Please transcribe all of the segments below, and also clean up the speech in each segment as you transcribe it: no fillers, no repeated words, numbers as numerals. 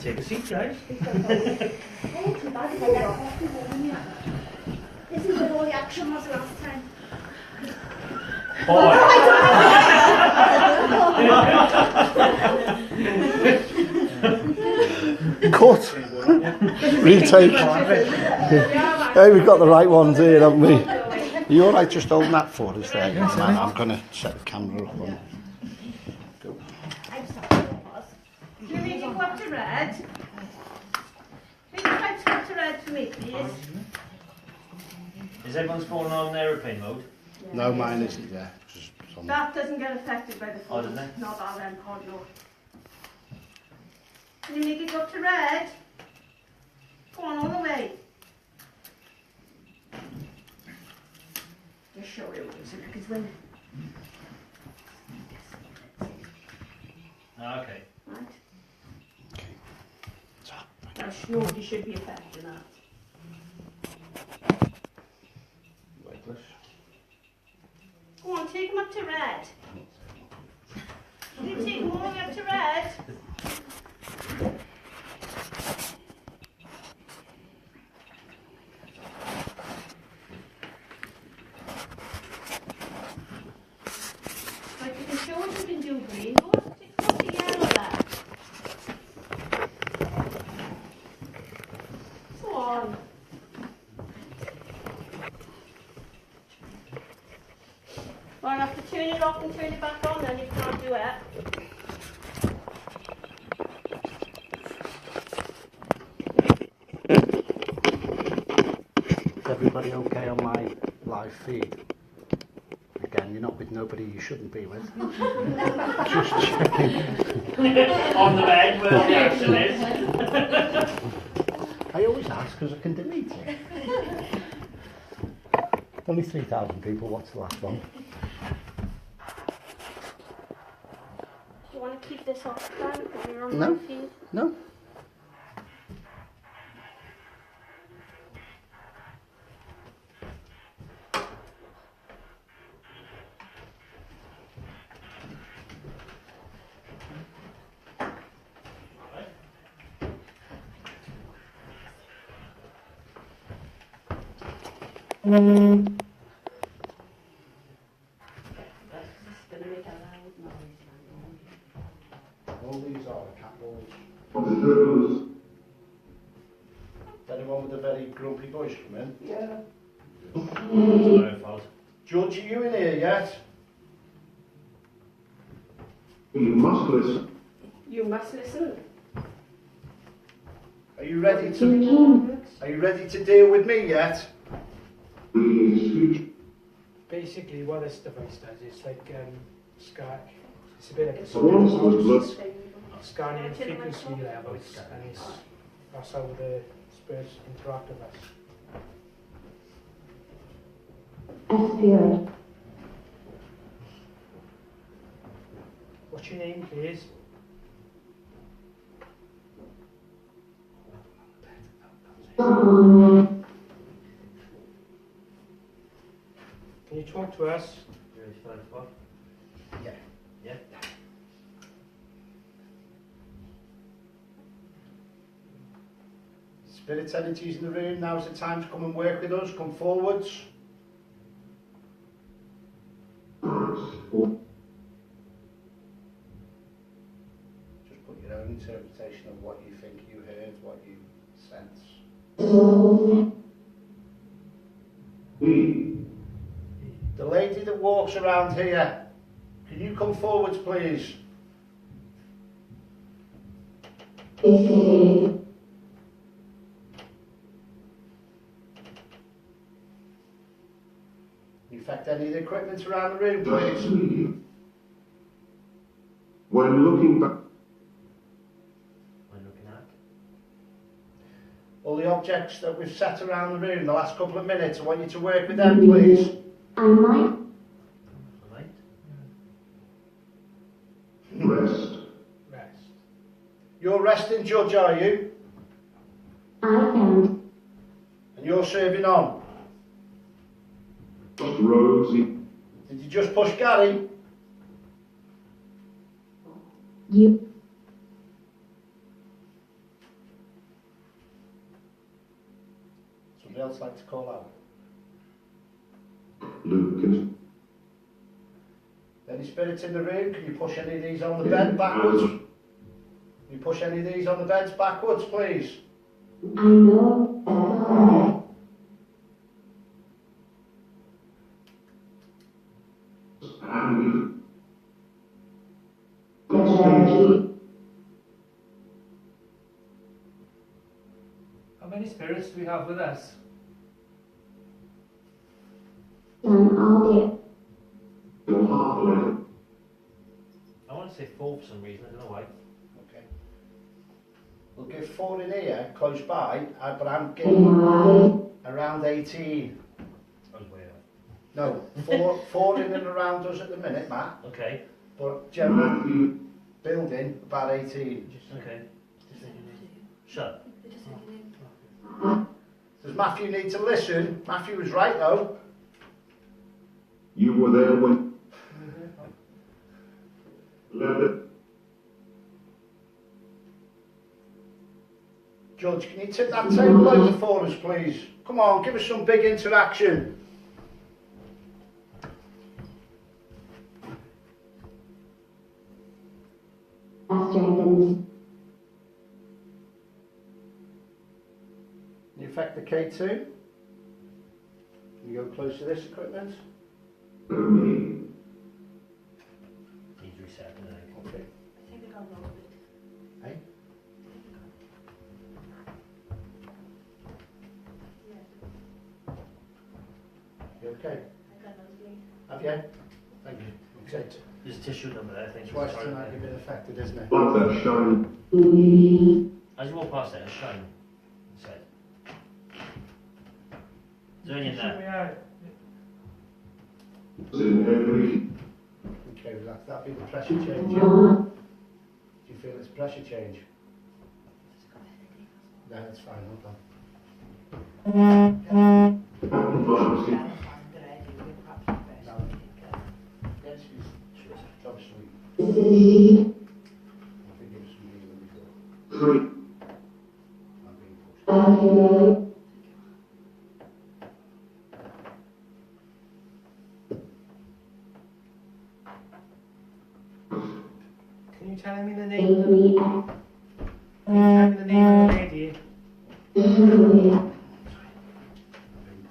Take a seat, guys. Oh, too bad if I get coffee, won't you? This is where all the action was last time. Boy. Cut. Retake. Hey, we've got the right ones here, haven't we? Are you alright just holding that for us there? Yes, man, I'm going to set the camera up on. Go. Do you need to go up to red? Can you try to go up to red for me, please? Is everyone's phone on aeroplane mode? Yeah. No, mine isn't, yeah. That doesn't get affected by the phone. Oh, doesn't it? Not our end pod, no. Can you make it go up to red? Go on all the way. Just show you what it's like, because when... Okay. Right. Okay. That's nobody should be affected that. Weightless. Go on, take them up to red. You take them all the way up to red. Right, you can show us you can do green. Go on, take the yellow there. Go on. Well, I have to turn it off and turn it back on, then you can't do it. Is everybody okay on my live feed? Again, you're not with nobody you shouldn't be with. Just checking. On the bed where all the action is. I always ask because I can delete it. Only 3,000 people. What's the last one? Do you want to keep this off then when you're on No. my feed? No. All these are the cat balls. Anyone with a very grumpy voice come in? Yeah. It's my fault. George, are you in here yet? You must listen. You must listen. Are you ready to deal with me yet? Basically, what this device does is like it's a bit like a scanning frequency levels, and that's how the spirits interact with us. What's your name, please? Can you talk to us? Yeah. Yeah. Spirit entities in the room, now's the time to come and work with us. Come forwards. Just put your own interpretation of what you think you heard, what you sense. The lady that walks around here, can you come forwards, please? In fact, any of the equipment around the room, please. When looking back, All the objects that we've set around the room the last couple of minutes, I want you to work with them, please. rest. Rest. You're resting, Judge, are you? I am. And you're serving on. Rosie. Did you just push Gary? You. Somebody else like to call out? Lucas. Any spirits in the room? Can you push any of these on the bed backwards? Can you push any of these on the beds backwards, please? I know And How many spirits do we have with us? done all day. I want to say 4 for some reason, I don't know why. Okay. We'll give 4 in here, close by, but I'm In getting my around 18. I was way off. No, four in and around us at the minute, Matt, Okay, but generally Matthew, building about 18. okay. Shut. Does Matthew need to listen? Matthew was right though. you were there when. Let it. Judge, can you tip that table over for us, please? Come on, give us some big interaction. strengthens. Can you affect the K2? Can you go close to this equipment? Me. Needs resetting, I think. Okay. I think I got low bit. Hey? You okay? I got nosebleed. Have you? Thank you. Okay. There's a tissue number there, I think. Twice tonight you've been affected, isn't it? Like that shine. As you walk past it, it's shine. Inside. Is there any in there? In every. Okay, well, that'll be the pressure change, yeah? Do you feel it's pressure change? No, that's fine, hold on. Yes, she's obviously. I think it was some reason before. 3. I'm being pushed. Can you tell me the name of the, can you tell me the name of the lady? I'm being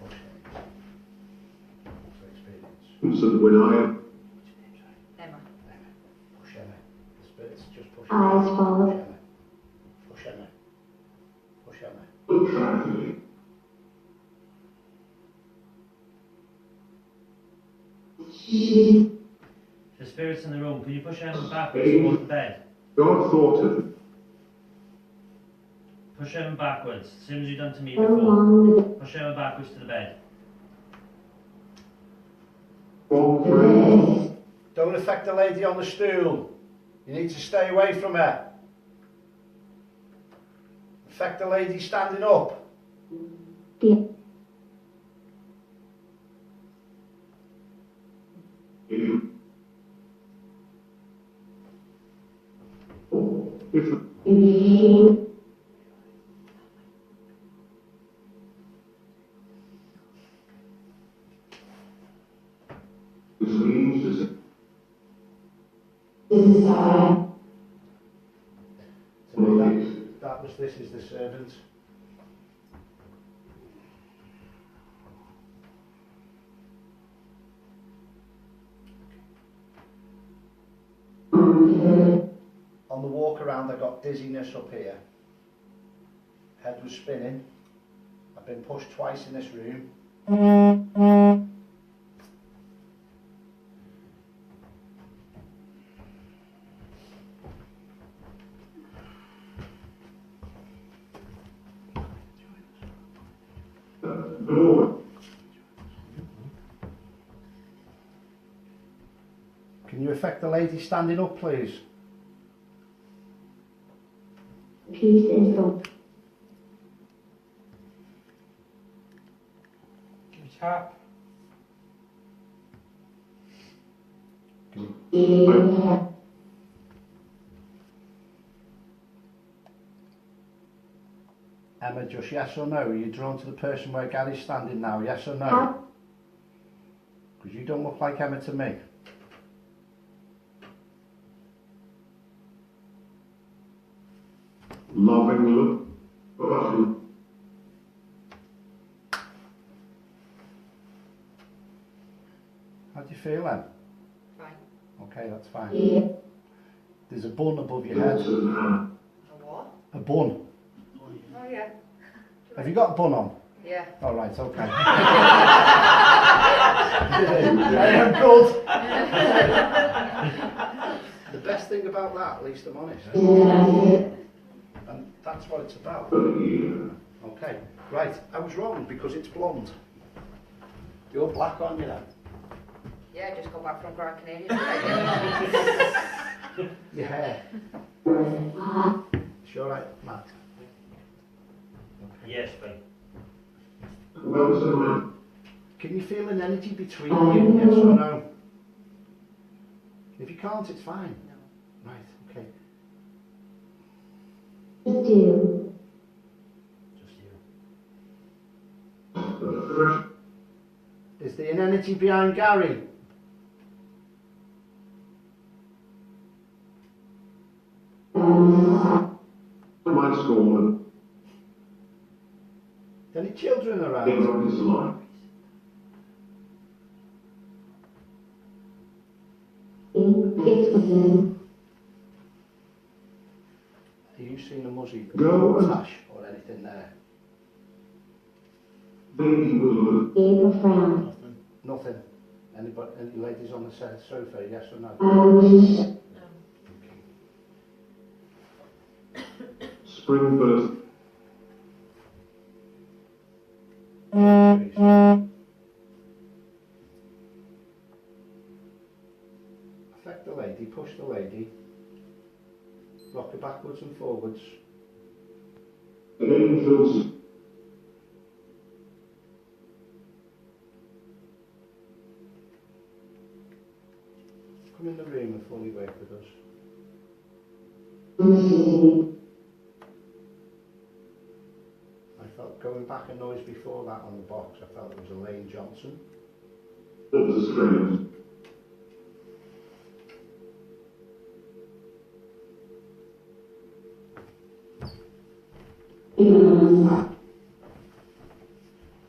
pushed. For experience. So when I am. Emma. Push Emma. The spirits just push Eyes Emma. follow. Push Emma. Push Emma. Tragedy. The spirits in the room, can you push them backwards towards the bed? God thought of Push them backwards, same as you've done to me Go before. along with Push them backwards to the bed. all praise. Don't affect the lady on the stool. You need to stay away from her. Affect the lady standing up. the If this means is desire. To me, that was this is the servant. On the walk around I got dizziness up here. Head was spinning. I've been pushed twice in this room. Lord. Can you affect the lady standing up, please? Peace is the Can you tap? Emma just yes or no? Are you drawn to the person where Gary's standing now? Yes or no? How? Because you don't look like Emma to me. Loving look. How do you feel then? Fine. Okay, that's fine. Yeah. There's a bun above your head. A what? A bun. Oh yeah. Have you got a bun on? Yeah. All right, okay. I am good. The best thing about that, at least I'm honest, and that's what it's about. Okay, right. I was wrong because it's blonde. You're black, aren't you then? Yeah, just got back from Grand Canadian. Your hair. It's all right, Matt. Yes, fine. Well said. Can you feel an energy between you? Yes or no? If you can't, it's fine. No. Right, okay. Just do. Just you. Fresh. Is there an energy behind Gary? My school. Any children around? Things on his life. It's within. Are you seeing a muzzy Go and- tash or anything there? Baby will Gave a frown. Nothing. Nothing. Anybody, any ladies on the sofa? Yes or no? I wish. spring first. Affect the lady, push the lady, rock her backwards and forwards. Angels. Come in the room and fully work with us. I felt going back a noise before that on the box. I felt it was Elaine Johnson. That was strange.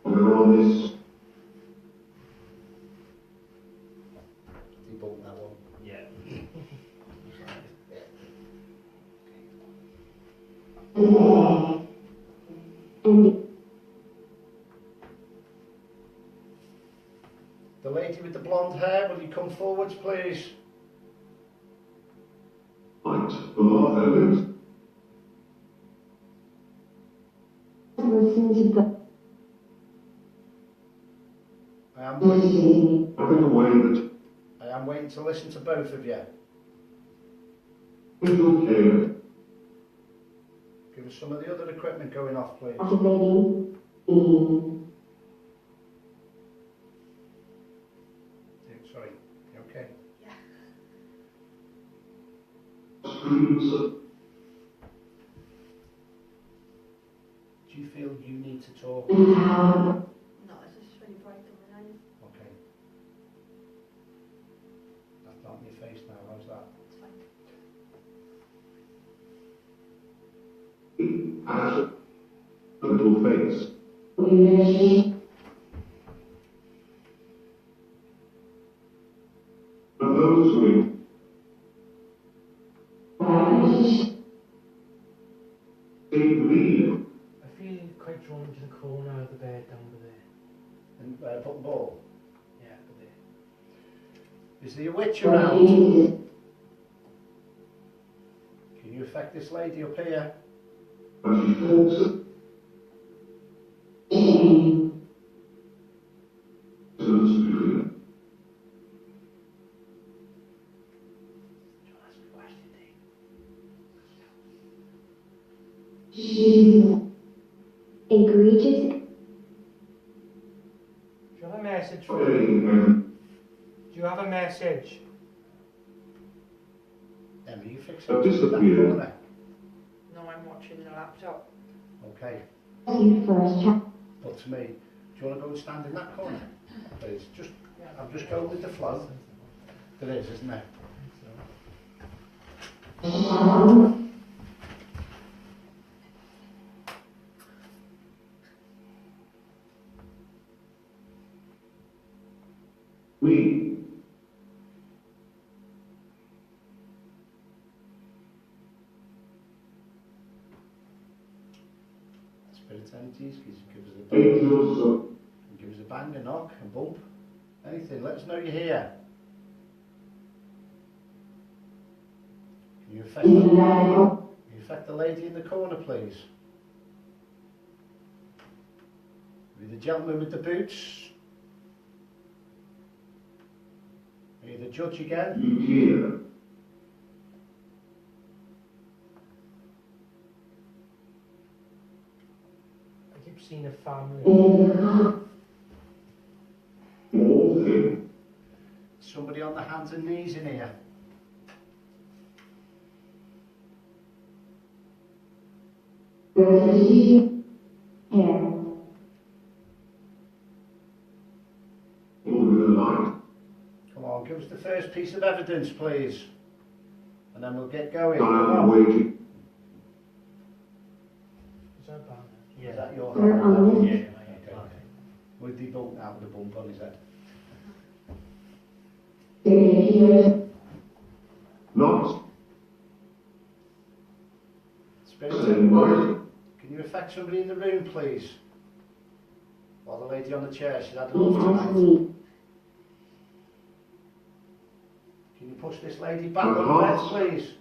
We're on this. Debunk that one. Yeah. And The lady with the blonde hair, will you come forwards, please? Light for heavens. listen to the I am waiting. listening. Having a way that I am waiting to listen to both of you. little care. Give us some of the other equipment going off, please. Activating. In. Sorry. You okay? Streams of Do you feel you need to talk? And how. No, it's just really bright coming on. Okay. That's not in your face now, how's that? It's fine. as a little face. Energy. And those who Rise. lead I feel quite drawn to the corner of the bed down there. And put the ball. Yeah, over there. Is there a witch around? Rise. Can you affect this lady up here? as she talks Shame. to the spirit. She's egregious. Do you have a message for me? Amen. Do you have a message? Emma, you fix I've it in that disappeared. corner. No, I'm watching the laptop. Okay. You first, child. But to me, do you want to go and stand in that corner? Please, I'm just going with the flow. There is, isn't there? We. Spirit energies, give us a bang. Angels of Give us a bang, a knock, a bump, anything. Let us know you're here. Can you affect the lady in the corner, please? Are you the gentleman with the boots? Are you the judge again? you hear. I keep seeing a family. All things. Somebody on the hands and knees in here. Here. All the light. Come on, give us the first piece of evidence, please. And then we'll get going. I Come am on. waiting. Is that bad? Is that your We're hand? on Okay. this. With the bump out with the bump on his head. Here. Not Spirit, saying word. can you affect somebody in the room, please? While the lady on the chair, she's had enough tonight. Can you push this lady back on the bed, please?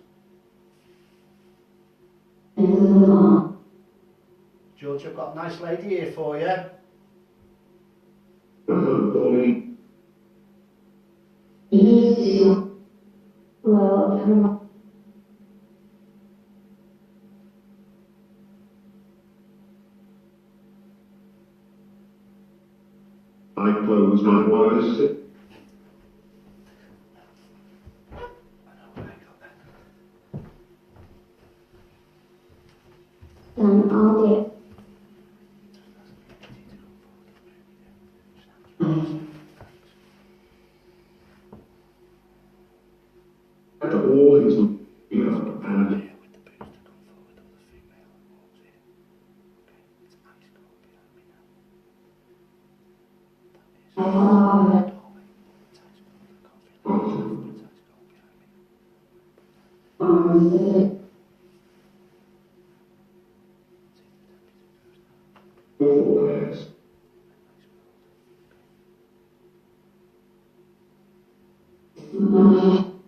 George, I've got a nice lady here for you. Only Well, I close my eyes. done all day. At all his fear and foreheads.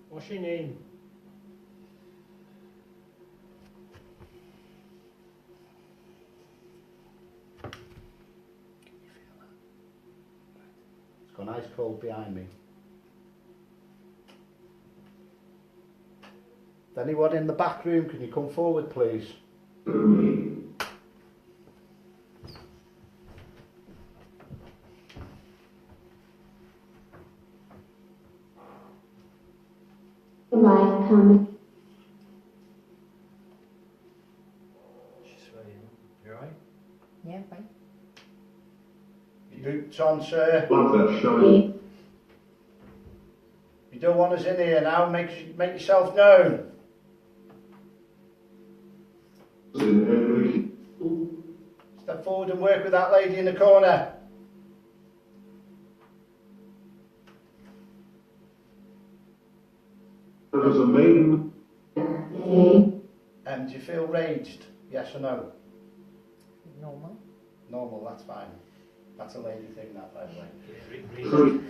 What's your name? It's got ice cold behind me. Anyone in the back room, can you come forward, please? Light coming. She's ready. You alright? Yeah, fine. Your boots on, sir. Like that shiny You don't want us in here now. Make yourself known. in every Step forward and work with that lady in the corner. as a maiden. Do you feel raged? Yes or no? Normal. Normal, that's fine. That's a lady thing, that, by the way. Three.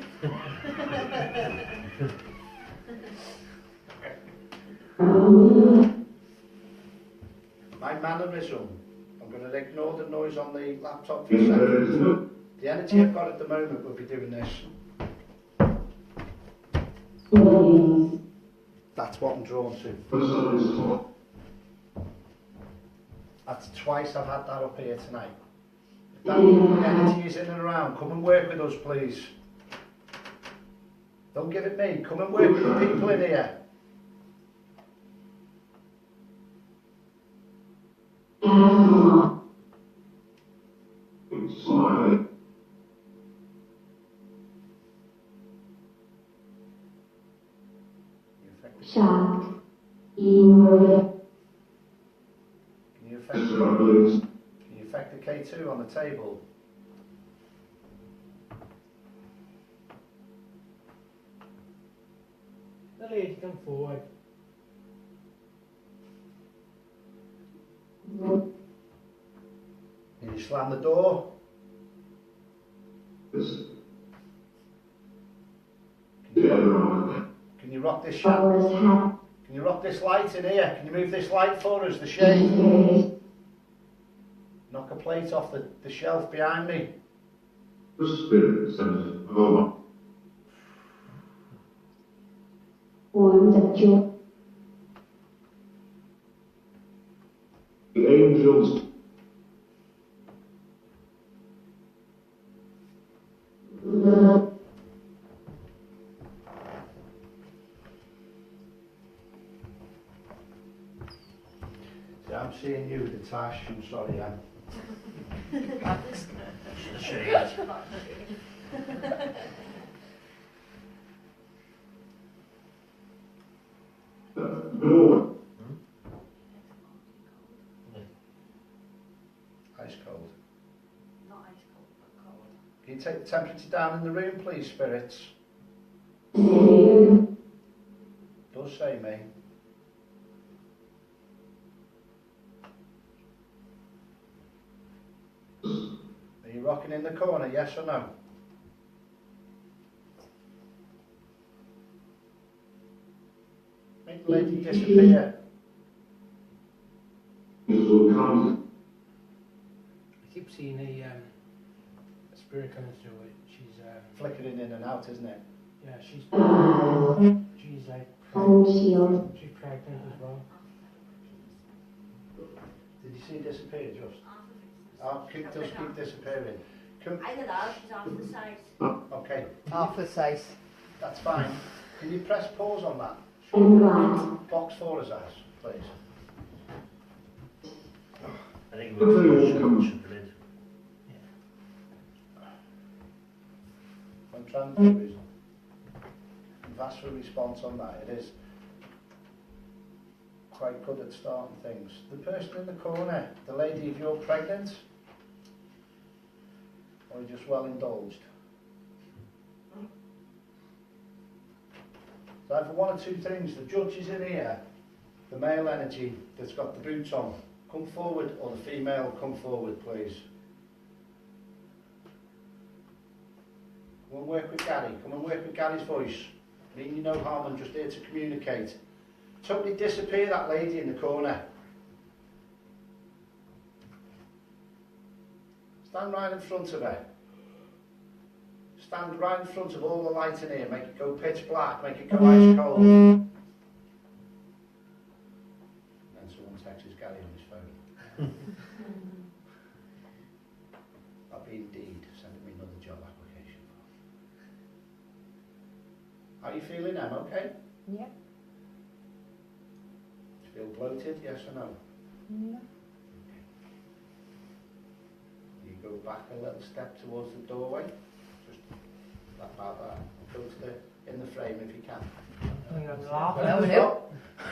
My mannerism. I'm going to ignore the noise on the laptop for a In second. there is no The energy I've got at the moment will be doing this. That's what I'm drawn to. person is hot. That's twice I've had that up here tonight. If that energy is in and around, come and work with us, please. Don't give it me. Come and work with the people in here. Smile. Shocked. Ignorant. Can you affect Struggling. Can you affect the K2 on the table? The lady come forward. Can you slam the door? Yes. The other arm. Can you rock this shot? Always happy. Can you rock this light in here? Can you move this light for us, the shade? Mysterious. Knock a plate off the shelf behind me. The spirit sent home. Warmth of joy. The angels. Love. See, I'm seeing you, the Tash. I'm sorry, Anne. The shade. No. Ice cold. Not ice cold, but cold. Can you take the temperature down in the room, please, spirits? Same. Does say me. Are you rocking in the corner, yes or no? Make the lady disappear. Will come. I keep seeing a spirit coming through it. She's Flickering in and out, isn't it? yeah, she's like Unshield. she's pregnant as well. Did you see it disappear just? Does keep disappearing. Either that, she's off the side. Okay, Half the size. that's fine. Can you press pause on that? And glass. Box for us, Ash, please. I think we'll shut the lid. What I'm trying to do is, I've asked for a response on that. It is quite good at starting things. The person in the corner, the lady, if you're pregnant, or you're just well indulged. So either one or two things. The judge is in here, the male energy that's got the boots on. Come forward, or the female, come forward, please. Come and work with Gary. Come and work with Gary's voice. Mean you no harm, I'm just here to communicate. Totally disappear that lady in the corner. Stand right in front of her. Stand right in front of all the light in here. Make it go pitch black. Make it go ice cold. And someone texts Gary on his phone. That'd be Indeed sending me another job application. How are you feeling, Em? Okay? Yeah. Feel bloated, yes or no? No. You go back a little step towards the doorway. Just about that. Go to in the frame if you can. No.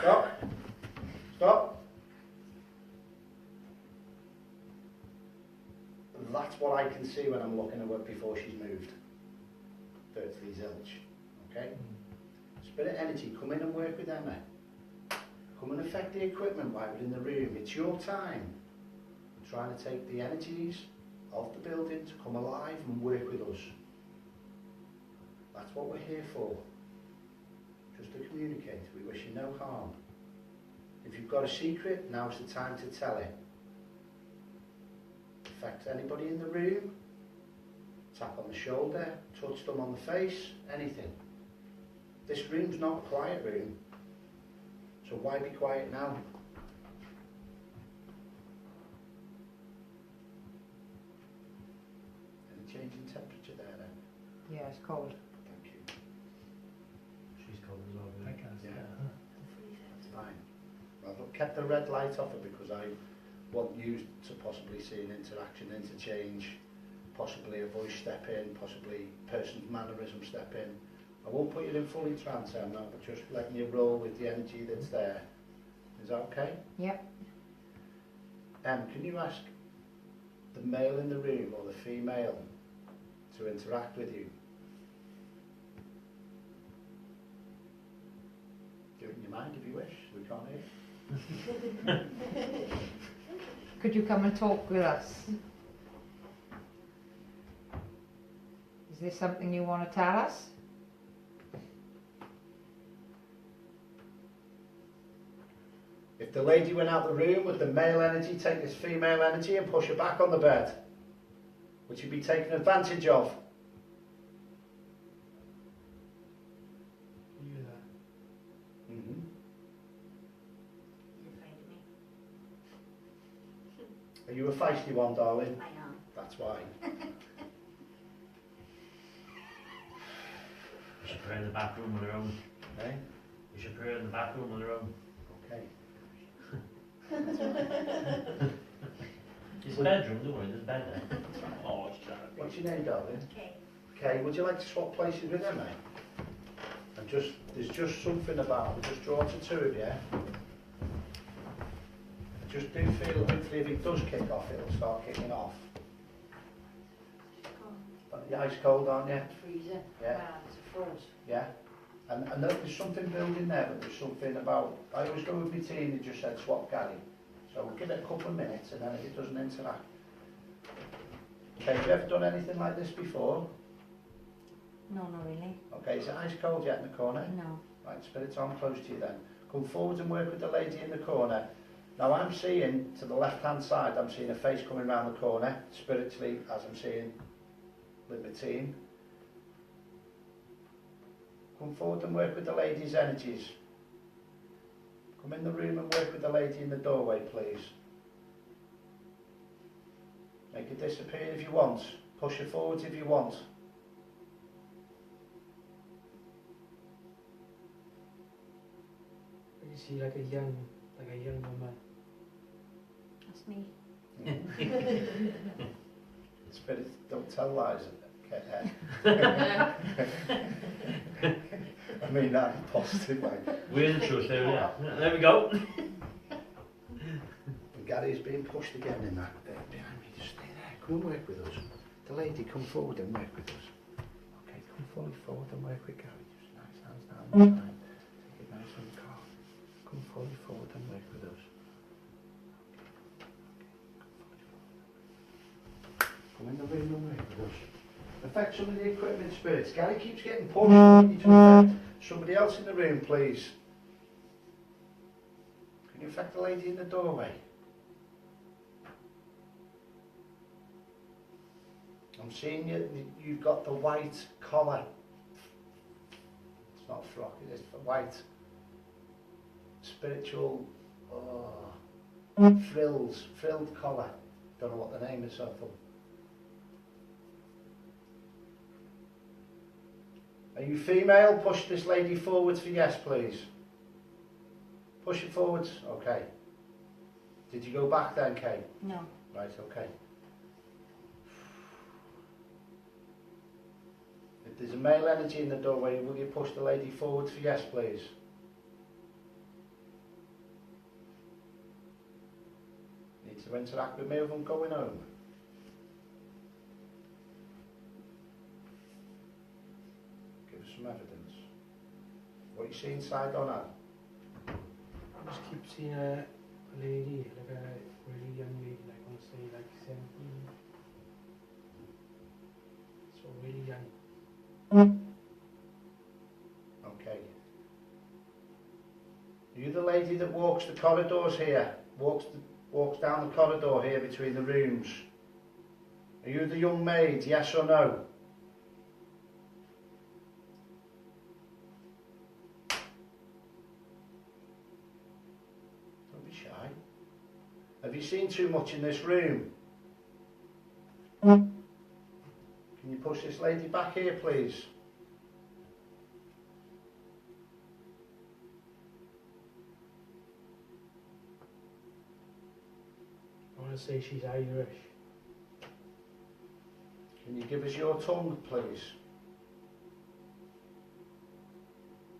Stop. Stop. That's what I can see when I'm looking at her before she's moved. Virtually zilch. Okay? Spirit energy, come in and work with Emma. Come and affect the equipment while we're in the room. It's your time. We're trying to take the energies of the building to come alive and work with us. That's what we're here for. Just to communicate. We wish you no harm. If you've got a secret, now's the time to tell it. Affect anybody in the room. Tap on the shoulder, touch them on the face, anything. This room's not a quiet room. So why be quiet now? Any change in temperature there then? Yeah, it's cold. Thank you. She's cold as well. I can't see Yeah. that. It's fine. I've kept the red light off it because I want you to possibly see an interaction, interchange possibly a voice step in, possibly person's mannerism step in. I won't put you in fully trance, Emma, but just letting you roll with the energy that's there. Is that okay? Yep. Can you ask the male in the room or the female to interact with you? Do it in your mind if you wish, we can't hear. Could you come and talk with us? Is there something you want to tell us? If the lady went out the room, would the male energy take this female energy and push her back on the bed? Would she be taken advantage of? You do that. Mm-hmm. You're afraid of me. Are you a feisty one, darling? I am. That's why. You should pray in the back room on their own. Eh? You should pray in the back room on their own. Okay. It's a bedroom, don't worry, there's a bed there. Oh, it's terrible. What's your name, darling? Okay. Okay, would you like to swap places with Emma? And there's just something about, I'll just draw to two of you. I just do feel, hopefully if it does kick off, it'll start kicking off. But you're ice cold, aren't you? Freezer. Yeah. It's a froze. Yeah. And I know there's something building there, but there's something about, I always go with my team that just said swap Gary. So we'll give it a couple of minutes and then if it doesn't interact. Okay, have you ever done anything like this before? No, not really. Okay, is it ice cold yet in the corner? No. Right, spirit's on close to you then. Come forward and work with the lady in the corner. Now I'm seeing, to the left hand side, I'm seeing a face coming round the corner, spiritually, as I'm seeing with my team. Come forward and work with the lady's energies. Come in the room and work with the lady in the doorway, please. Make her disappear if you want. Push her forwards if you want. I can see like a young woman. That's me. Spirits don't tell lies. Okay. I mean that in a positive way. We're the truth, there we are. There we go. And Gary's being pushed again in that bit behind me. Just stay there. Come and work with us. The lady, come forward and work with us. Okay, come forward and work with Gary. Just nice hands down the side. Take it nice and calm. Come forward and work with us. Come in the room and work with us. Affect some of the equipment, spirits. Gary keeps getting pushed. You need to affect somebody else in the room, please. Can you affect the lady in the doorway? I'm seeing you've got the white collar. It's not a frock, it is white. Spiritual frilled collar. Don't know what the name is of them. Are you female? Push this lady forwards for yes, please. Push it forwards. Okay. Did you go back then, Kay? No. Right, okay. If there's a male energy in the doorway, will you push the lady forwards for yes, please? Needs to interact with me if I'm going home. Give us some evidence. What you see inside on her? I just keep seeing a lady, like a really young lady, like I want to say like 17. So really young. Okay. Are you the lady that walks the corridors here? Walks down the corridor here between the rooms? Are you the young maid, yes or no? Don't be shy. Have you seen too much in this room? Can you push this lady back here, please? I want to say she's Irish. Can you give us your tongue, please?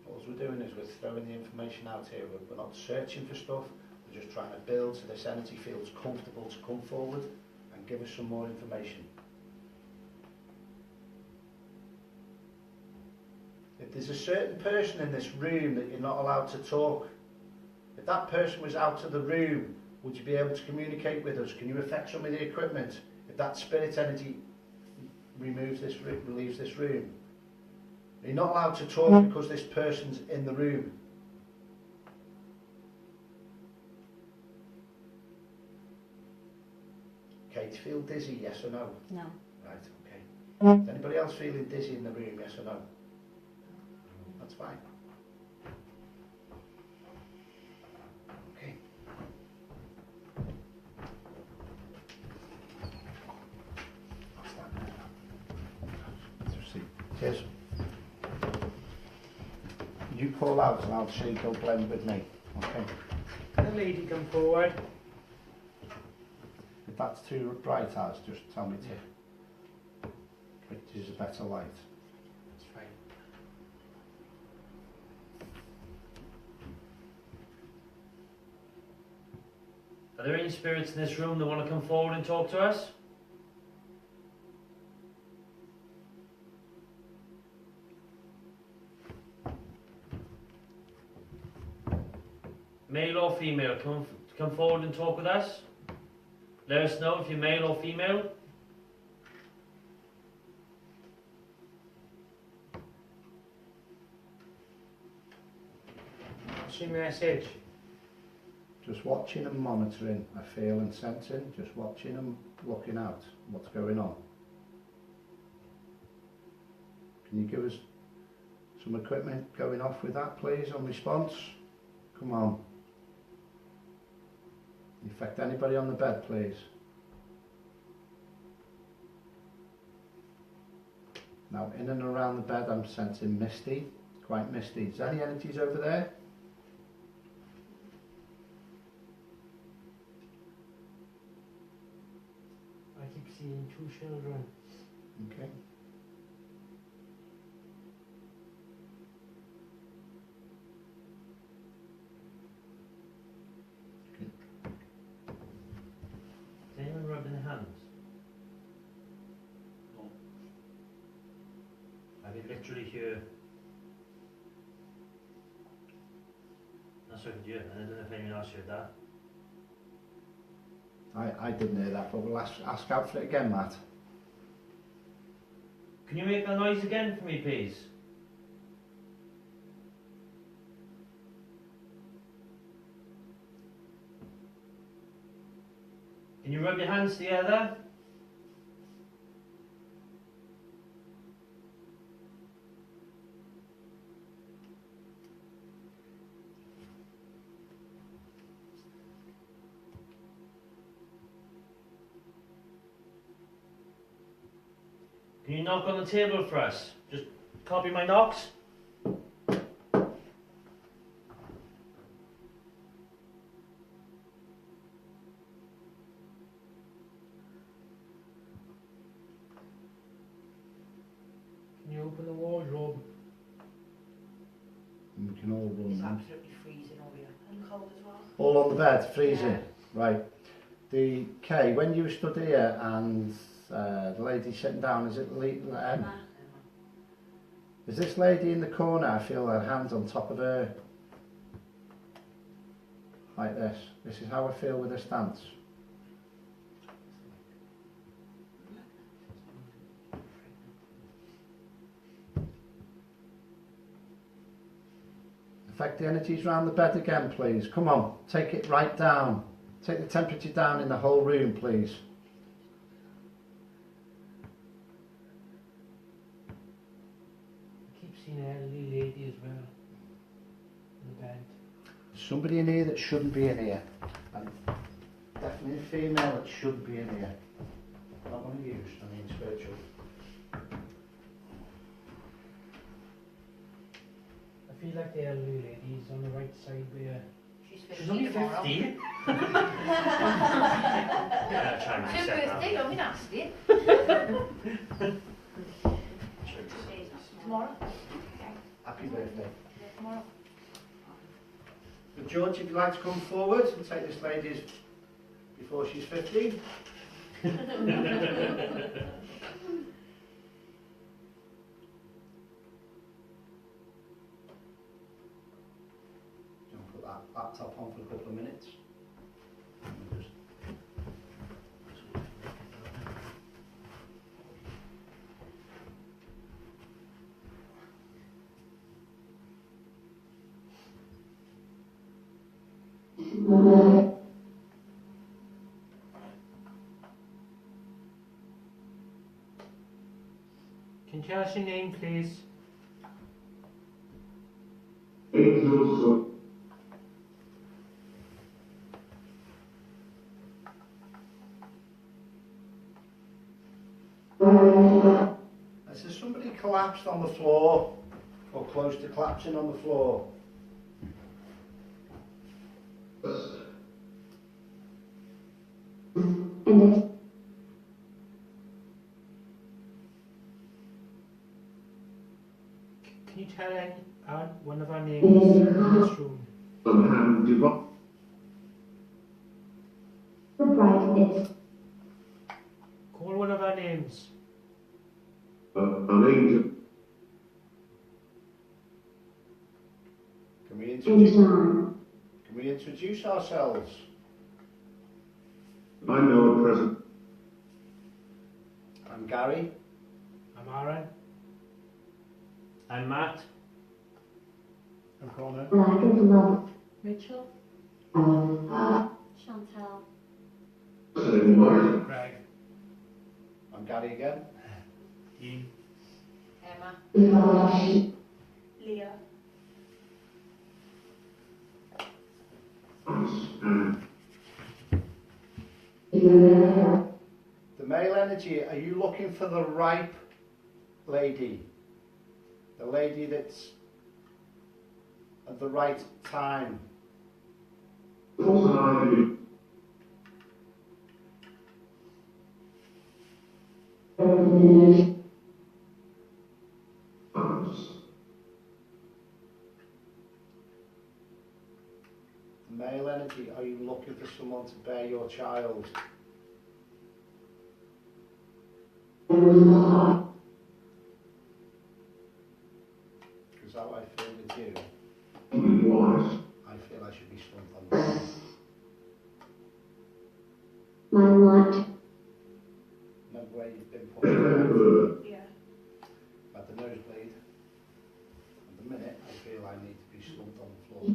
All we're doing is we're throwing the information out here. We're not searching for stuff. We're just trying to build so this entity feels comfortable to come forward and give us some more information. If there's a certain person in this room that you're not allowed to talk, if that person was out of the room, would you be able to communicate with us? Can you affect some of the equipment? If that spirit energy relieves this room. You're not allowed to talk because this person's in the room. Okay, do you feel dizzy, yes or no? No. Right, okay. Is anybody else feeling dizzy in the room, yes or no? That's fine. Okay. Cheers. You call out and I'll see you go blend with me. Okay. The lady come forward. If that's too bright eyes, just tell me to. Which is a better light. That's fine. Are there any spirits in this room that want to come forward and talk to us? Male or female, come forward and talk with us. Let us know if you're male or female. What's your message? Just watching and monitoring, I feel and sensing, just watching and looking out what's going on. Can you give us some equipment going off with that, please, on response? Come on. Affect anybody on the bed, please. Now, in and around the bed, I'm sensing misty, quite misty. Is there any energies over there? I keep seeing 2 children. Okay. Is anyone rubbing their hands? No. I can literally hear. That's what I could hear, and I don't know if anyone else heard that. I didn't hear that, but we'll ask out for it again, Matt. Can you make that noise again for me, please? Can you rub your hands together? Can you knock on the table for us? Just copy my knocks. Can you open the wardrobe? We can all run It's now. absolutely freezing over here. And cold as well. All on the bed, freezing. Right. The Kay, when you stood here and the lady sitting down, is it is this lady in the corner? I feel her hands on top of her. Like this. This is how I feel with her stance. Affect the energies around the bed again, please. Come on, take it right down. Take the temperature down in the whole room, please. I keep seeing an elderly lady as well. In the bed. There's somebody in here that shouldn't be in here. And definitely a female that shouldn't be in here. Not one of you, I mean spiritual. I feel like the elderly lady is on the right side where She's She's only 50 tomorrow. 50. Yeah, try and It's her accept birthday, that. don't be nasty. Tomorrow? Happy birthday. Tomorrow. But George, if you'd like to come forward and take this lady before she's 50. Put that laptop on for a couple of minutes. Can you tell us your name, please? Angels Has there somebody collapsed on the floor or close to collapsing on the floor? And it's Can you tell one of our names in this room? and divine. the brightness. Call one of our names. An angel. Can we And introduce, John. can we introduce ourselves? I know a present. I'm Gary. I'm Aaron. I'm Matt. I'm Connor. Light of love. Rachel. Uh, Chantal. Same word. Greg. I'm Gary again. Ian. Emma. love. Leah. The male energy, are you looking for the ripe lady? The lady that's at the right time? The male energy, are you looking for someone to bear your child? Because how I feel with you, I feel I should be slumped on the floor. My light. Remember where you've been put? Yeah. At the nosebleed. At the minute, I feel I need to be slumped on the floor.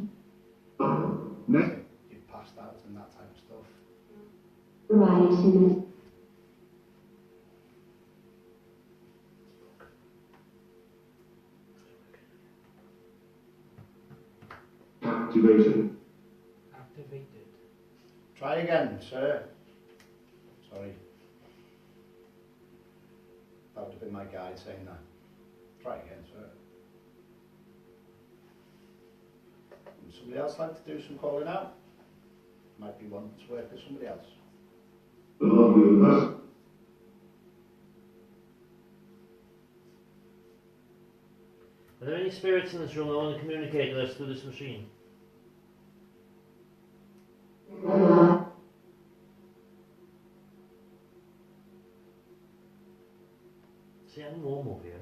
Next. You've passed out and that type of stuff. Brightness. Activated. Activated. Try again, sir. Sorry. That would have been my guide saying that. Try again, sir. Would somebody else like to do some calling out? Might be one to work with somebody else. The lovely person. Are there any spirits in this room that want to communicate with us through this machine? See, I'm warm up here.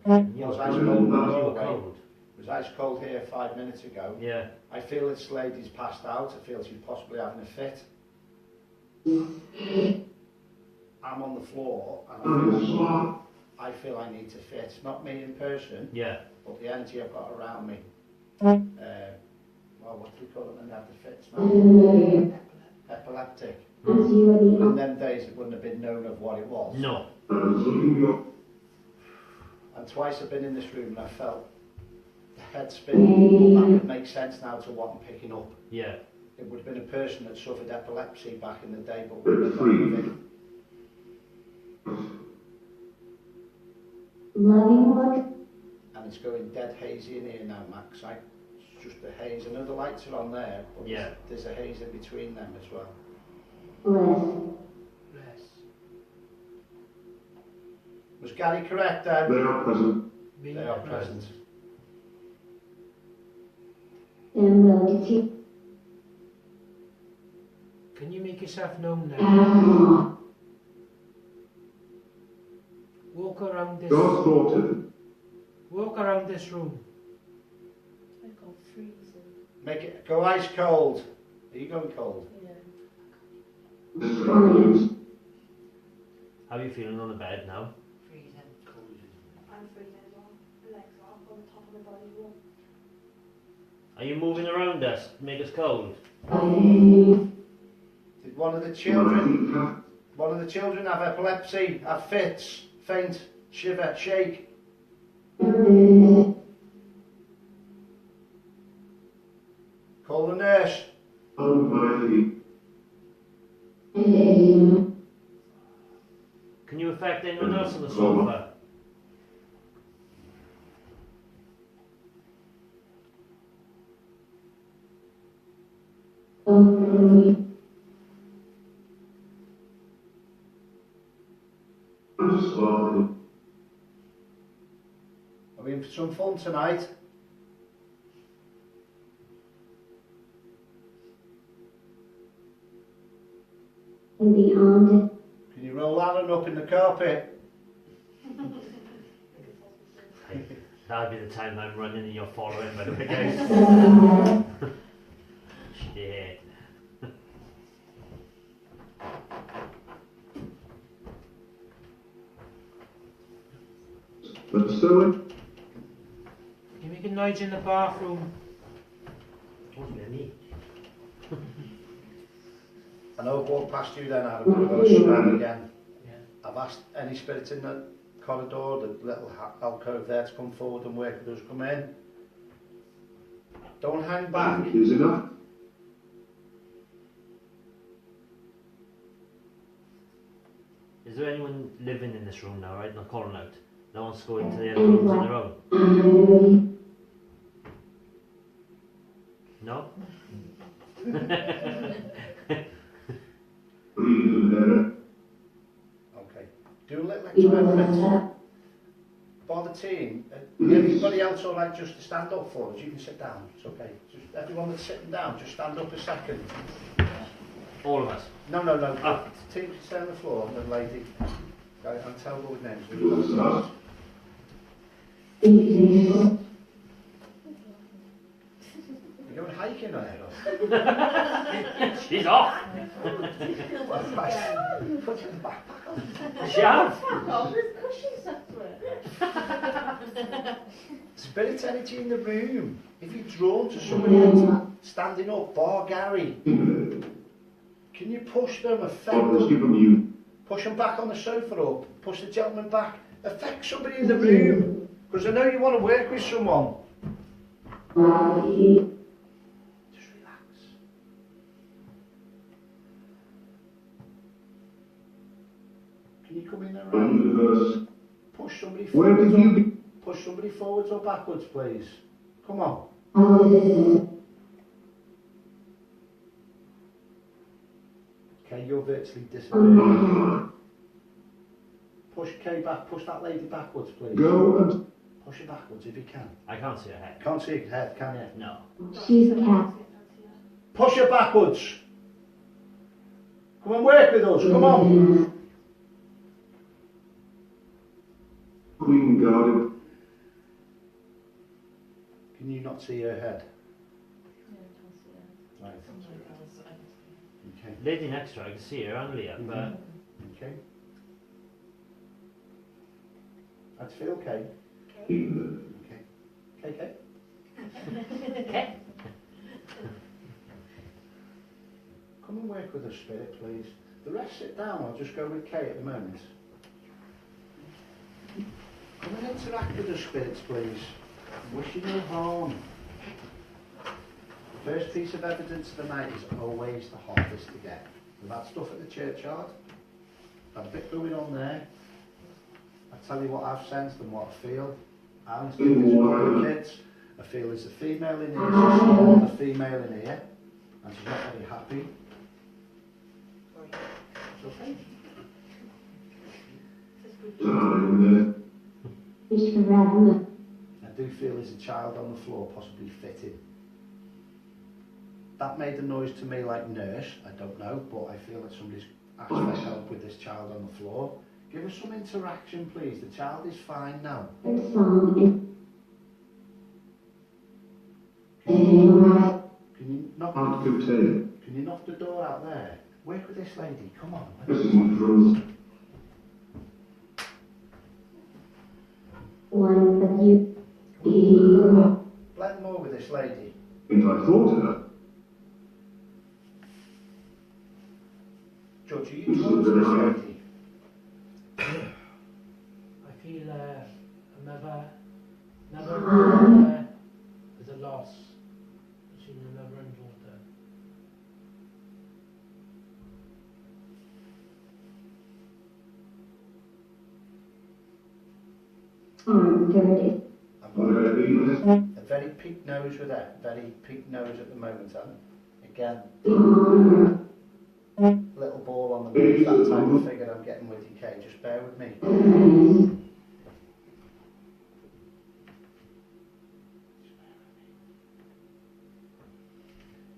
It was ice cold, You're it cold. was ice cold here 5 minutes ago. Yeah. I feel this lady's passed out. I feel she's possibly having a fit. I'm on the floor and I feel I need to fit. Not me in person, Yeah. but the energy I've got around me. Well, what do we call it when they have the fits now? Epileptic. As you are the In them days it wouldn't have been known of what it was. No. And twice I've been in this room and I felt the head spin. That would make sense now to what I'm picking up. Yeah. It would have been a person that suffered epilepsy back in the day, but would have been loving look. and it's going dead hazy in here now, Max. I just the haze. I know the lights are on there, but Yeah. there's a haze in between them as well. Less. Was Gary correct then? They are present. Being They are present. Then will get Can you make yourself known now? Walk around this. Doors sorted. Walk around this room. I go freezing. Make it go ice cold. Are you going cold? Yeah. This is Rose. How are you feeling on the bed now? Freezing. I'm freezing as well. My legs are up on the top of my body warm. Are you moving around us to make us cold? Did one of the children have epilepsy, have fits, faint, shiver, shake? Call the nurse. Almighty. Can you affect anyone else on the sofa? Slowly. Are we in for some fun tonight? and beyond. Can you roll Alan up in the carpet? That'll be the time I'm running and you're following, by the way, guys. Shit. Let's do it. You make a noise in the bathroom. What's with me? I know I've walked past you then, Adam, but I've got to swear again. Yeah. I've asked any spirits in the corridor, the little alcove there, to come forward and work with us. Come in. Don't hang back. Is enough. Is there anyone living in this room now, right? Not calling out. No one's going to the other rooms on their own. No? Breathe better. Okay. Do a little experiment. By the team, everybody else all right just to stand up for us? You can sit down, it's okay. Just everyone that's sitting down, just stand up a second. All of us. No. Ah. The team can stay on the floor, and the lady. And tell what names. You're going hiking on it. She's off. Put your back on. She has. Oh, there's cushions up to it. Spirit energy in the room. If you're drawn to somebody else standing up, bar Gary, can you push them, affect God has them? given you. Push them back on the sofa or push the gentleman back. Affect somebody in the room. Because I know you want to work with someone. Just relax. Can you come in and around? Universe. Push somebody Where forwards did you or, be? push somebody forwards or backwards, please. Come on. Okay, you're virtually disappearing. Push Kay back, push that lady backwards, please. Go and Push her backwards if you can. I can't see her head. Can't see her head, can you? No. She's a cat. Push her backwards. Come and work with us, come on. Queen Guardian. Can you not see her head? Right. Okay. Lady next to her, I can see her and Leah, but Okay. That's feel okay. Okay. Okay. okay. Come and work with us, Spirit, please. The rest sit down, I'll just go with Kay at the moment. Come and interact with us, Spirits, please. Wish you no harm. The first piece of evidence of the night is always the hardest to get. And that stuff at the churchyard, that bit going on there, I tell you what I've sensed and what I feel. I'm speaking to a couple of kids, I feel there's a female in here, she's small, and a female in here, and she's not very happy. It's okay. Just forever. I do feel there's a child on the floor, possibly fitting. That made a noise to me like nurse, I don't know, but I feel that somebody's asked for help with this child on the floor. Give us some interaction, please. The child is fine now. Song Can you knock? Part 15. Can you knock the door out there? Work with this lady. Come on. This is from one of you. Blend more with this lady. I thought her. Judge, are you talking to this lady? I feel never there's a loss between a mother and daughter. Arm dirty. I've got a very peaked nose with that. Very peaked nose at the moment, and again, little ball on the nose, that type of figure I'm getting with you, Kay. Just bear with me.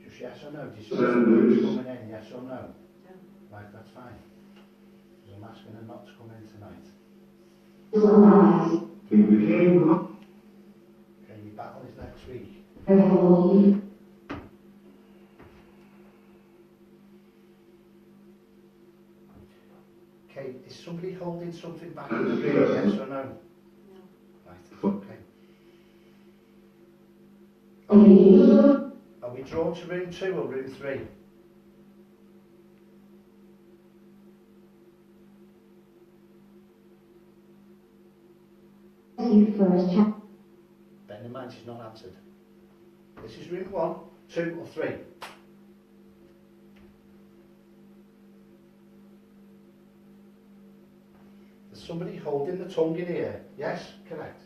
Just yes or no? Do you see somebody coming in, yes or no? Right, that's fine. Because I'm asking her not to come in tonight. It became Okay, your battle is next week. Okay, is somebody holding something back in the room, yes or no? No. Right, okay. Are we drawn to room 2 or room 3? You first. Bear in mind she's not answered. This is room 1, 2 or 3? There's somebody holding the tongue in here. Yes, correct.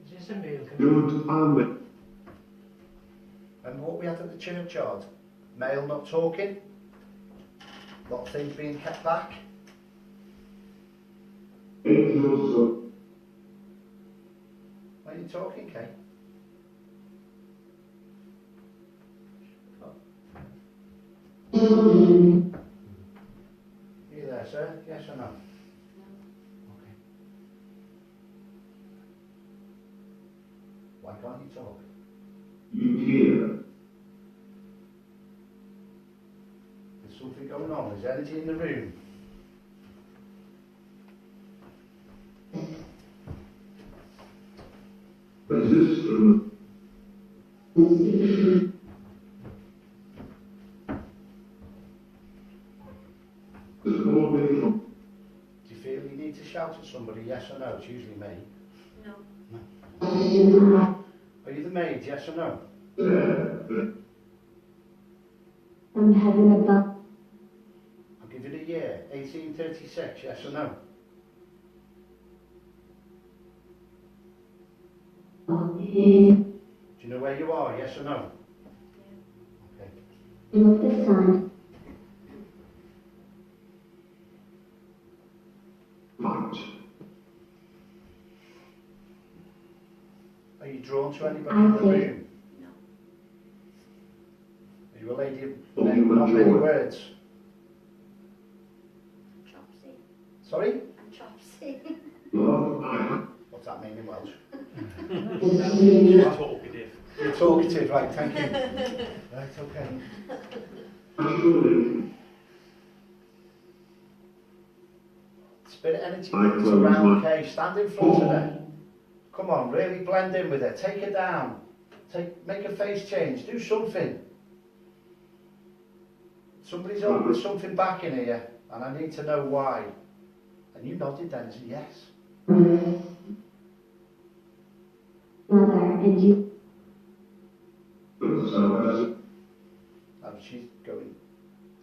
Is this a male? good army. And what we had at the churchyard? Male not talking. A lot of things being kept back. Angels Why are you talking, Kay? Are you there, sir? Yes or no? Okay. Why can't you talk? you hear. There's something going on. There's energy in the room. Resistance. There's more way from Do you feel you need to shout at somebody, yes or no? It's usually me. No. Are you the maid, yes or no? there. From heaven above. I'll give it a year. 1836, yes or no? Do you know where you are, yes or no? Okay. Look the sun. Fight. Are you drawn to anybody in the I think- room? No. Are you a lady of Oh, not you many mature. words? Chopsy. Sorry? And Chopsy. Love I. What's that mean in Welsh? You're talkative. You're talkative, right, thank you. Right, okay. Actually. Spirit energy I is close around my- Kay. Stand in front of her. Come on, really blend in with her. Take her down. Make her face change. Do something. Somebody's holding something back in here, and I need to know why. And you nodded then, said yes. Mother and you. So as And she's going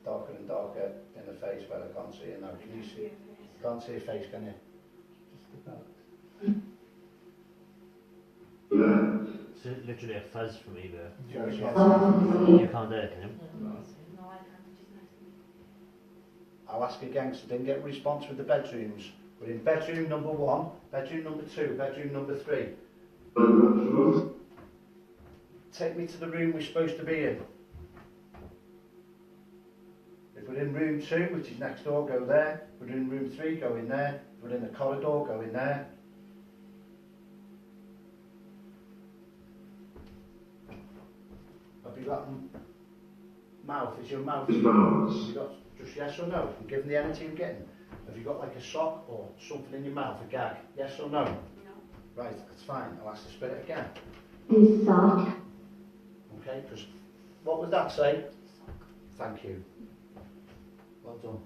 darker and darker in her face where I can't see her now. Can you see? Can't see her face, can you? Just about. Yeah. It's literally a fuzz from me, but Sure, you can't do it, can you? No, I can't. She's next to me. I'll ask again because I didn't get a response with the bedrooms. We're in bedroom number 1, bedroom number 2, bedroom number 3. Take me to the room we're supposed to be in. If we're in room 2, which is next door, go there. If we're in room 3, go in there. If we're in the corridor, go in there. Have you got mouth? Is your mouth? Have you got just yes or no? And given the energy you're getting, have you got like a sock or something in your mouth, a gag? Yes or no? No. Right, that's fine. I'll ask the spirit again. Be soft. Okay, because what would that say? Thank you. Well done.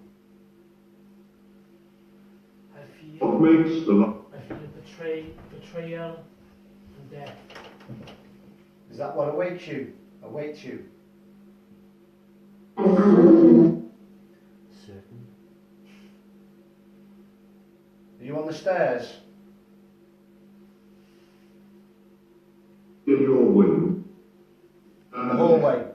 What makes the light? I feel betrayal and death. Is that what awakes you? Awaits you? An Certain. Are you on the stairs? In your wing. In the hallway?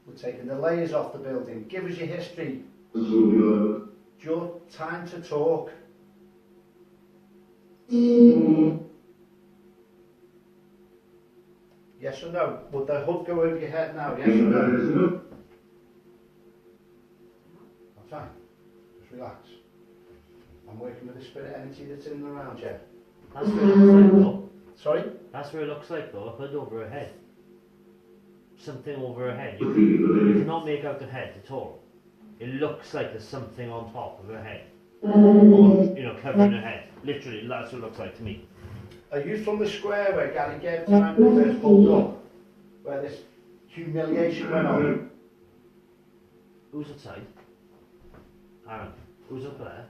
We're taking the layers off the building. Give us your history. Zodiac. It's your time to talk. Yes or no? Would the hood go over your head now? Yes or no? That's fine. Just relax. I'm working with the spirit energy that's in and around you. That's where it looks like though. Sorry? That's where it looks like though, a hood over her head. Something over her head. You cannot make out the head at all. It looks like there's something on top of her head. Or, you know, covering her head. Literally, that's what it looks like to me. Are you from the square where Gary gave time the first pulled up? Where this humiliation went on? Who's outside? Aaron, who's up there?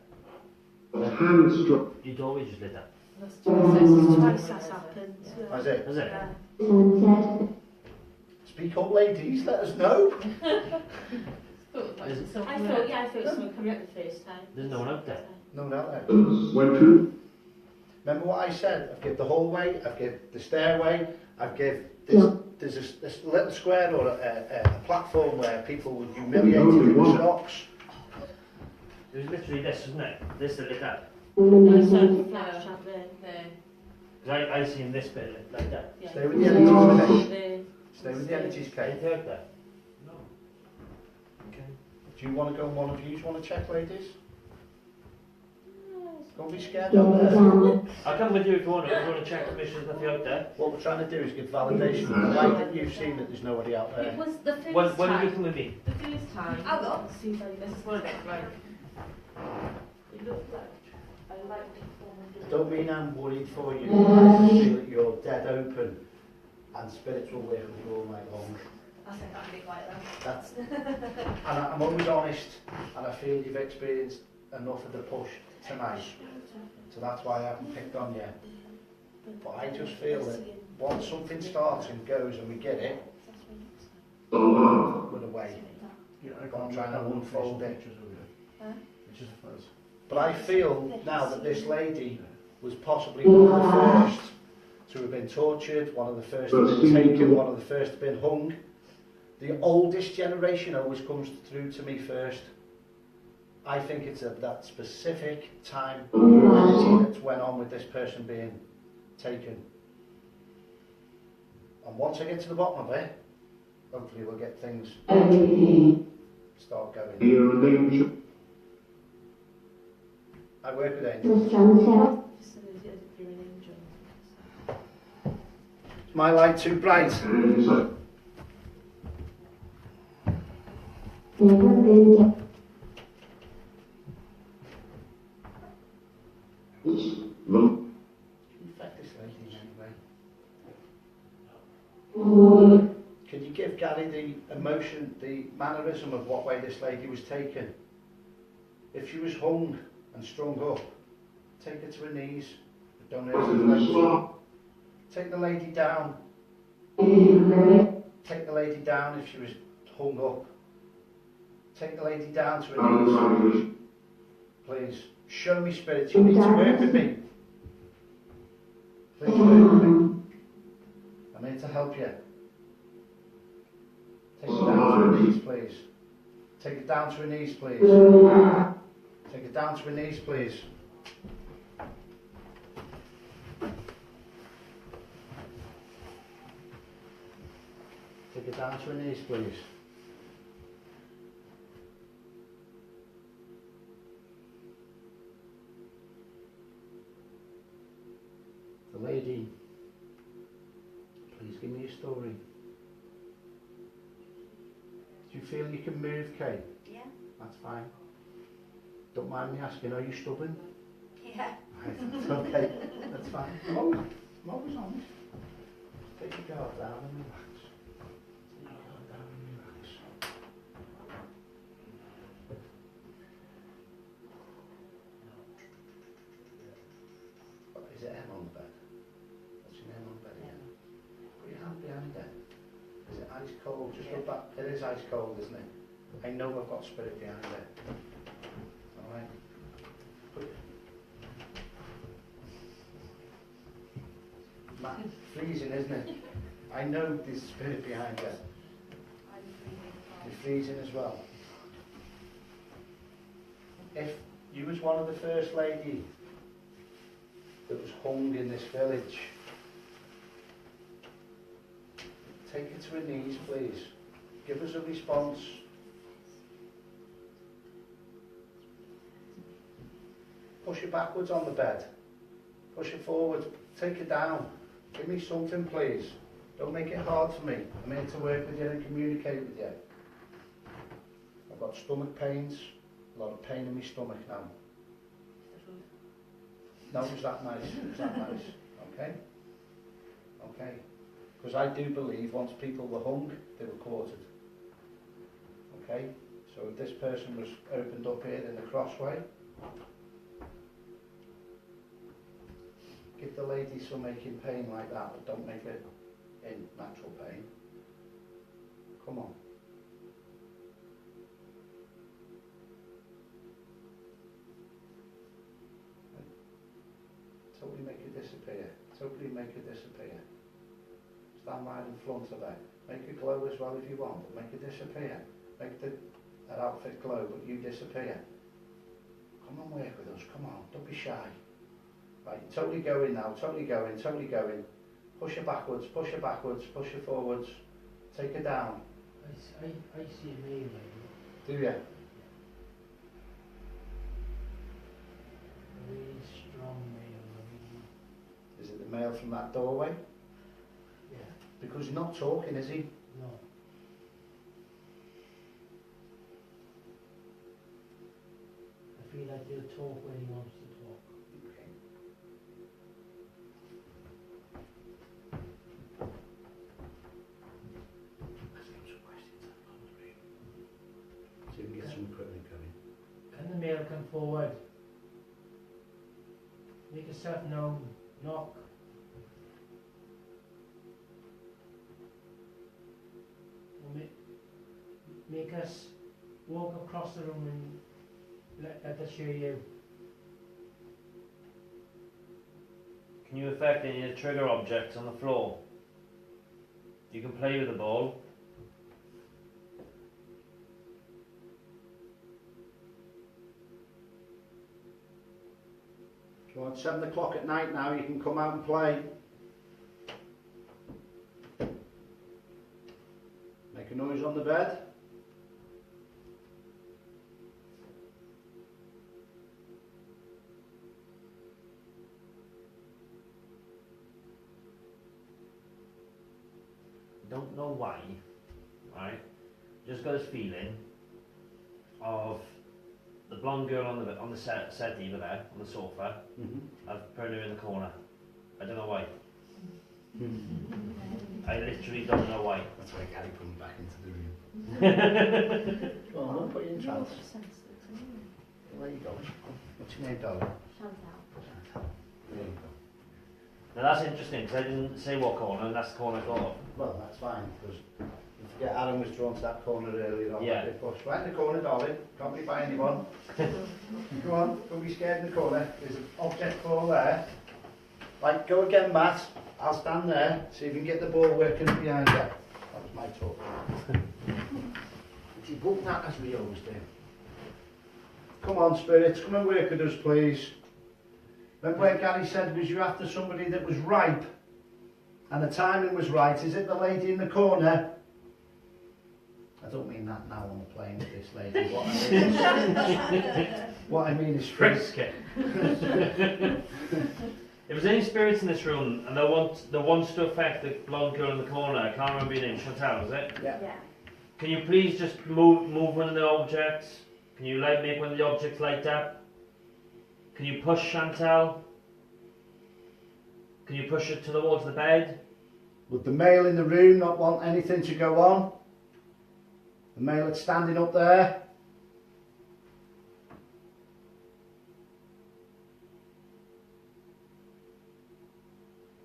A hand struck. Your doorway just lit up. Twice that's happened. Has it? Is it? Yeah. sunset. Speak up, ladies, let us know. I thought someone coming up the first time. There's no one out there. No doubt there. Went to. Remember what I said? I've give the hallway, I've give the stairway, I've give this. There's this little square or a platform where people were humiliated in the stocks. It was literally this, wasn't it? This that lit up. Flash up there. Because I seen this bit like that. Yeah. Stay with the energies, Kate. The- Stay with the energies, Kate. Anything out there? Okay. Do you want to go and one of you want to check, ladies? Don't be scared out there. I'll come with you if you want to. If you want to check if there's nothing out there. What we're trying to do is give validation. The light that you've seen that there's nobody out It there. was the first When time. you come with me? The first time. I'll go. Seems like this is what it looked like. It looked like I liked it I don't mean I'm worried for you. I just feel that you're dead open and spirits will work with you all night long. I said that'd be quiet then. That's, and I'm always honest, and I feel you've experienced enough of the push tonight. So that's why I haven't picked on you. But I just feel that once something starts and goes and we get it, Alarm. we're away. Yeah, I I'm trying to unfold it. pictures of it. Huh? It's just a fuzz. But I feel now that this lady was possibly one of the first to have been tortured, one of the first to have been taken, one of the first to have been hung. The oldest generation always comes through to me first. I think it's at that specific time that went on with this person being taken. And once I get to the bottom of it, hopefully we'll get things start going. Fear and danger. I work with angels. The sunset. You're an angel. Is my light too bright? Inside. Never been The Infect this lady anyway. down. Can you give Gary the emotion, the mannerism of what way this lady was taken? If she was hung and strung up, take her to her knees. But don't hurt her legs. Take the lady down. Take the lady down if she was hung up. Take the lady down to her knees. Please. Show me spirit. You need to work with me. Please work with me. I'm here to help you. Take it down to her knees, please. Take it down to her knees, please. Take it down to her knees, please. Take it down to her knees, please. The lady, please give me your story. Do you feel you can move, Kate? Yeah. That's fine. Don't mind me asking, are you stubborn? Yeah. Right, that's okay. That's fine. I'm always honest. Take your guard down and relax. Take your guard down and relax. Is it M on the bed? What's your name on the bed again? Put your hand behind it. Is it ice cold? Just look back. It is ice cold, isn't it? I know I've got spirit behind it. Alright. Matt, freezing, isn't it? I know there's spirit behind it. You're freezing as well. If you was one of the first lady that was hung in this village, take her to her knees, please. Give us a response. Push her backwards on the bed. Push her forward. Take her down. Give me something, please. Don't make it hard for me. I'm here to work with you and communicate with you. I've got stomach pains. A lot of pain in my stomach now. No, was that nice? Was that nice? Okay? Okay. Because I do believe once people were hung, they were quartered. Okay? So if this person was opened up here in the crossway, give the lady some aching pain like that, but don't make it in natural pain. Come on. Totally make it disappear. Totally make it disappear. Stand right in front of her. Make it glow as well if you want, but make it disappear. Make that outfit glow, but you disappear. Come and work with us, come on, don't be shy. Right, totally going now, totally going, totally going. Push her backwards, push her backwards, push her forwards. Take her down. I see a male lady. Do you? A really strong male lady. Is it the male from that doorway? Yeah. Because he's not talking, is he? No. I feel like he'll talk when he wants to talk. Okay. Ask him some questions on the room. So we can get some equipment going. Can the male come forward? Make yourself known. Knock. Or make us walk across the room and let us hear you. Can you affect any of the trigger objects on the floor? You can play with the ball. Well, it's 7 o'clock at night now, you can come out and play. Make a noise on the bed. Don't know why, right? Just got this feeling of the blonde girl on the settee over there, on the sofa. I've put her in the corner. I don't know why. I literally don't know why. That's why Gary put me back into the room. Go on, we'll put you in trance. There you go. What's your name, darling? Chantal. There you go. Now that's interesting because I didn't say what corner, and that's the corner I thought of. Well, that's fine, because Forget Aaron was drawn to that corner earlier on. Yeah. Push right in the corner, darling. Can't be by anyone. Go on, don't be scared in the corner. There's an object ball there. Right, go again, Matt. I'll stand there, see if you can get the ball working behind you. That was my talk. If you book that as we always do. Come on, spirits, come and work with us, please. Remember when Gary said was you after somebody that was ripe and the timing was right? Is it the lady in the corner? I don't mean that now on the plane with this lady. What I mean is Frisky. If there's any spirits in this room and they want to affect the blonde girl in the corner, I can't remember your name, Chantal, is it? Yeah. Yeah. Can you please just move one of the objects? Can you make one of the objects light up? Can you push Chantal? Can you push it towards the bed? Would the male in the room not want anything to go on? The male that's standing up there?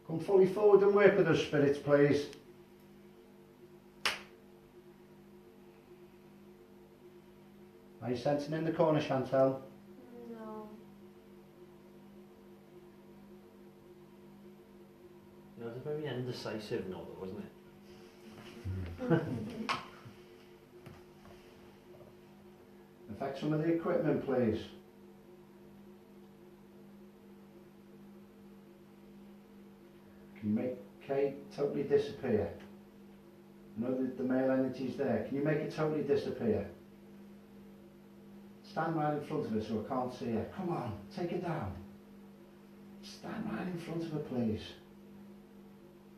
Come fully forward and work with us, spirits, please. Are you sensing in the corner, Chantal? No. It was a very indecisive no, though, wasn't it? Affect some of the equipment, please. Can you make Kate totally disappear? Know that the male energy's there. Can you make it totally disappear? Stand right in front of her so I can't see her. Come on, take it down. Stand right in front of her, please.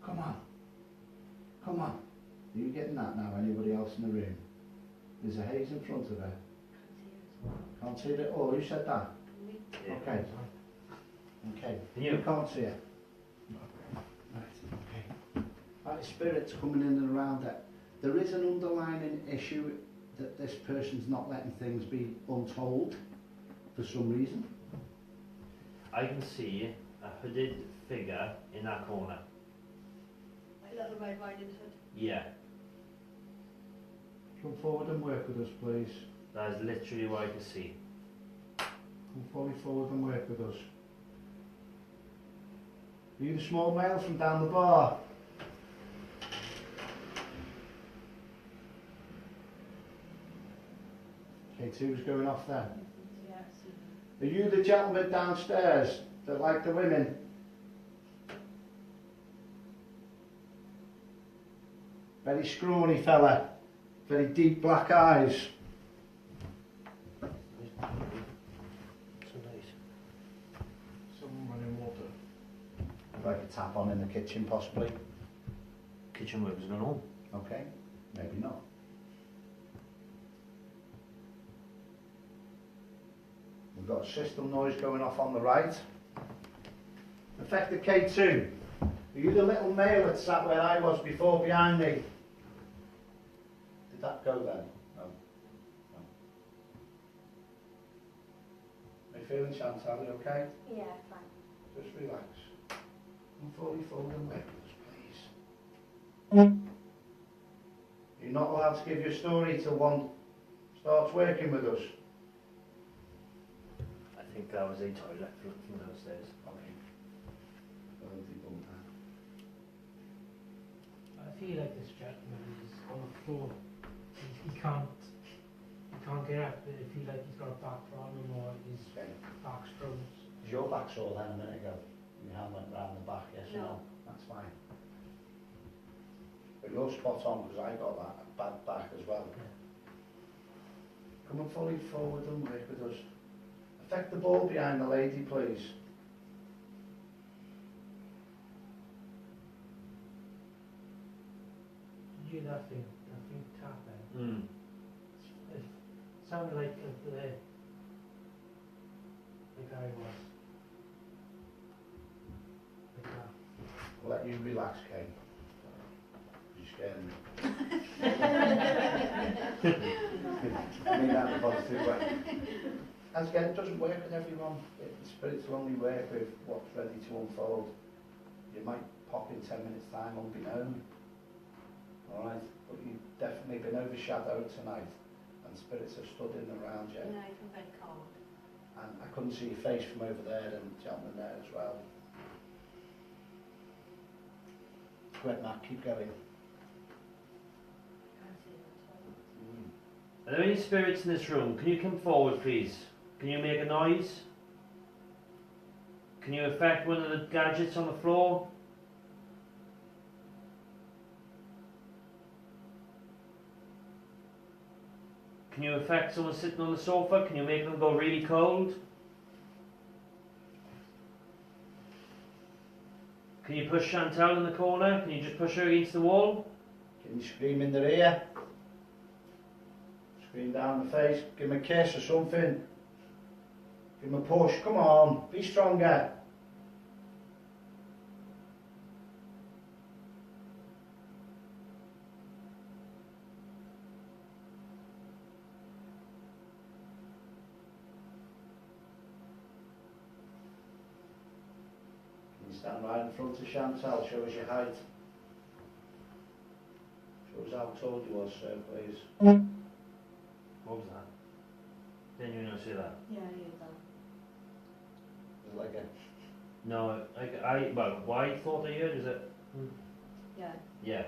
Come on. Come on. Are you getting that now? Anybody else in the room? There's a haze in front of her. Can't see it at all. Who said that? Okay. Okay. You. Can't see it. Right, okay. Right, spirits coming in and around it. There is an underlying issue that this person's not letting things be untold for some reason. I can see a hooded figure in that corner. My little Red Riding Hood. Yeah, Come forward and work with us, please. that is literally what I can see. Come fully forward and work with us. Are you the small male from down the bar? K2's going off there. Yes. Are you the gentleman downstairs that like the women? Very scrawny fella, very deep black eyes. Someone running water. Like a tap on in the kitchen possibly. Kitchen workers going home. Okay, maybe not. We've got a system noise going off on the right. Affected K2. Are you the little male that sat where I was before behind me? Did that go then? No. No. Are you feeling, Chantal? Are you okay? Yeah, fine. Just relax. Come fully forward and work with us, please. You're not allowed to give your story till one starts working with us. I think that was a toilet from downstairs. Okay. I feel like this gentleman is on the floor. He can't get up. I feel like he's got a back problem or his back's froze. Is your back sore then a minute ago? Your hand went round the back, yes or no? No. That's fine. But you're spot on because I got that bad back as well. Come on fully forward and work with us. Affect the ball behind the lady, please. Did you hear that thing tapping? It sounded like I was. Like that. I'll let you relax, Kane. You're scaring me. I mean that in a positive way. As again, it doesn't work with everyone. The spirits will only work with what's ready to unfold. You might pop in 10 minutes time unbeknown. Alright, but you've definitely been overshadowed tonight, and spirits have stood in and around you. Yeah, I feel very cold. And I couldn't see your face from over there and the gentleman there as well. Go ahead, Matt, keep going. Can't see it. Are there any spirits in this room? Can you come forward, please? Can you make a noise? Can you affect one of the gadgets on the floor? Can you affect someone sitting on the sofa? Can you make them go really cold? Can you push Chantal in the corner? Can you just push her against the wall? Can you scream in their ear? Scream down the face, give them a kiss or something. Give them a push, come on, be stronger. Stand right in front of Chantal, show us your height. Show us how tall you was, sir, please. What was that? Didn't you know see that? Yeah, I hear that. Is it like a... No, well, why thought I heard, is it? Yeah. Yeah.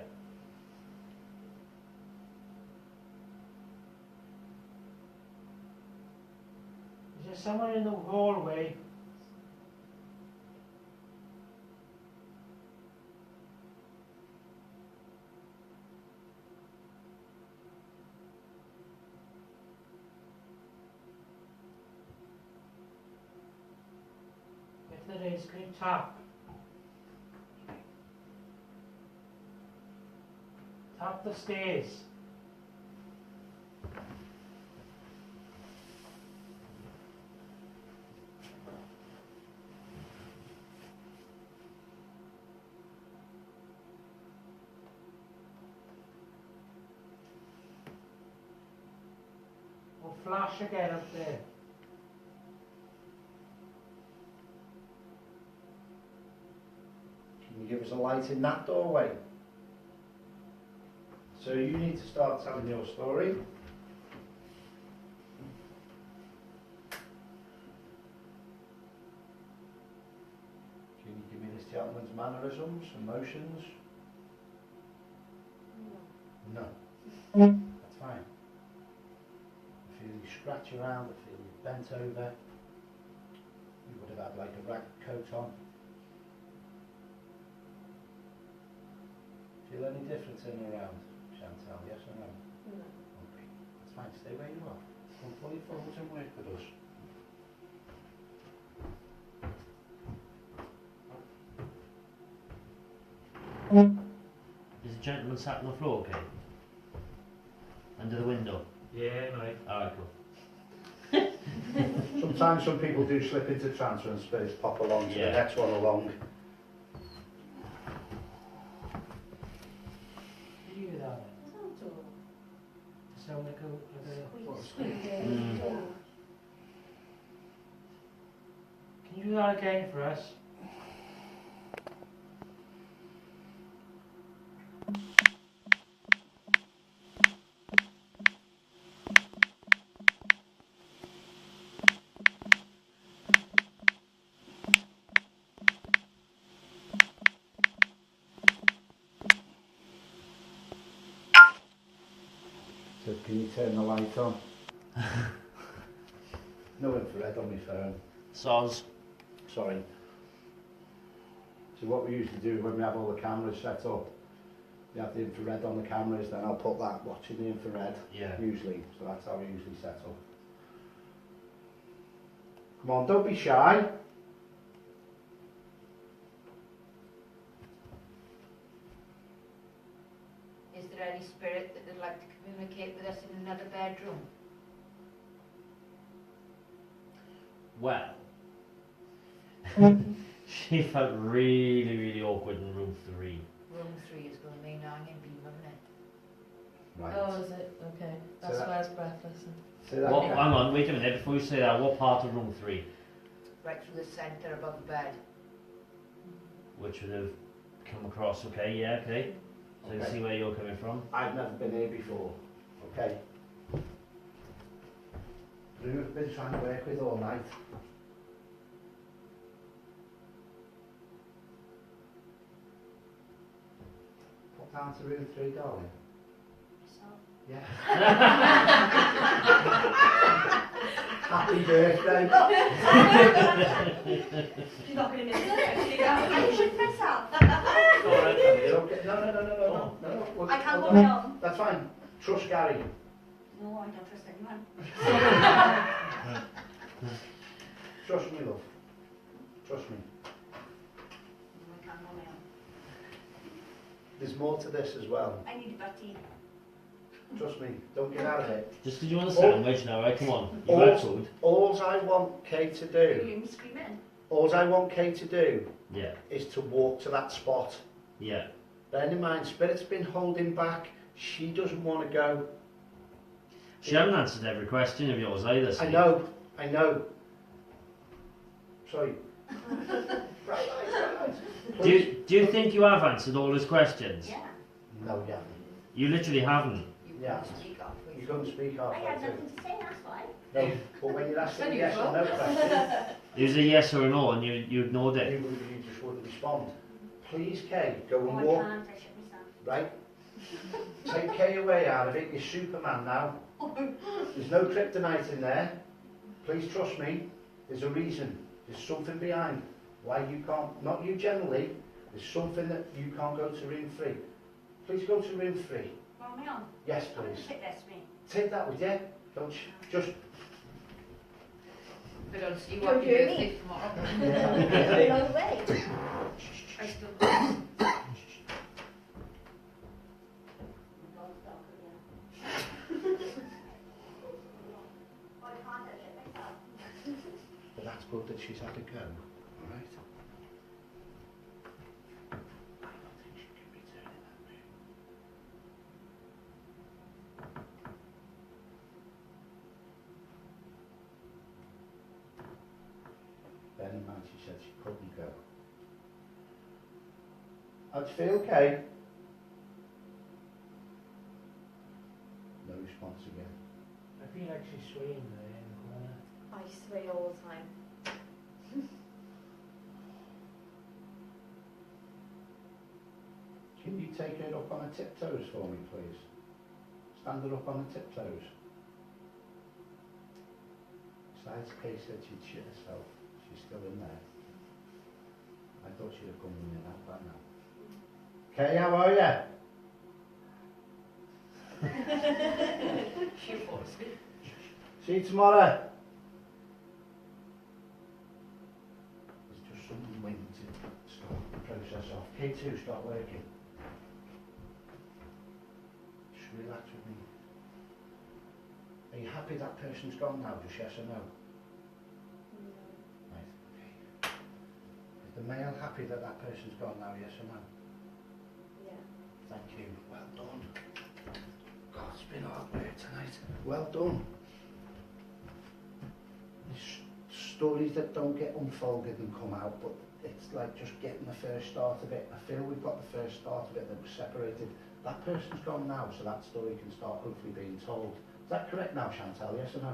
Is there someone in the hallway? If there is, can you tap? Tap the stairs. Or flash again up there. Can you give us a light in that doorway? So you need to start telling your story. Can you give me this gentleman's mannerisms, emotions? No. That's fine. I feel you scratch around, I feel you bent over. You would have had like a rag coat on. Feel any difference in and around, Chantal, yes or no? No. Okay, that's fine, stay where you are. Come fully forward and work with us. Is the gentleman sat on the floor, okay? Under the window? Yeah, right. Alright, cool. Sometimes some people do slip into trance when spirits pop along to Yeah. the next one along. Did you hear that? What's that door? It sounded like a Squeak. Can you do that again for us? So can you turn the light on? No infrared on my phone. Soz. Sorry. So what we usually do when we have all the cameras set up, we have the infrared on the cameras, then I'll put that watching the infrared, Yeah. usually. So that's how we usually set up. Come on, don't be shy. Is there any spirit that would like to communicate with us in another bedroom? Well, she felt really, really awkward in room 3. Room 3 is going to mean hanging beam, isn't it? Right. Oh, is it? Okay. That's that- why it's breathless. Say that What, again. hang on, wait a minute, before you say that, what part of room 3? Right through the centre above the bed. Which would have come across, okay, yeah, okay. So you see where you're coming from. I've never been here before, okay? Who have been trying to work with all night. Put down to room 3, darling. Yeah. Happy birthday. She's not going to miss it. I should myself. It's okay. No. No. I can't go on. That's fine. Trust Gary. No, I don't trust anyone. Trust me, love. Trust me. No, I can't go on. There's more to this as well. I need a butty. Trust me. Don't get out of it. Just because you want a sandwich now, right? Come on. You've All- had food. All I want Kay to You do, hear me screaming? all I want Kay to do Yeah. is to walk to that spot. Yeah. Bear in mind, Spirit's been holding back. She doesn't want to go. She hasn't answered every question of yours either. I Steve. know. Sorry. Right. Do you think you have answered all his questions? Yeah. No, yeah. You literally haven't. You Yeah. can't speak up. You couldn't speak I halfway had through. nothing to say, that's why. No, but when you're asking It's yes or no question, It was a yes or a no, and you ignored it. you just wouldn't respond. Please, Kay, go Oh, and I walk. can't, I shut myself. Right? Take Kay away out of it. You're Superman now. There's no kryptonite in there. Please trust me. There's a reason. There's something behind why you can't, not you generally, there's something that you can't go to room 3. Please go to room 3. Well, me on. Yes, I'm going please. to take this me. Take that with you. Don't just. But on see You're what you doing birthday it. tomorrow. No way. I still But that's good that she's had a go. All right. I don't think she can be turning that room. Bear in mind, she said she couldn't go. How'd you feel, Kay? No response again. I feel like she's swaying there in the corner. I sway all the time. Can you take her up on her tiptoes for me, please? Stand her up on her tiptoes. Besides, Kay said she'd shit herself. She's still in there. I thought she'd have come in and out by now. Kay, how are you? she falls asleep. See you tomorrow. There's just something waiting to start the process off. K2, start working. Just relax with me. Are you happy that person's gone now? Just yes or no? Right, okay. Is the male happy that that person's gone now? Yes or no? Yeah. Thank you. Well done. God, it's been hard work tonight. Well done. There's stories that don't get unfolded and come out, but it's like just getting the first start of it. I feel we've got the first start of it that was separated. That person's gone now, so that story can start hopefully being told. Is that correct now, Chantal? Yes or no?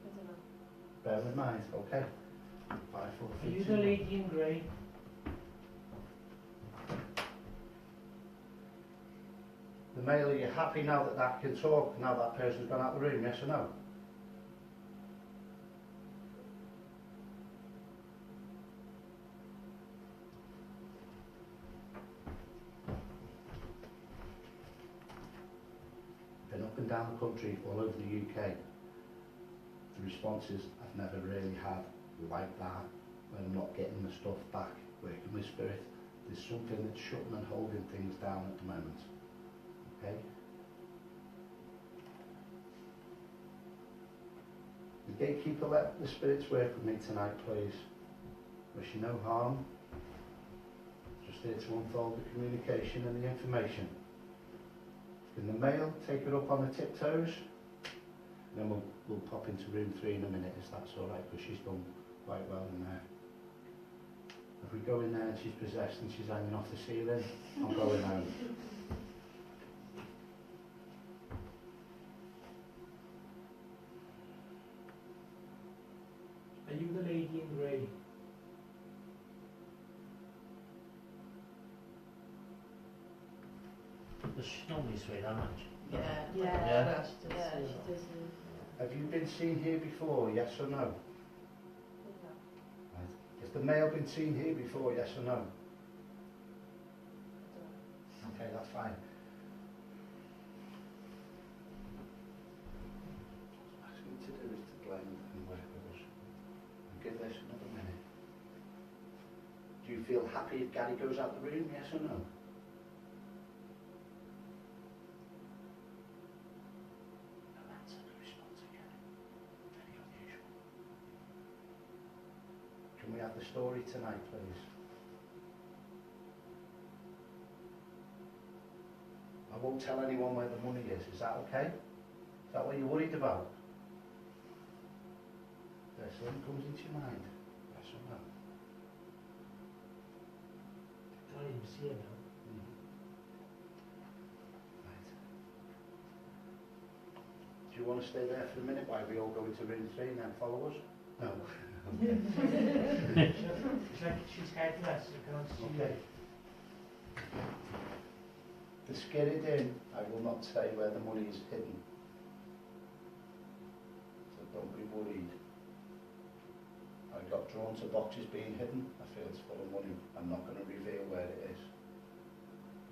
I don't know. Bear in mind, okay? 5, 4, Are 3, you 2, the 1. lady in grey? The male, are you happy now that that can talk, now that person's gone out the room, yes or no? Been up and down the country, all over the UK. The responses I've never really had like that, when I'm not getting the stuff back, working with Spirit. There's something that's shutting and holding things down at the moment. Okay? The gatekeeper, let the spirits work with me tonight, please. Wish you no harm. Just here to unfold the communication and the information. Can the male take her up on her tiptoes? And then we'll pop into room 3 in a minute, if that's alright, because she's done quite well in there. If we go in there and she's possessed and she's hanging off the ceiling, I'm going home. Are you the lady in grey? Does she normally sway that much? Yeah. Yeah. Well, she does. Yeah, she does. Have you been seen here before, yes or no? Right. Has the male been seen here before, yes or no? Okay, that's fine. What I'm asking you to do is to blend and work with us. And give this another minute. Do you feel happy if Gary goes out the room, yes or no? No answer, no response again. Very unusual. Can we have the story tonight, please? I won't tell anyone where the money is that okay? Is that what you're worried about? First thing comes into your mind, yes or no? Can't even see her now. Right. Do you want to stay there for a minute while we all go into room 3 and then follow us? No. Okay. It's like she's headless, you can't see Okay. The Skirrid Inn, I will not say where the money is hidden. So don't be worried. I got drawn to boxes being hidden. I feel it's full of money. I'm not going to reveal where it is.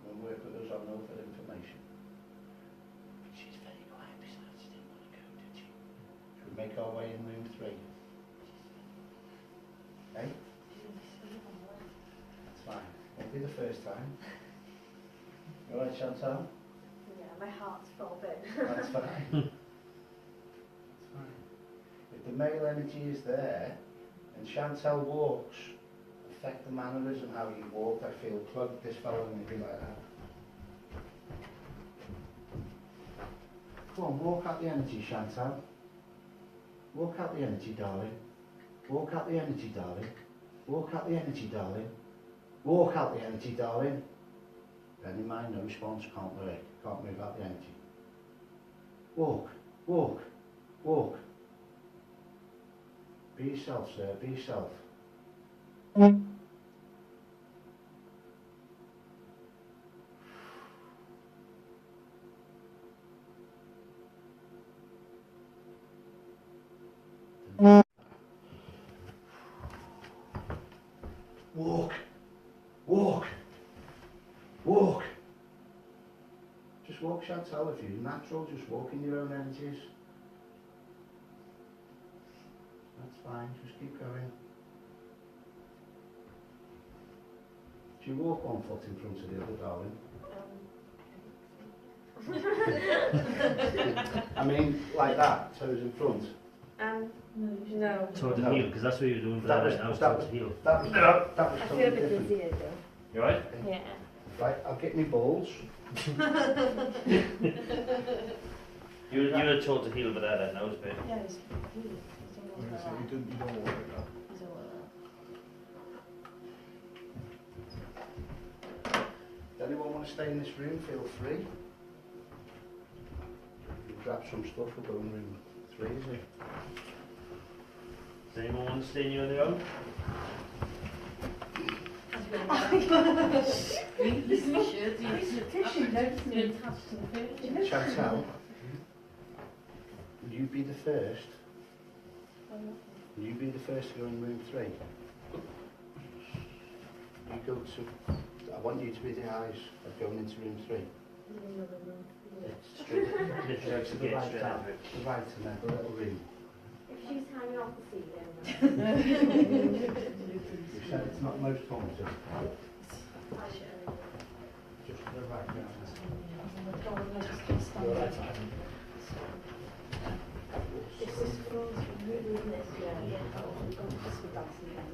Come and work with us on over information. But she's very quiet besides. She didn't want to go, did she? Should we make our way in room 3? Eh? That's fine. Won't be the first time. You alright, Chantal? Yeah, my heart's throbbing. That's fine. That's fine. If the male energy is there, and Chantal walks, affect the mannerism, how you walk, I feel plug this fellow and be like that. Come on, walk out the energy, Chantal. Walk out the energy, darling. Walk out the energy, darling. Walk out the energy, darling. Walk out the energy, darling. Bear in mind, no response, can't work. Can't move out the energy. Walk, walk, walk. Be yourself, sir, be yourself. Walk, walk, walk. Just walk, Chantal, if you're natural, just walk in your own energies. That's fine, just keep going. Do you walk one foot in front of the other, darling? I mean, like that, toes in front. No. Toe to heel, because that's what you were doing for that, now it's toe to heel. That was I feel a totally bit different. dizzy though. You alright? Yeah. Right, I'll get me balls. You were toe to heel for that, then, that was bit. Yeah, he's You don't want that. He's all Does anyone want to stay in this room? Feel free. You grab some stuff, we'll go in room 3, is it? Does anyone want to stay in your on their own? Chantal, will you be the first? Will you be the first to go in room 3? You go to... I want you to be the eyes of going into room 3. It's straight, literally To to the get right, straight down, into it. to the right and then the little room. If she's hanging off the ceiling. You said it's not most haunted. Just to the right, yeah. You're right, Adam. It's this floor's really in this, yeah. This would dancing again.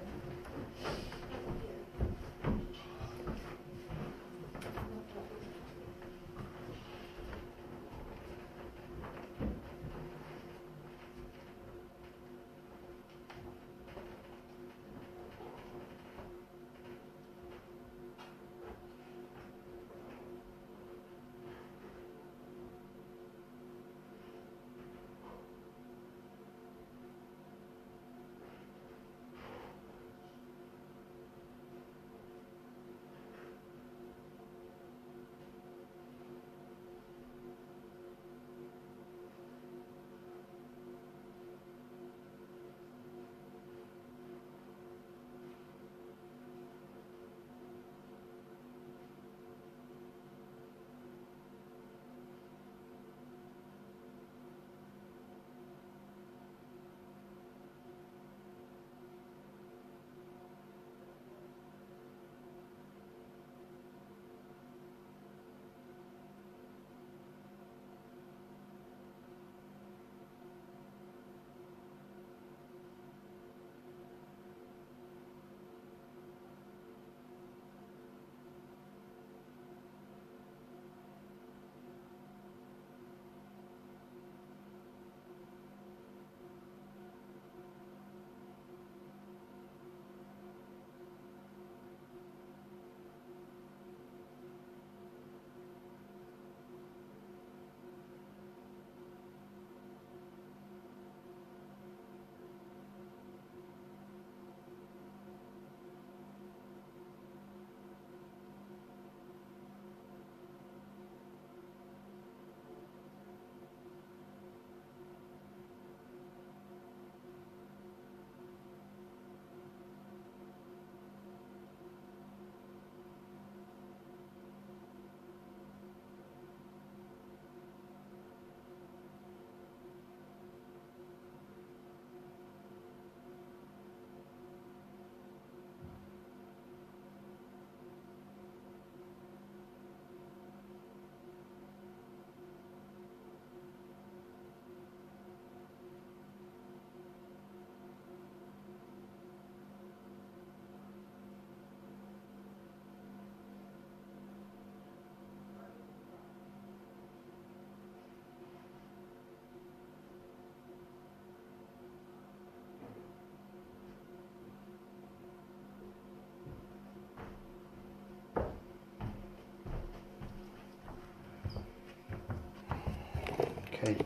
Okay,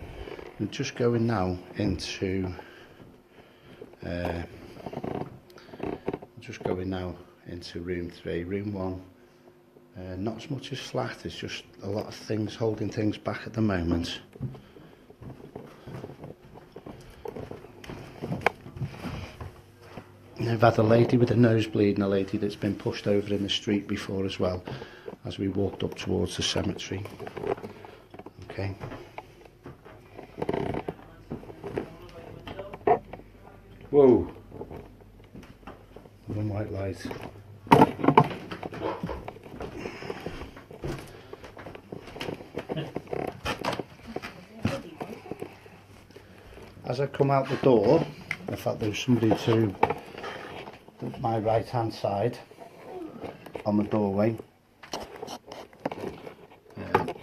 I'm just going now into room 3. Room 1, not as much as flat, it's just a lot of things holding things back at the moment. I've had a lady with a nosebleed and a lady that's been pushed over in the street before as well, as we walked up towards the cemetery. Okay. Whoa. One white light. As I come out the door, I thought there was somebody to my right hand side on the doorway.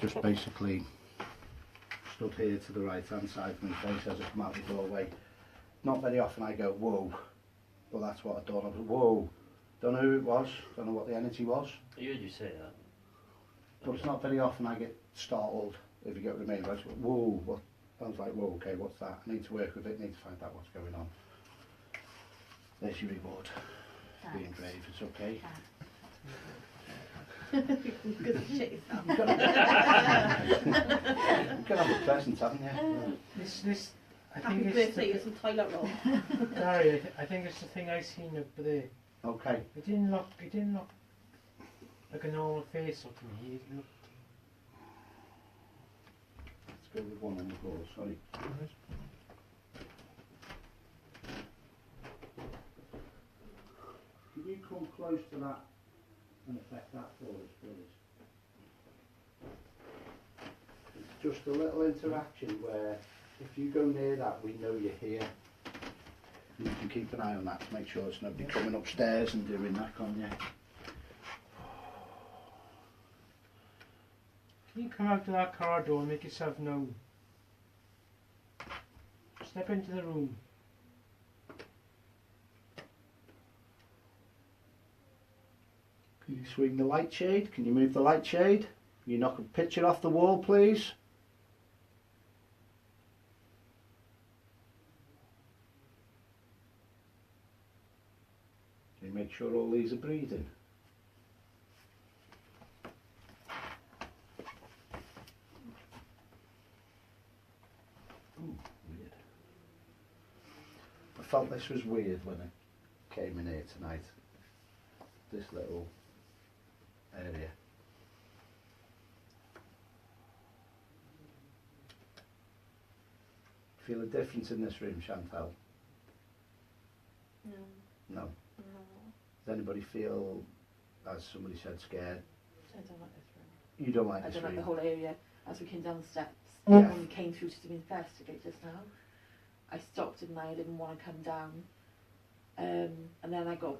Just basically stood here to the right hand side of my face as I come out the doorway. Not very often I go whoa, but that's what I done. I went whoa. Don't know who it was, don't know what the energy was. I heard you say that. But it's not very often I get startled, if you get what I mean. I just went, whoa, what? I was like, whoa, okay, what's that? I need to work with it, need to find out what's going on. There's your reward. Thanks. Being brave, it's okay. Good to shit yourself. You can have a present, haven't you? This, I Happy think birthday, here's some toilet roll. Gary, I think it's the thing I seen up there. Okay. It didn't look like a normal face up to me. It looked. Let's go with one on the floor, sorry. Can you come close to that and affect that for us, please? It's just a little interaction where if you go near that, we know you're here. You can keep an eye on that to make sure there's nobody coming upstairs and doing that, can't you? Can you come out to that corridor and make yourself known? Step into the room. Can you swing the light shade? Can you move the light shade? Can you knock a picture off the wall, please? Can you make sure all these are breathing? Ooh, weird. I felt this was weird when I came in here tonight. This little area. Feel a difference in this room, Chantal? No. No. No. Does anybody feel, as somebody said, scared? I don't like this room. You don't like I this don't like the room? whole area. As we came down the steps, Yeah. when we came through to investigate just now, I stopped and I didn't want to come down. And then I got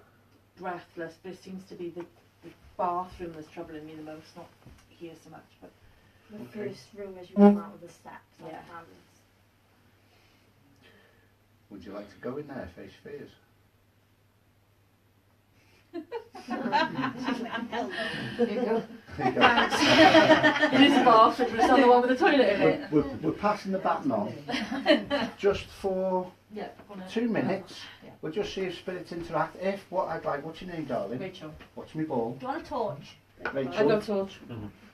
breathless, but it seems to be the bathroom that's troubling me the most, not here so much. But The Okay. first room as you come out of the steps. Yeah. Would you like to go in there, face fears? She's like, I'm hell no. there you go. There you go. It is a bathroom, but it's not the one with the toilet in it. We're passing the baton on just for Yeah. 2 minutes. Yeah. We'll just see if spirits interact. If what I'd like, what's your name, darling? Rachel. What's my ball? Do you want a torch? I Rachel. got torch.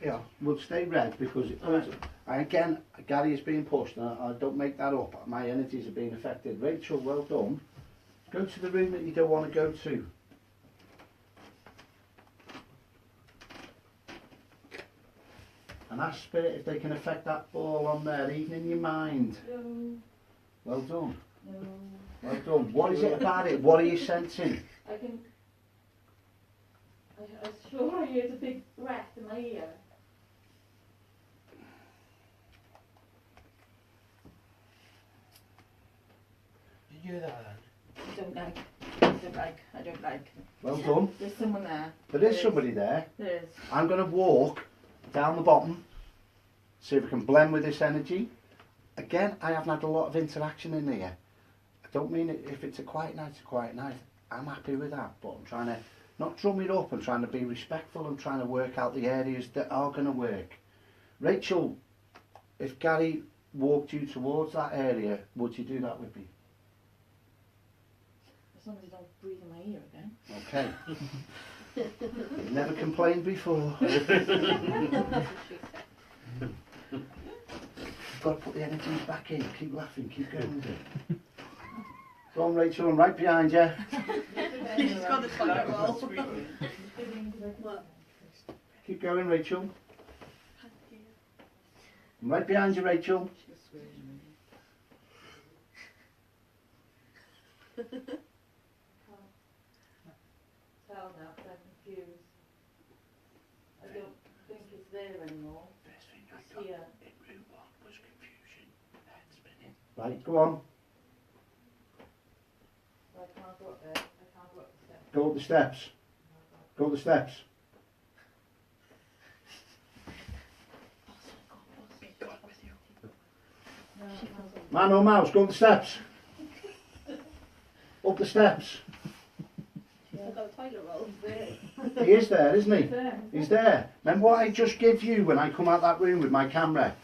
Yeah, we'll stay red because it does. Again, Gary is being pushed, and I don't make that up. My energies are being affected. Rachel, well done. Go to the room that you don't want to go to. And ask spirit if they can affect that ball on there, even in your mind. No. Well done. No. Well done. What is it about it? What are you sensing? I can. I sure I heard a big breath in my ear. Did you hear that then? I don't like. I don't like. Well done. There's someone there. There is somebody there. There is. I'm going to walk down the bottom, see if I can blend with this energy. Again, I haven't had a lot of interaction in here. I don't mean it, if it's a quiet night, it's a quiet night. I'm happy with that, but I'm trying to not drum it up. I'm trying to be respectful. I'm trying to work out the areas that are going to work. Rachel, if Gary walked you towards that area, would you do that with me? As long as you don't breathe in my ear again. Okay. You've never complained before. Got to put the energy back in. Keep laughing. Keep going with it. Go on, Rachel. I'm right behind you. He's got the toilet roll. Keep going, Rachel. I'm right behind you, Rachel. Tell now, 'cause I'm confused. I don't think it's there anymore. First thing It's here. in room 1 was confusion. Head spinning. Right, go on. I can't go up there. I can't go up the steps. Go up the steps. Go up the steps. No, I can't go. Man or mouse, go up the steps. Up the steps. She's got the toilet roll. He is there, isn't he? There. He's there. Remember what I just gave you when I come out that room with my camera?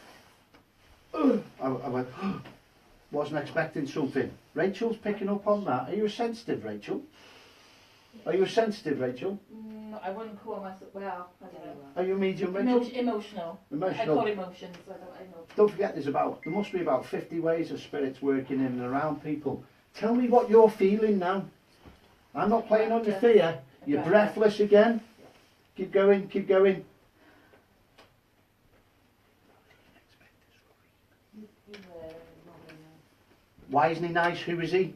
I went, wasn't expecting something. Rachel's picking up on that. Are you sensitive, Rachel? Are you sensitive, Rachel? I wouldn't call myself, well, I don't know. Are you medium, Rachel? Emotional. I Emotional. call emotions, I know. Don't forget there must be about 50 ways of spirits working in and around people. Tell me what you're feeling now. I'm not playing on your fear. You're breathless again. Keep going, keep going. Why isn't he nice? Who is he?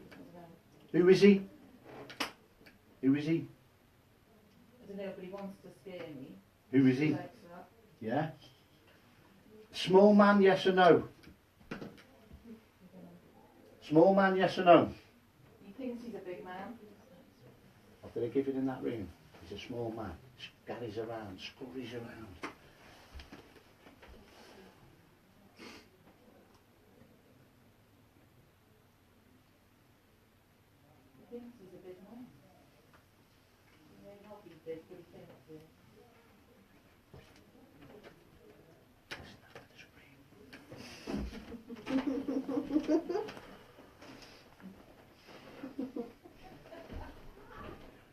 Who is he? Who is he? I don't know, but he wants to scare me. Who is he? Likes that. Yeah? Small man, yes or no? Small man, yes or no? He thinks he's a big man. What did I give it in that room? He's a small man. Scurries around, scurries around. He thinks he's a big man. He may not be big, but he thinks he is.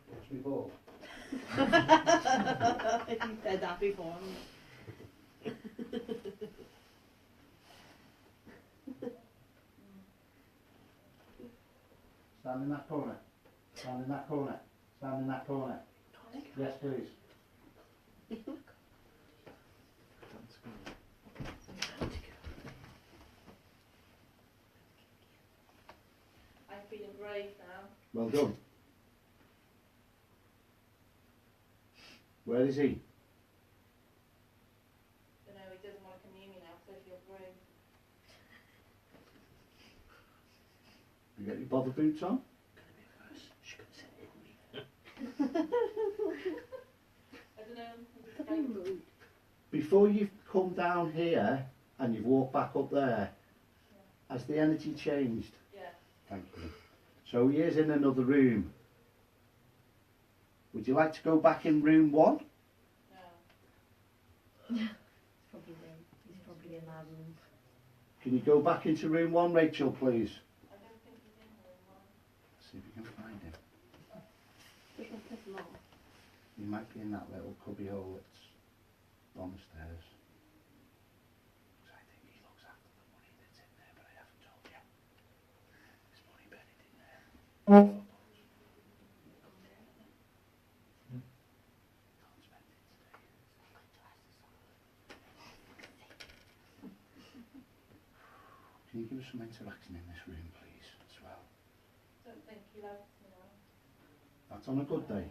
What's me ball? He said that before. Stand in that corner. Stand in that corner. Stand in that corner. Yes, please. I'm feeling brave now. Well done. Where is he? You know, he doesn't want to come near me now because I feel brave. You got your bother boots on? I don't know. I'm frightened. Before you've come down here and you've walked back up there, has the energy changed? Yeah. Thank you. So he is in another room. Would you like to go back in room 1? No. He's probably in that room. Can you go back into room 1, Rachel, please? I don't think he's in room 1. See if we can find him. Just piss him off. He might be in that little cubby hole that's on the stairs. 'Cause I think he looks after the money that's in there, but I haven't told you. There's money buried in there. Can't spend it today. Can you give us some interaction in this room, please, as well? Don't think he likes me now. That's on a good day.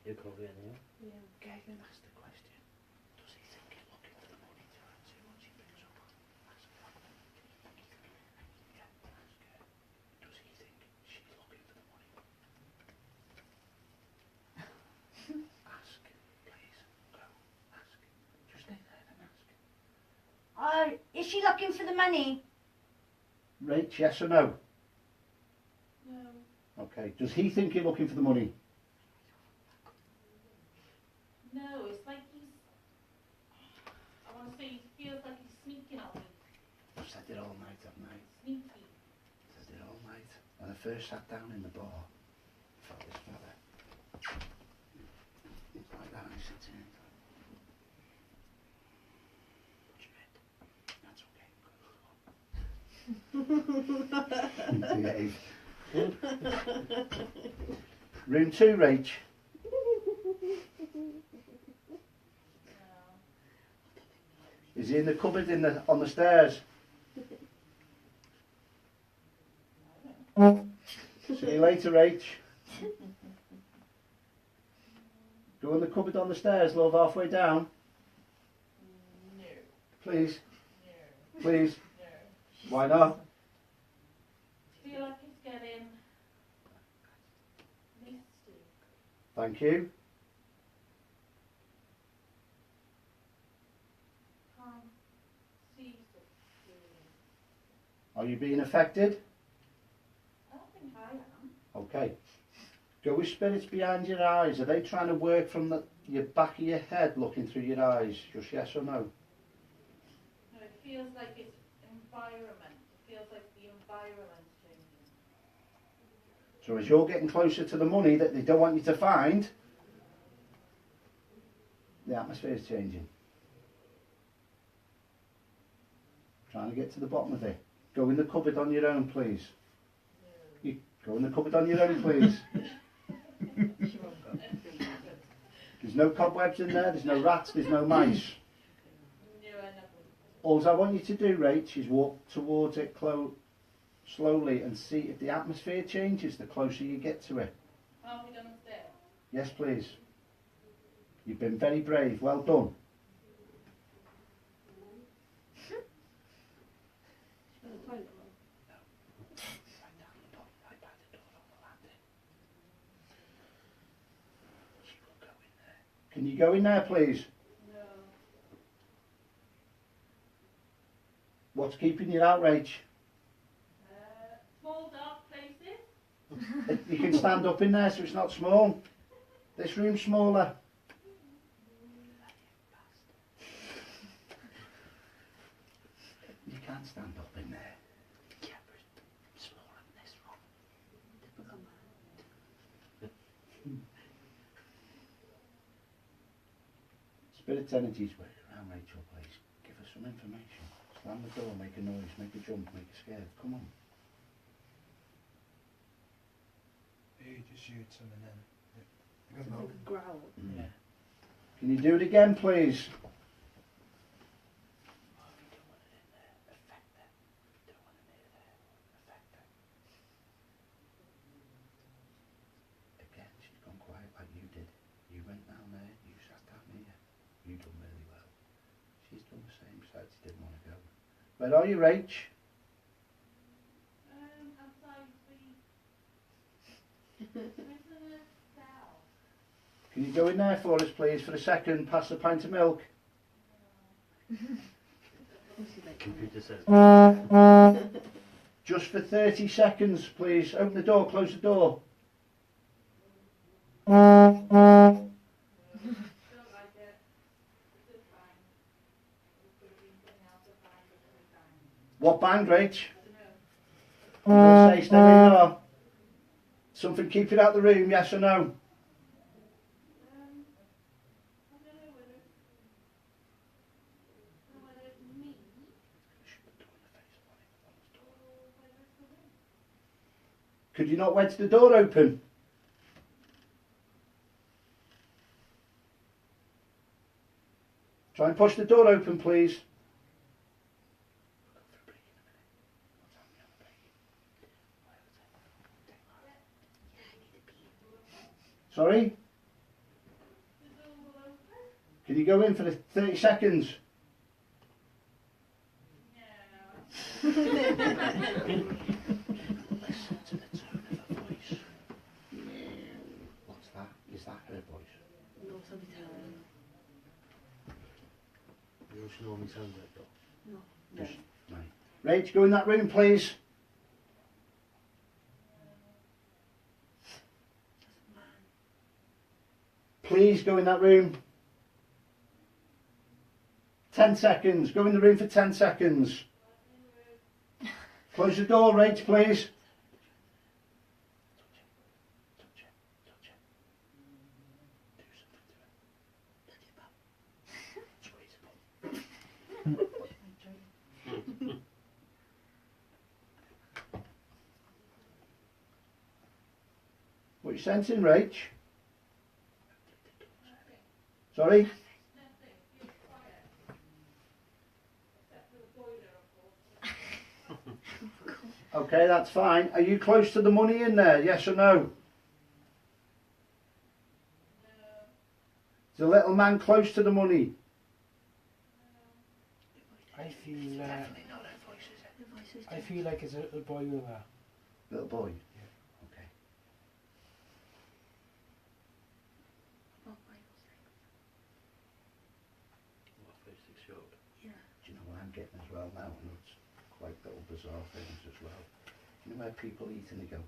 You cover it, yeah? Okay, ask the question. Does he think he's looking for the money to answer what she picks up on? Ask her. Yeah, ask her. Does he think she's looking for the money? Ask, please. Go. Ask. Just stay there and ask. Is she looking for the money? Rach, yes or no? No. Okay. Does he think you're looking for the money? it all night, haven't I? Sneaky. Said it all night. When I first sat down in the bar, I felt this fella. It's like that, and he sits in. That's okay. Room 2, Rach. Is he in the cupboard on the stairs? See you later, Rach. Go in the cupboard on the stairs, love, halfway down. No. Please. No. Please. No. Why not? I feel like it's getting misty. Thank you. Can't see something. Are you being affected? I don't think I am. Okay. Go with spirits behind your eyes. Are they trying to work from your back of your head, looking through your eyes? Just yes or no? No, it feels like it's environment. It feels like the environment's changing. So as you're getting closer to the money that they don't want you to find, the atmosphere is changing. Trying to get to the bottom of it. Go in the cupboard on your own, please. You go in the cupboard on your own, please. There's no cobwebs in there, there's no rats, there's no mice. All I want you to do, Rach, is walk towards it slowly and see if the atmosphere changes the closer you get to it. Are we downstairs? Yes, please. You've been very brave. Well done. Can you go in there, please? No. What's keeping you out, Rach? Small dark places. You can stand up in there so it's not small. This room's smaller. You can't stand up in there. Yeah, but it's smaller than this one. Spirit energies work around Rachel, please. Give us some information. Slam the door, make a noise, make a jump, make a scared. Come on. You just shoot some and then... It's like a growl. Yeah. Can you do it again, please? Again, she's gone quiet like you did. You went down there, you sat down here. You done really well. She's done the same, besides she didn't want to go. Where are you, Rach? Outside the... Can you go in there for us, please, for a second? Pass a pint of milk. Computer says. Just for 30 seconds, please. Open the door, close the door. Don't like it. It's fine. What bang, Rach? I don't know. I'm going to say stay where you are. Something keep you out the room, yes or no? I don't know whether it's me or whether it's the wind. Could you not wedge the door open? Try and push the door open, please. Sorry? Can you go in for the 30 seconds? Listen to the tone of her voice. What's that? Is that her voice? No, somebody tell me. You don't know me sounds like that. No. Just, right. Rach, go in that room, please. Please go in that room. 10 seconds. Go in the room for 10 seconds. Close the door, Rach, please. What are you sensing, Rach? Sorry? Okay, that's fine. Are you close to the money in there? Yes or no? Is the little man close to the money? I feel I feel like it's a little boy with her. Little boy? Yeah. Okay. What, 5, 6 year old? Do you know what I'm getting as well now? And it's quite little bizarre things as well. You know where people eat and they go,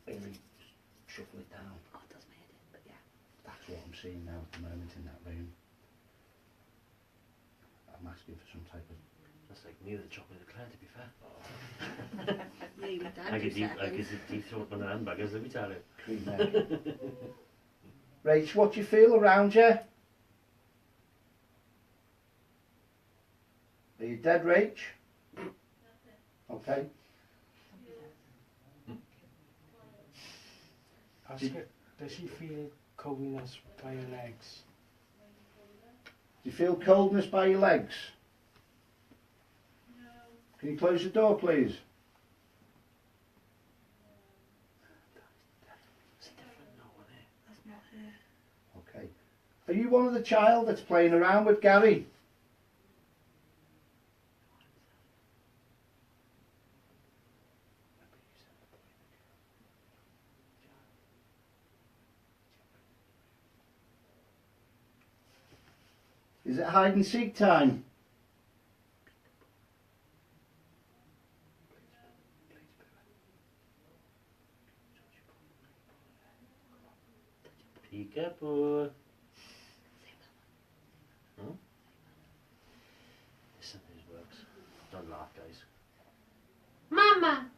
and they shuffle it down. Oh, it does my head in, but yeah. That's what I'm seeing now at the moment in that room. I'm asking for some type of... That's like me with the chocolate eclair, to be fair. Yeah, you were down I 2 could seconds. deep throat one of the hamburgers, let me tell you. cream egg. Rach, what do you feel around you? Are you dead, Rach? Okay. Ask her, does she feel coldness by her legs? Do you feel coldness by your legs? No. Can you close the door, please? That's not her. Okay. Are you one of the child that's playing around with Gary? Is it hide and seek time? Peekaboo. Huh? Listen, this works. Don't laugh, guys. Mama!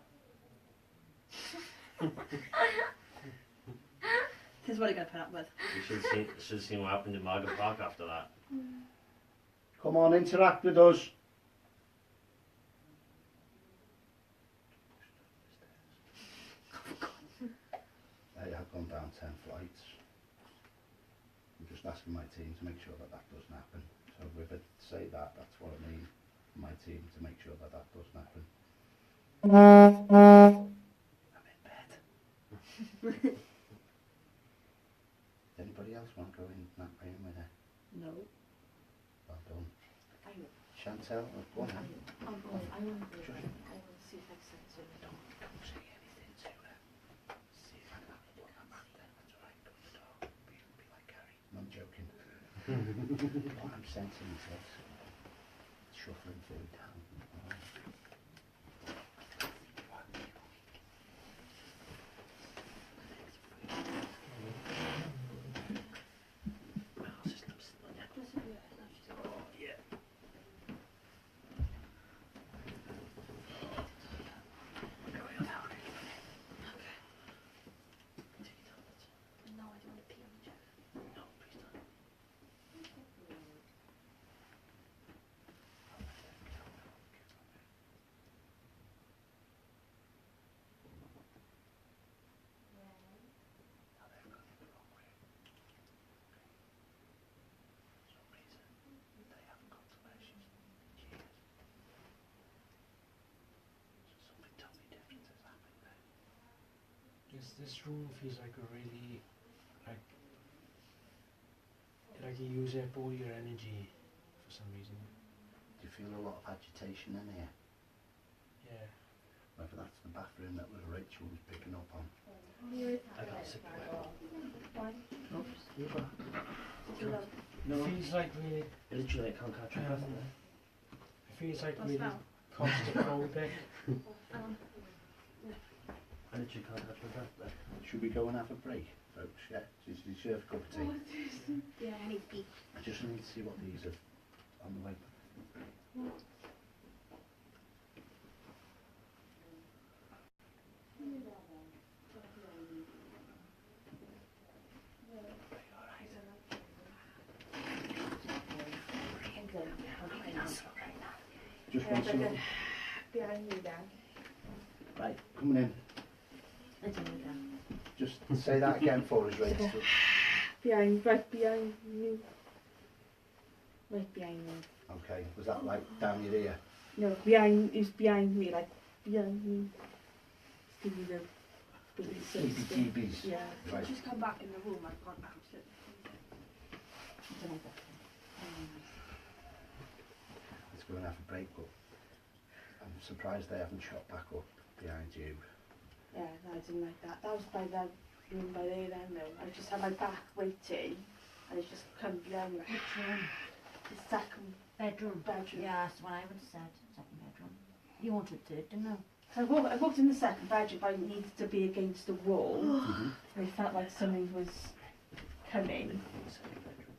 This is what you're going to put up with. You should have seen what happened in Margaret Park after that. Come on, interact with us. I have gone down 10 flights. I'm just asking my team to make sure that that doesn't happen. So if I say that, that's what I mean. My team to make sure that that doesn't happen. I'm in bed. Anybody else want to go in that room with her? No. Well done. I will. Chantel, go on. I will see if I can send it. Don't say anything to her. See if I can have a look at that then. That's alright, go to the door. Be like Gary. No, I'm joking. What I'm sensing is this. Shuffling food down. Alright. No, I don't want to pee on the chair. No, please don't. This room feels like a really, like you use up all your energy for some reason. Do you feel a lot of agitation in here? Yeah. Whether that's the bathroom that was Rachel was picking up on. I got sick of it. It feels like we. Literally, I can't catch my breath in there. It feels like What's really that? claustrophobic. I literally can't catch my breath there. Should we go and have a break, folks? Yeah. Did you have a cup of tea? Yeah, I need to pee. I just need to see what these are on the way. Yeah, it's like a behind me then. Right, coming in. I don't know that. Just say that again for us, Rachel. Right behind me. Right behind me. Okay, was that like down your ear? No, behind is behind me, like behind me. Give me the EBGBs. Yeah. Right. Just come back in the room, I've gone out. I don't know that. Let's go and have a break, but I'm surprised they haven't shot back up behind you. Yeah, no, I didn't like that. That was by that room by there then though. I just had my back waiting and it's just come behind me. Which room? The second Bedroom. bedroom. Yeah, that's what I would have said. Second bedroom. You wanted third, didn't you? So I walked in the second bedroom, but I needed to be against the wall. Mm-hmm. And I felt like something was coming.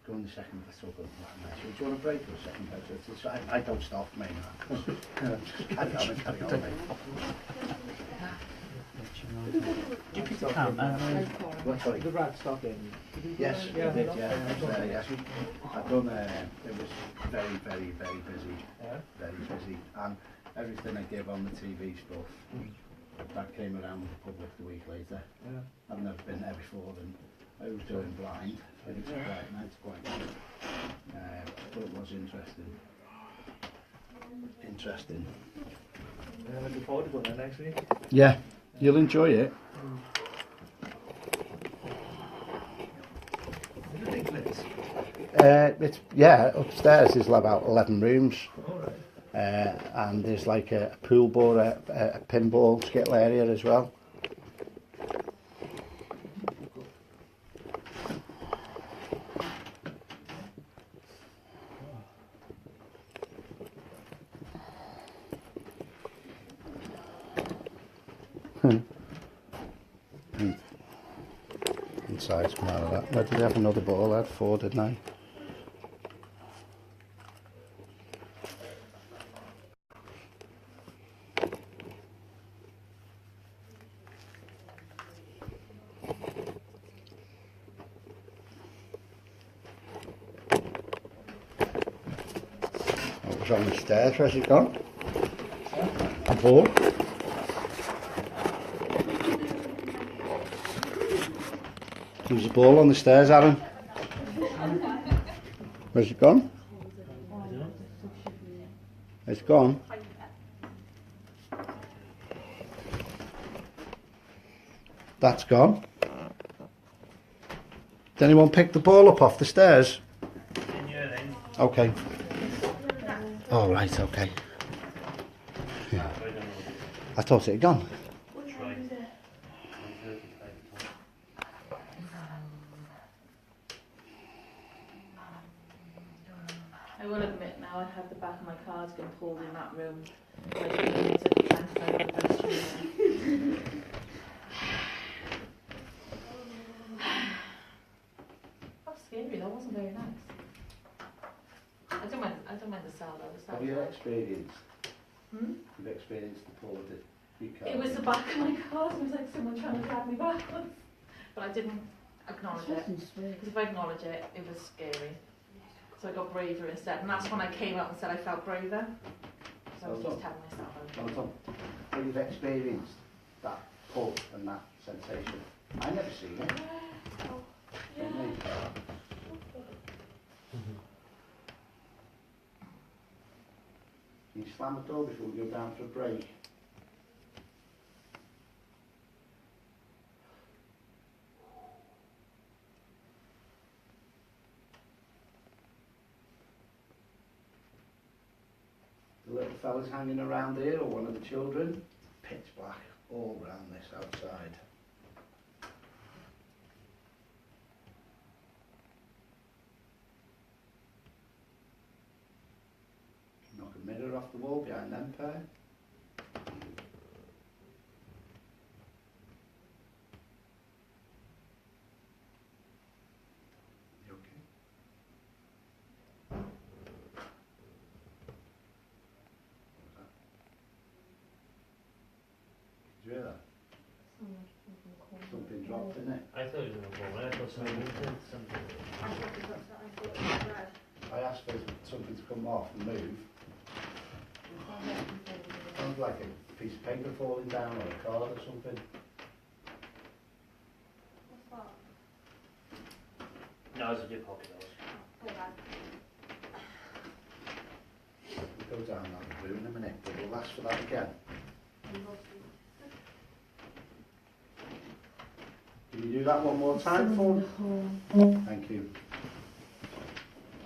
Go in the second, let's talk about that. Do you want a break or a second bedroom? I don't stop, mate. Just carry on and carry on, mate. Do you pick up from What, sorry? the rat stock in? Yes, Yeah. I did, yeah. It was, yes. I've done, it was very, very, very busy. Yeah. Very busy. And everything I give on the TV stuff, that came around with the public the week later. Yeah. I've never been there before, and I was doing blind. It was quite nice, quite good. But it was interesting. Interesting. Looking forward to going there next week. Yeah, you'll enjoy it. Is it a big place? It's, yeah, upstairs there's about 11 rooms. Alright. And there's like a pool board, a pinball skittle area as well. Inside's come out of that. Where did they have another ball? I had 4, didn't I? What was on the stairs? Where's it gone? A ball? There's a ball on the stairs, Aaron. Where's it gone? It's gone. That's gone. Did anyone pick the ball up off the stairs? Okay. Oh, right, okay. Yeah. I thought it had gone. I will admit now I had the back of my cardigan pulled in that room. I didn't use it to transfer the bedroom. That was scary, that wasn't very nice. I don't mind the cell though. The cell Have you experienced? Hmm? You've experienced the pull of the It was the back of my car, it was like someone trying to grab me backwards. But I didn't acknowledge it. Because if I acknowledge it, it was scary. So I got braver instead. And that's when I came out and said I felt braver. Because I was just telling myself I was braver. Well, you've experienced that pull and that sensation. I never seen it. Yeah. Can you slam the door before we go down for a break? The little fella's hanging around here, or one of the children. Pitch black all round this outside. Knock a mirror off the wall behind them pair. You okay? What was that? Did you hear that? Something dropped in it. I thought it was in the ball. I thought something moved in. Something. I asked for something to come off and move. Sounds like a piece of paper falling down or a card or something. No, it's a deep pocket those. We'll go down that blue in a minute, but we'll ask for that again. Can you do that one more time for me? Thank you.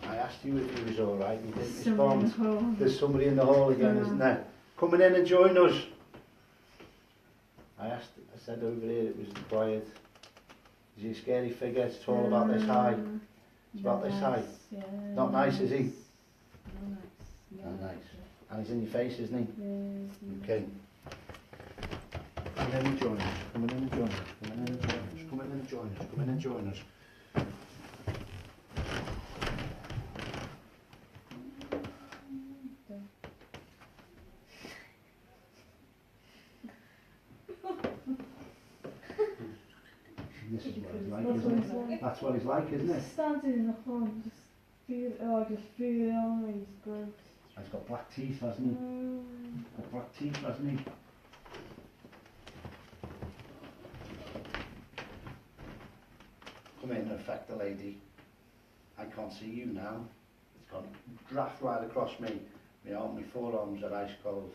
I asked you if you was alright, you didn't respond. There's somebody in the hall again, isn't there? Coming in and join us. I said over here it was quiet. Is he a scary figure? It's all about this high. It's about this high. Yeah. Not nice, is he? Not Not nice. And he's in your face, isn't he? Okay. Come in and join us. Come in and join us. Come in and join us. Come in and join us. Come in and join us. This is what he's like, isn't it? That's what he's like, isn't it? Standing in the hall, just feel it on me, it's gross. He's got black teeth, hasn't he? Got black teeth, hasn't he? Come in and affect the lady. I can't see you now. It's gone draft right across me. My forearms are ice cold.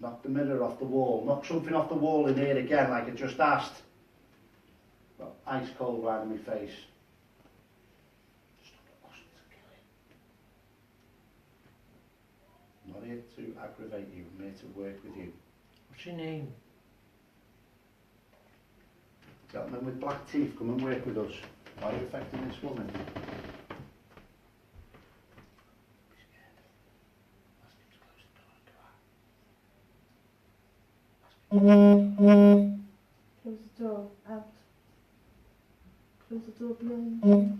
Knock the mirror off the wall. Knock something off the wall in here again, like I just asked. Got ice cold right in my face. I'm not here to aggravate you. I'm here to work with you. What's your name? Gentlemen with black teeth, come and work with us. Why are you affecting this woman? Close the door, out. Close the door behind you.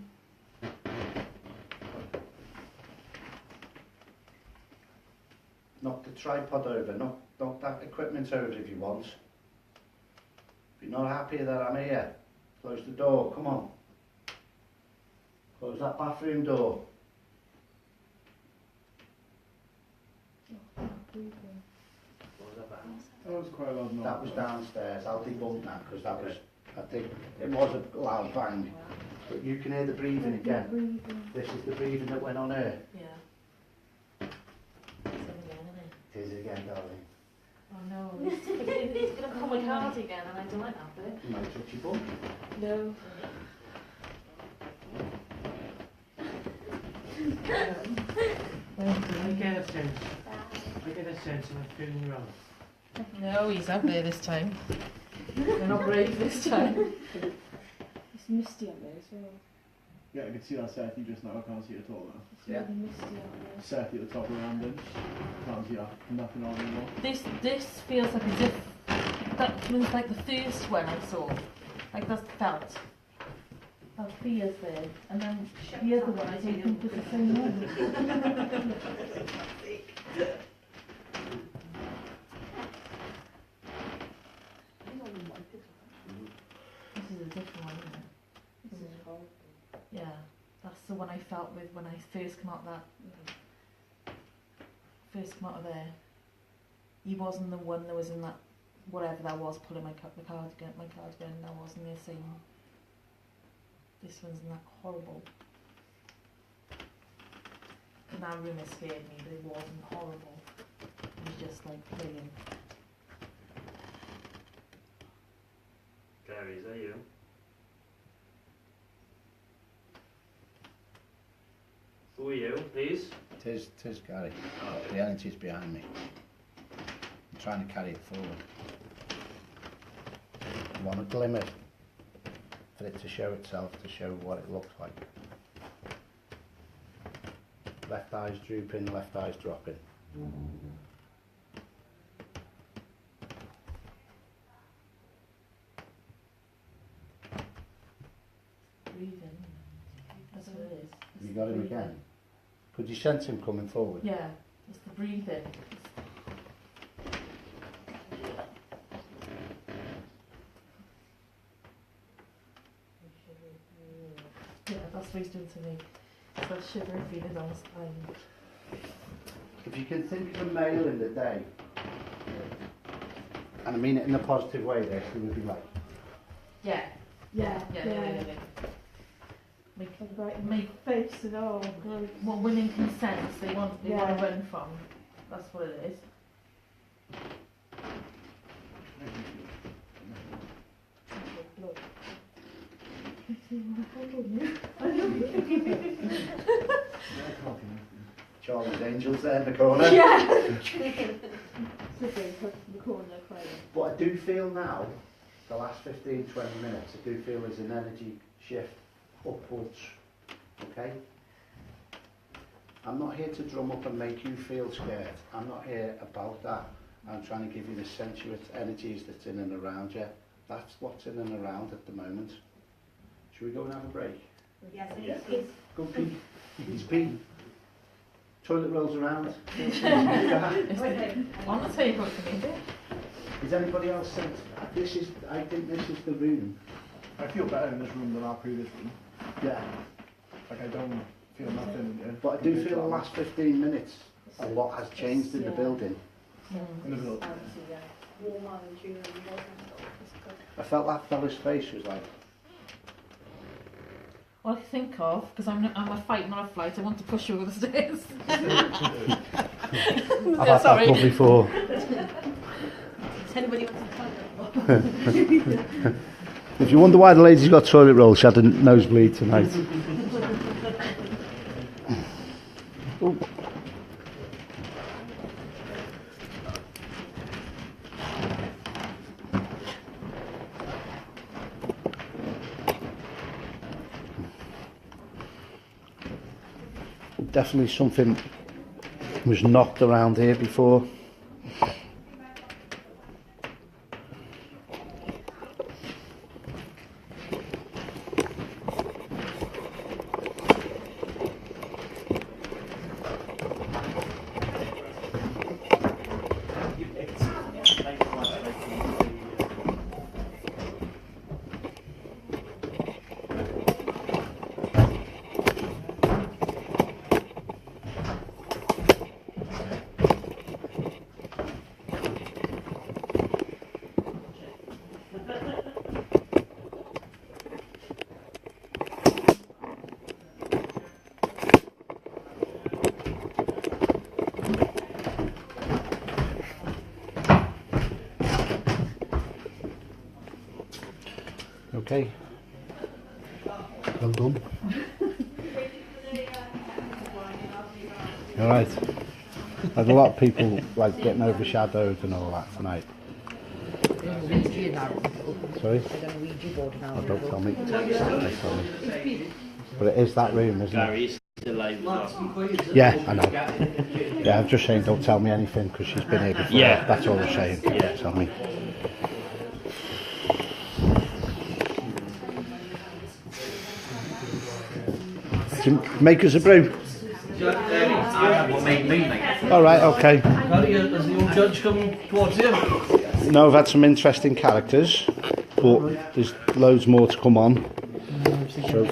Knock the tripod over, knock that equipment over if you want. If you're not happy that I'm here, close the door, come on. Close that bathroom door. That was quite a loud noise. That was downstairs, I'll debunk that because that was, I think, it was a loud bang. But you can hear the breathing again. This is the breathing that went on her. Yeah. It is again, darling. Oh no, it's going to come with hard again and I don't like that bit. You might touch your bum. No. I get a sense of it feeling wrong. No, he's up there this time. They're not brave this time. It's misty up there as well. Yeah, I can see that Seth just now. I can't see it at all now. It's really misty up there. Seth at the top of the landing. Can't see that. Nothing on anymore. This feels like as if that was like the first one I saw. Like that's felt. That feels there. And then the other one I don't think was the same one. This is a different one, isn't it? This is horrible. Yeah, that's the one I felt with when I first come out of there. He wasn't the one that was in that whatever that was pulling my cardigan. That wasn't the same. This one's not horrible. And that rumour scared me, but it wasn't horrible. It was just like playing. Gary, is that you? Who are you, please? Tis Gary. The energy's behind me. I'm trying to carry it forward. I want a glimmer for it to show itself, to show what it looks like. Left eye's drooping, left eye's dropping. Breathing. That's what it is. You got him again? Could you sense him coming forward? Yeah, it's the breathing. Yeah, that's what he's doing to me. I've got sugar feelings on this time. If you can think of a male in the day, and I mean it in a positive way, this it would be like. Yeah. Yeah. Make face and all. What winning consents they want to run from. That's what it is. Charlie's Angels there in the corner. Yeah. But I do feel now, the last 15, 20 minutes, I do feel there's an energy shift upwards. Okay? I'm not here to drum up and make you feel scared. I'm not here about that. I'm trying to give you the sensuous energies that's in and around you. That's what's in and around at the moment. Should we go and have a break? Yes, Yeah. Go pee. You can pee. Toilet rolls around. On the table for me. Is anybody else think I think this is the room? I feel better in this room than our previous room. Yeah. Like I don't feel nothing. But I do feel the last 15 minutes a lot has changed in the building. In the building. Warmer and during the morning. It's good. I felt that fella's face was like, All I think of, because I'm a fight, not a flight, I want to push you over the stairs. I've had that one before. Does anybody want to tell them? If you wonder why the lady's got toilet roll, she had a nosebleed tonight. Definitely something was knocked around here before. Okay. Well done. All right. There's a lot of people like getting overshadowed and all that tonight. Sorry? Oh, don't tell me. Don't tell me. But it is that room, isn't it? Yeah, I know. Yeah, I'm just saying don't tell me anything because she's been here before. Yeah. That's all I'm saying. Yeah. Don't tell me. Make us a brew. What made me make it? All right, okay. Has the old judge come towards you? No, I've had some interesting characters, but there's loads more to come on. So,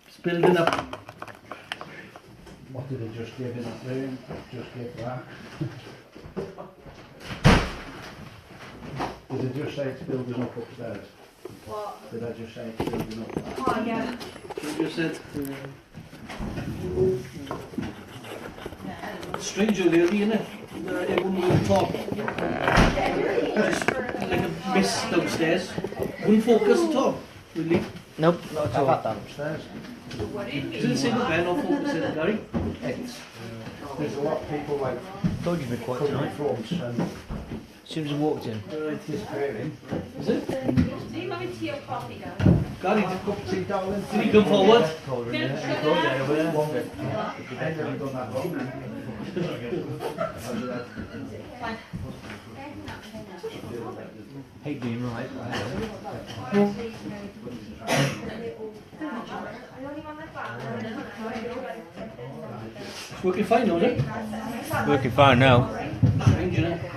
It's building up. what did I just give in that room? Just give that. Did I just say it's building up upstairs? What? Did I just say it's building up? Oh, yeah. You just said. Strange lately, isn't it? It wouldn't really talk. Just like a mist downstairs. Wouldn't focus at all, really. Nope, not at I've all. had that upstairs. Didn't see the bed or focus in, Gary. There's a lot of people like Told you'd be quiet coming tonight. front and As soon as I walked in. disappearing. Is it? Do you want me tea or coffee, darling? Gary, Cup of tea, darling. did he come forward? Told her in there. She thought, yeah, over there. I've never done that wrong. Hate being right. It's working fine, isn't it? Working fine now. Strange, isn't it?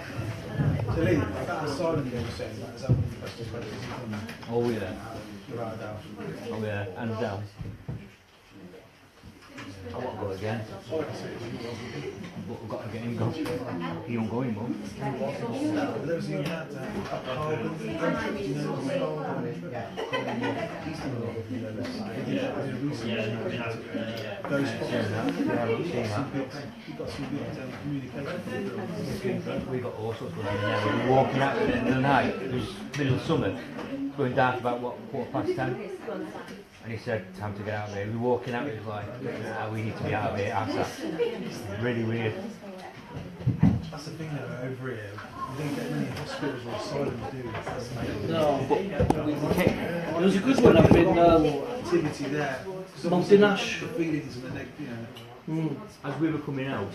So Lee, that silent game saying that, is that one of the best questions Oh yeah. without a doubt? Oh yeah. And down. I want to go again. I like to see it. But we've got to get him going. He won't go anymore. But there was even that, Carbon, do you know those spots. You've got some good communication. We got all sorts going on in there. We were walking out at the end of the night. It was middle of summer, going dark about what, 10:15. And he said, time to get out of here. We were walking out, it was like, we need to be out of here ASAP. Really weird. That's the thing though, over here, you don't get many hospitals or asylums, do you? No, But we kept, there was a good one up in Activity there. Mountain Ash. The feelings and the neck, you know. as we were coming out,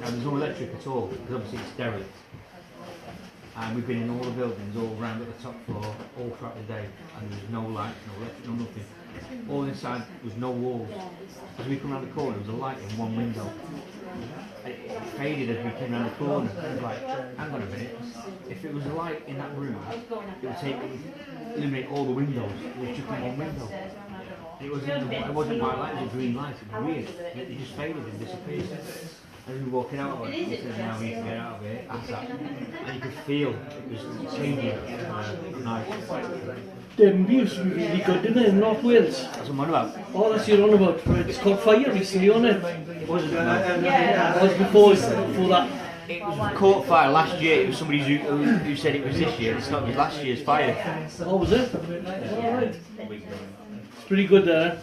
now there's no electric at all, because obviously it's derelict. And we've been in all the buildings, all round at the top floor, all throughout the day, and there was no lights, no electric, no nothing. All inside, there was no walls. As we come around the corner, there was a light in one window. And it faded as we came around the corner. I was like, hang on a minute, if it was a light in that room, it would illuminate all the windows. It was just in one window. It wasn't white light, it was a green light. It was weird. It just faded and disappeared. As we were walking out, we said, now we need to get out of here, ASAP. And you could feel it was changing at night. Denby used to be really good, didn't it, in North Wales? That's what I'm on about. Oh, that's what you're on about. It's caught fire recently, on it? It wasn't, no. It was before that. It was caught fire last year. It was somebody who said it was this year. It's not, it was last year's fire. Oh, was it? Alright. It's pretty good there.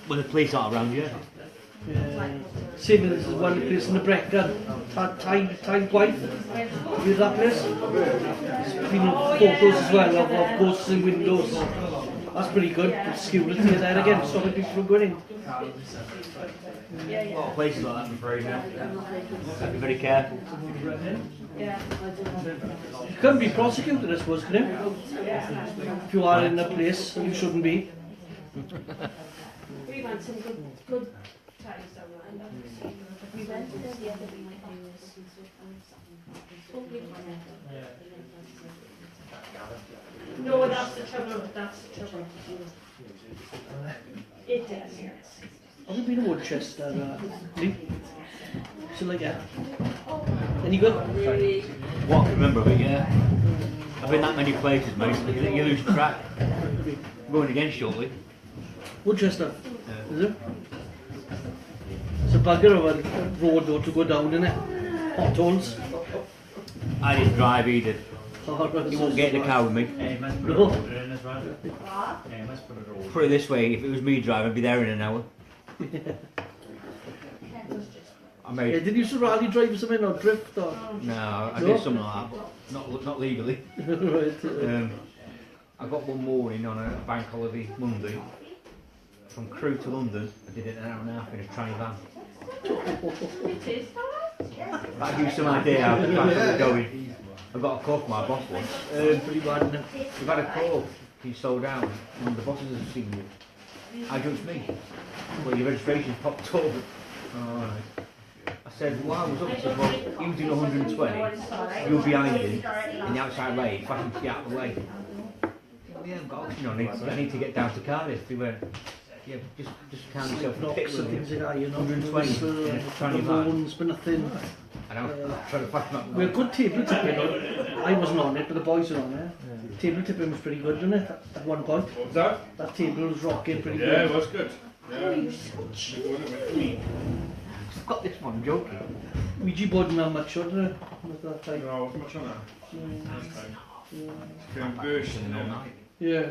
When the police aren't around you. Yeah. Same as one place in the Brecon, Thai wife. With that place. There's been photos as well of ghosts in windows. That's pretty good. The security there again, stopping people from going in. A lot of places like that, I'm afraid now. Be very careful. You can be prosecuted, I suppose, can you? If you are in a place you shouldn't be. We went some good times down there. We went there the other week. No, that's the trouble. That's the trouble. It is. Have you been to Woodchester, Lee? So like that. Any good? What I remember of it, yeah. I've been that many places, mate. You lose track. I'm going again shortly. Woodchester, is it? It's a bugger of a road though to go down, isn't it? Potholes. I didn't drive either. You won't get in the car with me. No. Put it this way, if it was me driving, I'd be there in an hour. I made Yeah, did you used to rally drive something or drift or? No, I No? did something like that, but not legally. Right. I got one morning on a bank holiday Monday from Crewe to London. I did it an hour and a half in a tranny van. That gives you some idea how fast I was going. I got a call from my boss once. Pretty bad, isn't it? We've had a call. Can you slow down? One of the bosses has seen you. I judged me. Well, your registration popped up. Alright. I said, well, I was up. I said, well, he was doing 120. You're behind him in the outside lane, flashing to get out of the way. Yeah, I've got oxygen on. I need to get down to Cardiff. He went, yeah, just count yourself. Knocks and things like that, you know. 120 in a tranny van. Bones, but nothing. And I was trying to flash him up. We had good table tipping on. I wasn't on it, but the boys were on it. Table tipping was pretty good, wasn't it? At one point. What was that? That table was rocking pretty Yeah, good. it was good. Yeah. I've got this one, I'm joking. Ouija board didn't have much on it with that time. No, wasn't much on that. Yeah. Came bursting all in. night. Yeah.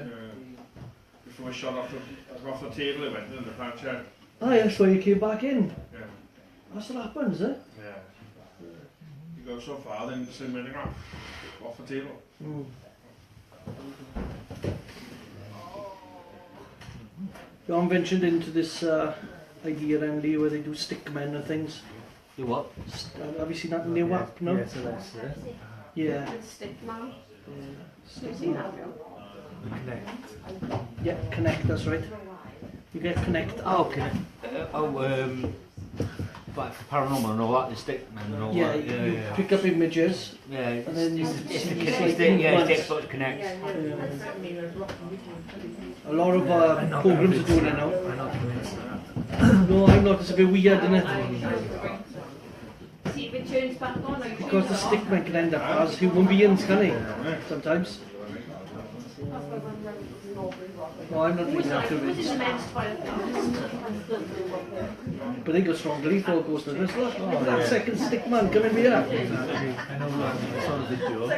Before I shot off the table, it went in the front chair. Ah, that's why you came back in. Yeah. That's what happens, eh? Yeah. You go so far, then the same running off the table. Mm. You haven't ventured into this idea, Emily, where they do stick men and things. Do what? Have you seen that in New App? No? Yes, that's it. Yeah. Stick man. Yeah. You've seen that, Bill? Yeah, Connect, that's right. You get Connect. Oh, okay. But for paranormal and all that, the stick man and all Yeah, that. you pick up images. Yeah, And then it's see the it's like it's movements. difficult to connect. A lot of programs are doing it now. I'm not convinced of that. No, I'm not. It's a bit weird, isn't it? See if it turns back on. Because the stickman can end up as human beings, can he? Sometimes. No, I'm not really that convinced. But they go strongly for Ghost of This. Look, that second stickman coming here. I know I saw the video.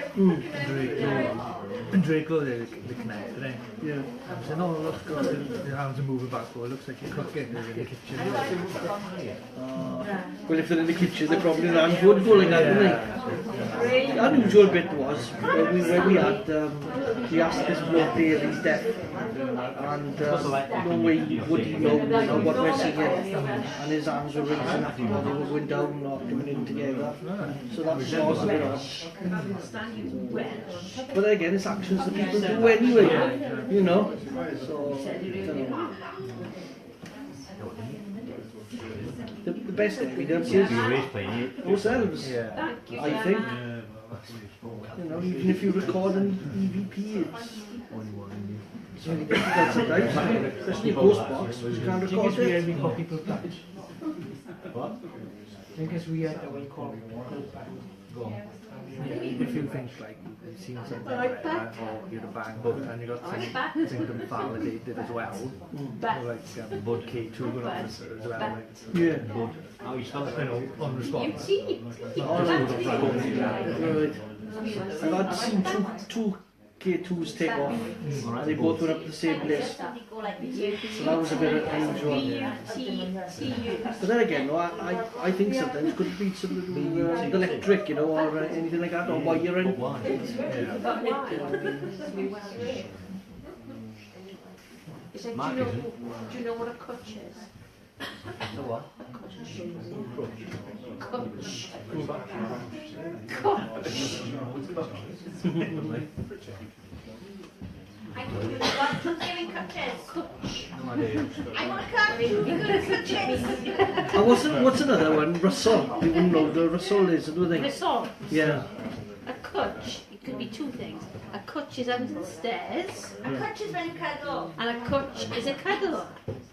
Draco, they connected it. Yeah. I said, no, look, God, your hands are moving back. Well, it looks like you're cooking. They're in the kitchen. Well, if they're in the kitchen, they probably hands would go like that, wouldn't they? The unusual bit was when we had we asked this bloke there, he's deaf, and no way would he know what we're seeing, and his hands were raising after they were going down or coming in together. So that starts a bit off. But then again, it's actions that people do anyway, you know. So, the best evidence is ourselves, I think. You know, even if you record an EVP, it's really difficult sometimes, especially a post box, you can't record it. We call people touch. What? I think it's weird that we call go. Yeah, if you think like you've seen something like that, or you're a bang book and you got something validated as well, like Bud K2 going on as well, like Yeah. Bud. How you spell it? you know, on response. Right. I've had seen two K2s take off, and they both went up to the same place. So that was a bit unusual. But then again, no, I think sometimes it could be something with electric, you know, or anything like that, or wiring. It's like, do you know what a crutch is? So what? I can do what? Giving crutches. No idea. I want a crutch. You're good at crutches. And what's another one? Russell. You wouldn't know what the Russell is, do they? Resort. Yeah. A crutch. It could be two things. A crutch is under the stairs. A crutch is when you cuddle. And a crutch is a cuddle.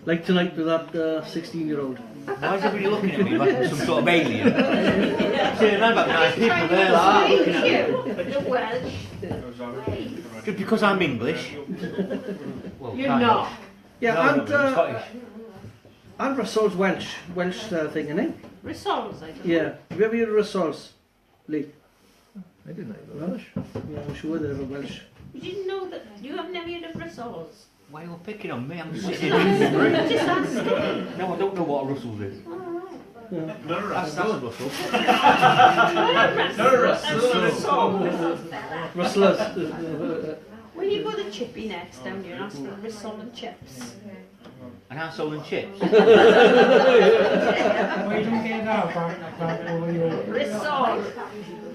Like tonight with that 16-year-old. Why is everybody looking at me like I'm some sort of alien? Saying about nice people there, like looking at me. But you're Welsh. Just because I'm English. Well, You're kind not. of. Yeah, No, and I'm Scottish. and Russell's Welsh thing, isn't it? Rissoles, I think. Yeah. Have you ever heard of Russell's, Lee? I didn't know Welsh. Yeah, I'm sure they're Welsh. You didn't know that. You have never heard of rissoles. Why are you picking on me? I'm just sitting here. Just asking. No, I don't know what a Russell's is. That's a Russell. Rustlers. When you go to Chippy next down here, ask for rissole and chips. An arsehole and chips. Why don't get that back over your... Rissole.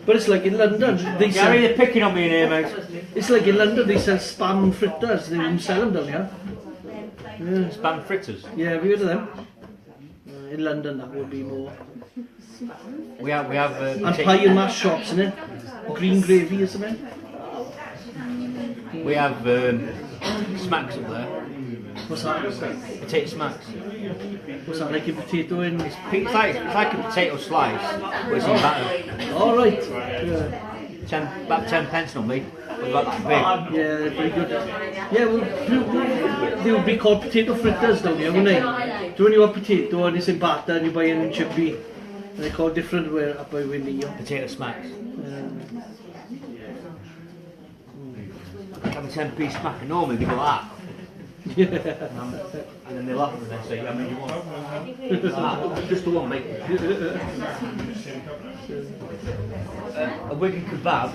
But it's like in London, they sell, Gary, they're picking on me in here, mate. it's like in London, they sell spam fritters, they wouldn't sell them down here. Yeah, Spam fritters. yeah, have you heard of them? In London, that would be more. We have And pie and mash shops, innit? Green gravy or something. we have smacks up there. What's that? Potato smacks. What's that, like a potato in? It's like a potato slice, but it's in batter. All right. Yeah. About 10 pence normally. About that big. Yeah, they're pretty good. Yeah, well, they would be called potato fritters down here, wouldn't they? So when you have potato and it's in batter and you buy it in chippy, and they're called different where up by Winnie. Potato smacks. Have a 10p smack, and normally they go like that. And then they laugh and they say, how many do you want? Just the one, mate. A Wigan kebab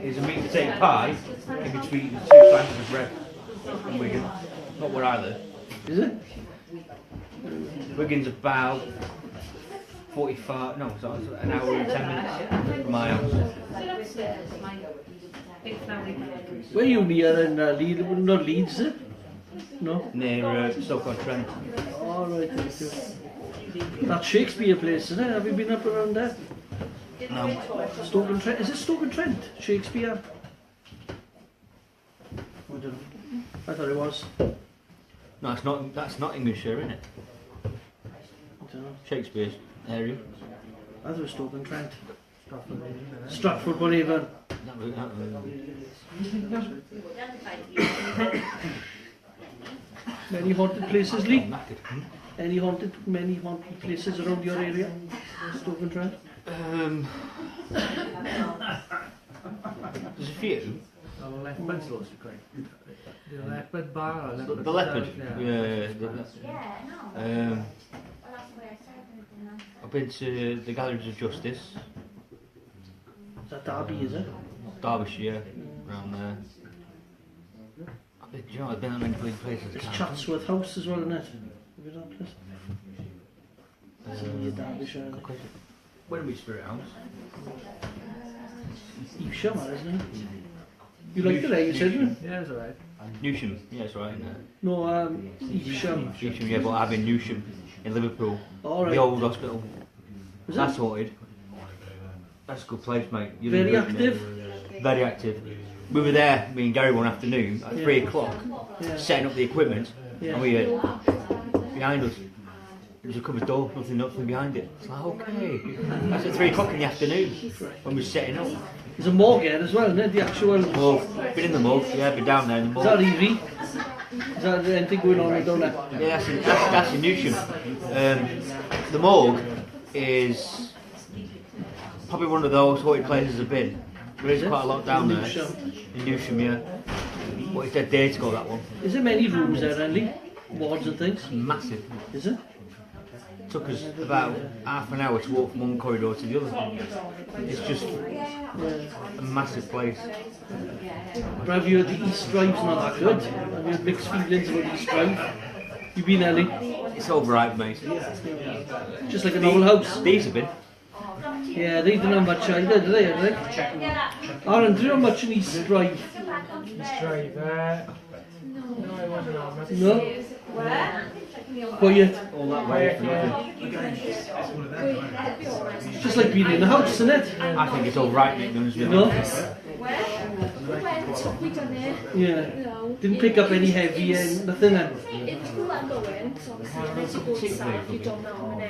is a meat potato pie in between 2 slices of bread in Wigan. Not where I live. Is it? Wigan's about 45, no, sorry, an hour and 10 minutes from my house. Where you near in Leeds? Not Leeds, is it? No? Near Stoke-on-Trent. All right, thank you. That Shakespeare place, isn't it? Have you been up around there? No. Stoke-on-Trent. Is it Stoke-on-Trent? Shakespeare? I don't know. I thought it was. No, it's not. That's Nottinghamshire, isn't it? I don't know. Shakespeare's area. I thought it was Stoke-on-Trent. Stratford-upon-Avon. Many haunted places, Lee? Many haunted places around your area? Stoke-on-Trent? There's a few. Oh, well, Leopard's lost the great. The Leopard bar or Leopard? The Leopard. Yeah. I've been to the Galleries of Justice. Is that Derby, is it? Derbyshire, around there. Do you know, I've been on many places. There's Chatsworth House as well, isn't it? Have you that place? Derbyshire. Good question. When we Spirit House? Evesham, isn't it? You liked it there, you said, didn't you? Yeah, it's alright. Newsham, yeah, it's right in there. No, Evesham. Newsham, yeah, but I've been Newsham in Liverpool. Alright. The old hospital. Was That's it? sorted. That's a good place, mate. You Very live in it. active? Very active. We were there, me and Gary, one afternoon at 3 o'clock, setting up the equipment, and we had behind us. There was a cupboard door, nothing behind it. It's like, okay. That's at 3 o'clock in the afternoon when we were setting up. There's a morgue here as well, isn't it? The actual... Well, been in the morgue, yeah, been down there in the morgue. Is that Evie? Is that anything going on down there? Yeah, that's in Newsham. The morgue is probably one of those haunted places I've been. There is quite a lot down there. In Newsham, yeah. But it's dead day to go, that one. Is there many rooms there, Andy? Wards and things? Massive. Is it? Took us about half an hour to walk from one corridor to the other. It's just a massive place. But have you heard the East Drive's not that good? Have you had mixed feelings about East Drive? You been, Ellie? It's alright, mate. Just like an old house. These have been. Yeah, they didn't have much either, did they? Aaron, do you know much in East Drive? East Drive, no, it wasn't that much. No? Quiet. All that way. It's just like being in a house, isn't it? I think it's alright, mate. No? Yeah. Didn't pick up any heavy and nothing then?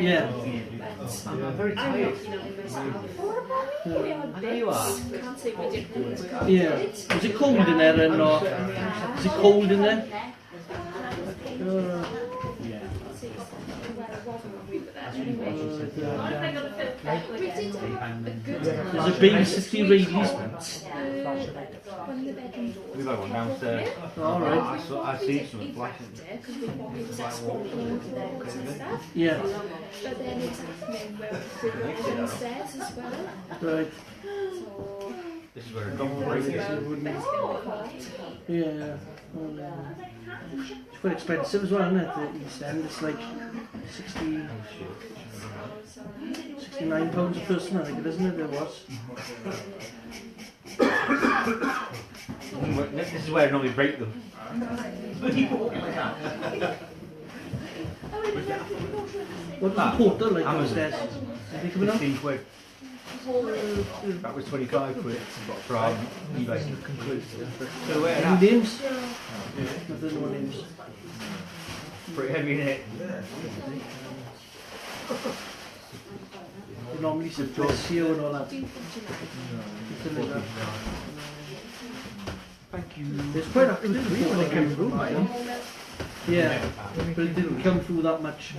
Yeah. I'm very tired. I know you are. Yeah. Was it cold in there and not? Is it cold in there? There's a big 60 radius. We've got one downstairs. Alright. I see something flashing. Yeah. But then it's happening where we're downstairs as well. Right. This is where a dog break is. Yeah. It's quite expensive as well, isn't it? The East End, it's like 69 pounds a person, I think it isn't it? There was. This is where I normally break them. What does the porter like Amazon. downstairs? Are they coming up? 15 quid. That was 25 quid from eBay. So where Any that? names? Nothing, no names. Pretty heavy in it. They normally sit bless you and all that. Nothing like that. Thank you. It's quite active when they came through, man. Yeah, but it didn't come through that much.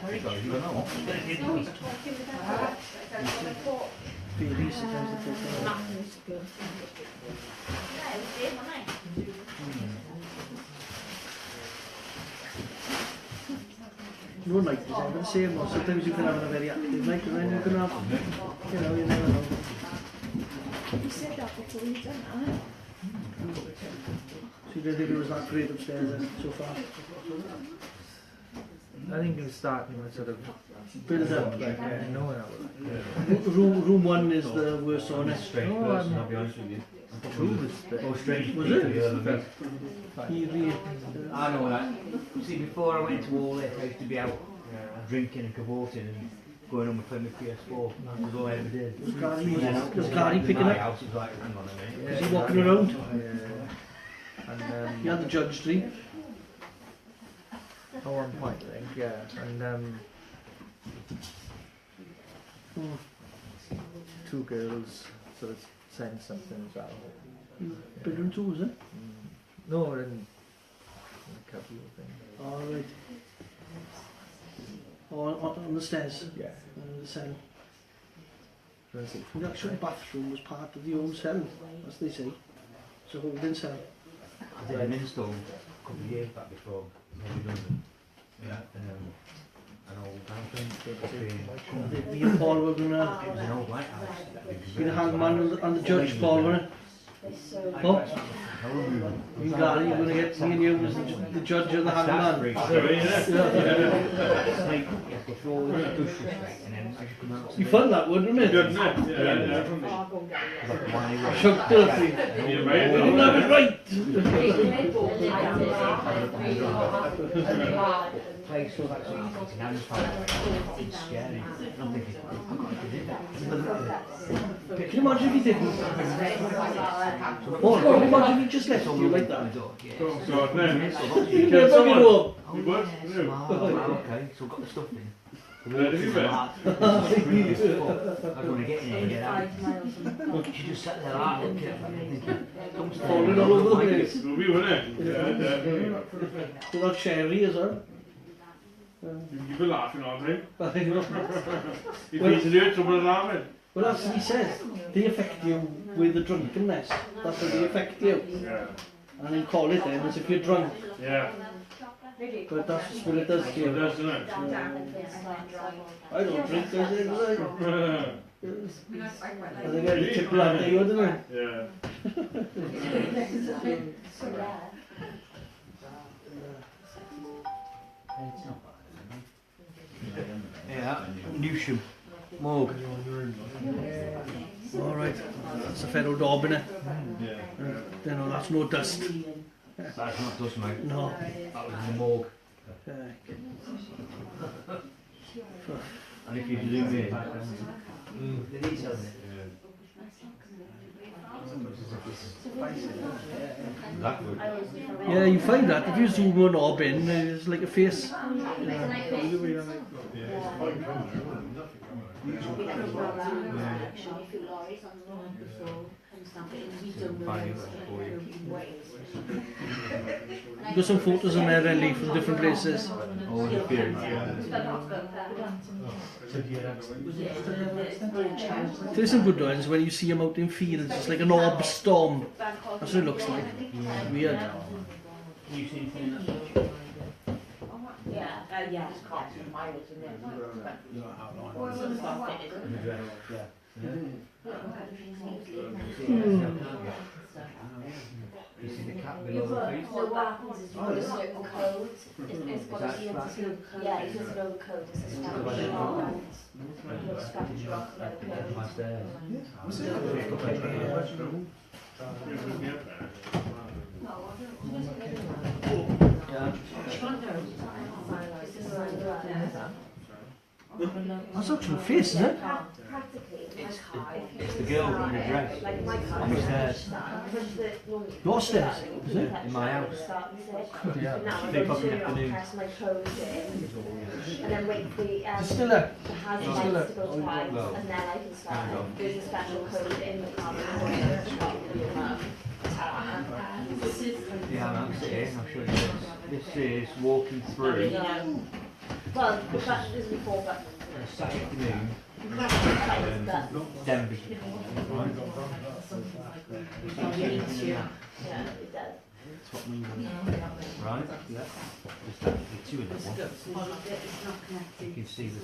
Very sometimes they take that. No night is ever the same, or sometimes you can have a very active night and then you can have, you know, you never know. You said that before you done that. So you didn't think it was that great upstairs then, so far? I think it's starting to sort of Build up. like no one else. Room 1 is the worst on it. No, I'll be honest with you. Two is strange. Was it? I know that. See, before I went to all this, I used to be out drinking and cavorting and going on with playing with PS4. That's all I ever did. Was Gary In picking my up? house, it was like, hang on a minute. Was he walking around? Yeah. And You had the judge tree. at one point, I think, yeah. And two girls sort of saying something as well. Bedroom 2, was it? No, in a couple of things. All right. On the stairs. Yeah. The cell. Let's see. The actual bathroom was part of the old cell, as they say. It's a holding cell. I did an install a couple of years back before I was redundant. Yeah. An old bathroom. The Paul were going to It was an old lighthouse. be the hangman and the judge, Paul, weren't it? Oh, you got it, you're going to get me and you as the judge and the hangman. You found that one, didn't you? Chucked it. You didn't have it right. Can you imagine if he didn't? Oh, can you imagine if he just left you like that? God, You can't fucking know. Okay, so I've got the stuff in. I was going to get in here and get out. She just sat there like looking at me thinking, don't stay. Falling all over the place. It'll be, won't it? Without Sherry as well. You've been laughing all day. I think not. You need to do it, someone's laughing. Well, that's what he says. They affect you with the drunkenness. That's how they affect you. Yeah. And you call it then as if you're drunk. Yeah. But that's what it does to you. It does, doesn't it? I don't drink, does it? I think I had a triple out there, didn't I? Yeah. Yeah, Newsham. Morgue. Alright, that's a fair old daub, innit? Yeah. You know, that's no dust. That's not dust, mate. No. That was in the morgue. And if you do me, the details. Yeah, you find that if you zoom a knob in, it's like a face. You've got some photos in there, really, from different places. Oh, the appearance, There's some good ones when you see them out in fields, it's like an orb storm. That's what it looks like. Weird. You seen anything like that? Yeah, it's cost miles in there. You see the cat below the feet? So what happens is you put a certain code. It's got to be a certain code. Yeah, it doesn't know the code. It's a Spanish rock. Spanish rock code. My stairs. That's actual face, isn't it? It's the girl in the dress on the stairs. Your stairs, is it? In my house. Yeah. 3 o'clock in the afternoon. And then wait for the It's still there. the hazard lights to go twice, and then I can start. There's a special code in the car. Yeah, I'm sitting. I'll show you this. This is walking through. Well, the button is before button. Saturday afternoon. Denver. Yeah, it does. Right? Yeah. There's the 2 in that one. You can see the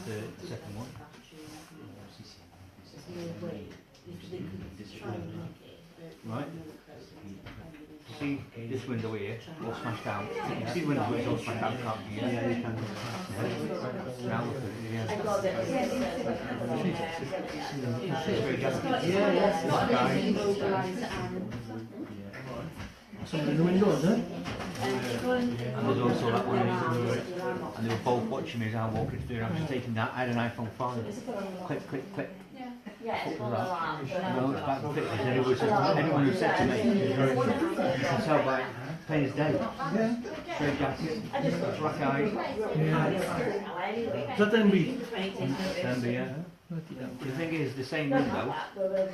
second one. Right? See this window here, all smashed out. You can see the window where it's all smashed out, can't you? Yeah, you can. Now look at it, yeah. I got it. Yeah, It's got an immobiliser and Something in the windows, eh? And there's also that one, and they were both watching me as I walked through, and I was just taking that, I had an iPhone 5, click, click, click. Yeah, it's one of that. No, it's back to pictures, and it was anyone who said to me, you can tell by plain as day. Straight jacket, black eyes. Yeah. Is that MB? MB, yeah. The thing is, the same window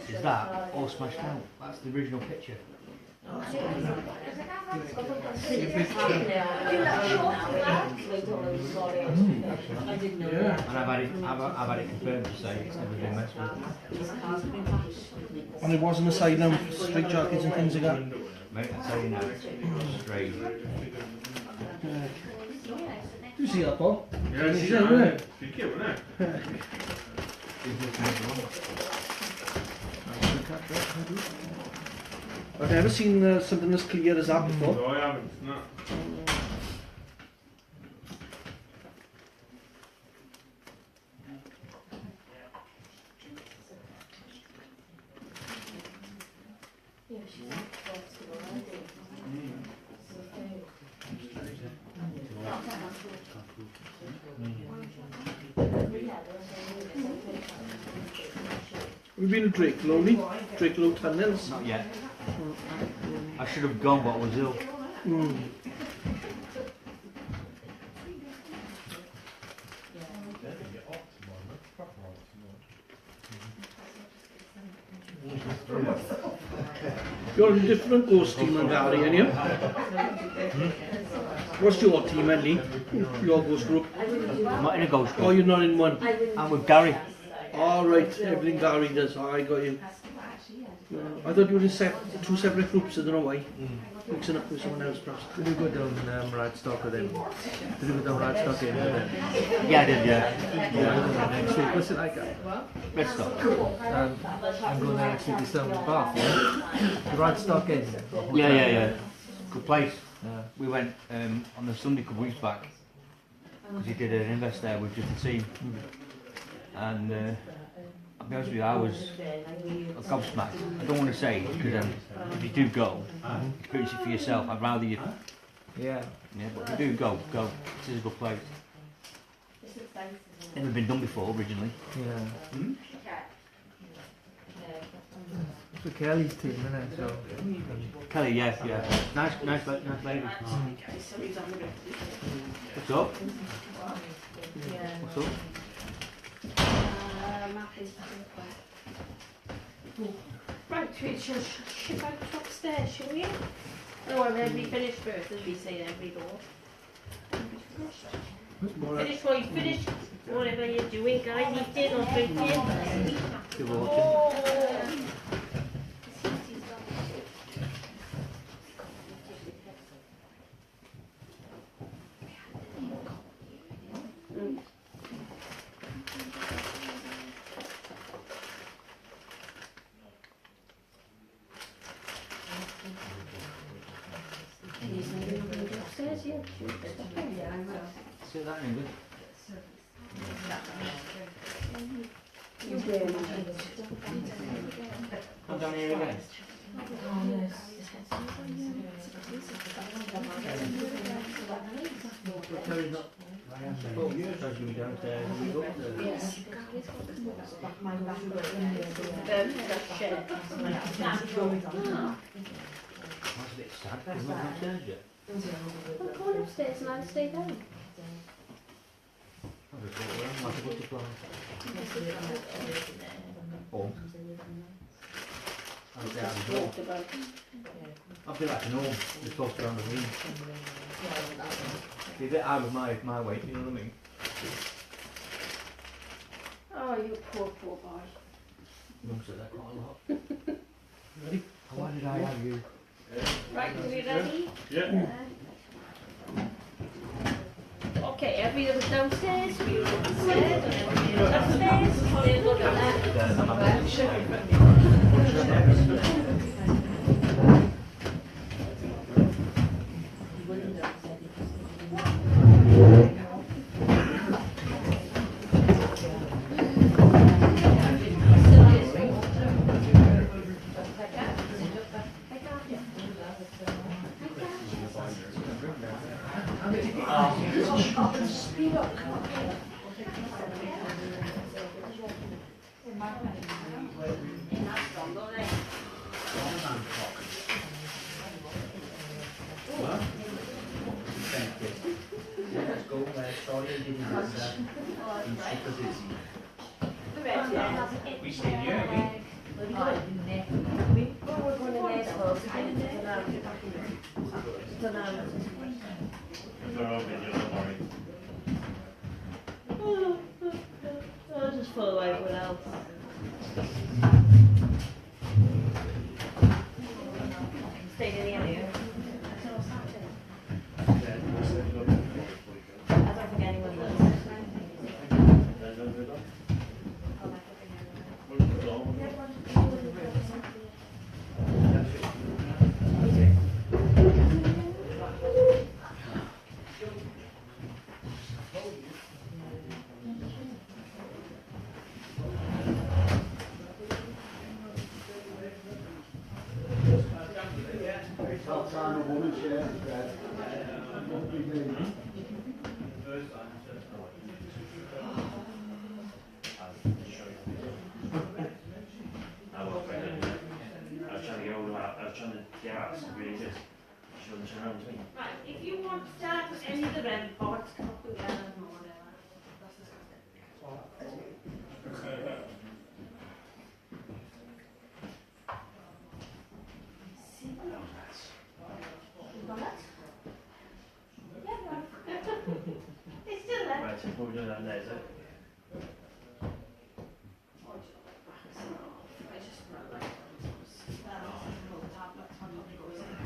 is that all smashed out. That's the original picture. Yeah. And I've had it confirmed to say it's never been messed with. And it wasn't a side now, straight jackets and things like that. Mate, I tell you now, straight. You see that, Paul? Yeah, I see that, that. You're cute, isn't it? I've never seen something as clear as that before. No, I haven't. No. We've been to Drakelow, Drakelow tunnels. Not yet. I should have gone, but I was ill. You're a different ghost team than Gary, aren't you? What's your team, Andy? Your ghost group? I'm not in a ghost group. Oh, you're not in one? I'm with Gary. All right, everything Gary does. Oh, I got you. I thought you were in two separate groups. I don't know why. Mixing up with someone else, perhaps. Did you go down Radstock with him? Did you go down Radstock Inn with him? Yeah, I did, yeah. Next week, what's it like? Let's stop. I'm going there next week. It's down in Bath, yeah? The Radstock Inn. Yeah. Good place. We went on the Sunday a couple of weeks back because he did an invest there with just the team. And I'll be honest with you, I was gobsmacked. I don't want to say because if you do go, experience it for yourself. I'd rather you. Yeah. But if you do go. This is a good place. Never been done before originally. Yeah. It's for Kelly's team, isn't it? So. Kelly, yeah. Nice lady. What's up? What's up? Right, we shall ship out upstairs, shall we? Oh, and then we finish first, as we say every door. Finish what you finish, whatever you're doing, guys, eating or drinking. Oh. Say that in English. Come down here again. Terry's not. Oh, yeah. Terry's going downstairs. We go upstairs. Yes. That's a bit sad. We're not downstairs yet. I'm going upstairs and I'll stay down. I'll just walk around like a butterfly. Or I'll get out of the door. I'll be like an orb, just tossed around the room. Be a bit out of my weight, you know what I mean? Oh, you poor boy. Mum said that quite a lot. Ready? Why did I have you? Right, are we ready? Yeah. Okay, everybody was downstairs, we were upstairs, and then we were upstairs, then go We stay here, we? We're going in there, so don't know. They're all video, don't worry. I'll just follow everyone else. Stay near the end here. I don't think anyone knows. Right, if you want to start with any of the red boards, come up with the other or whatever. That's disgusting. It's still there. Right, so what we're doing that there, is it?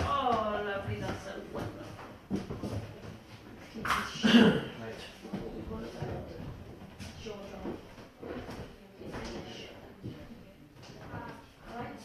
Oh, lovely, that's so wonderful. Right.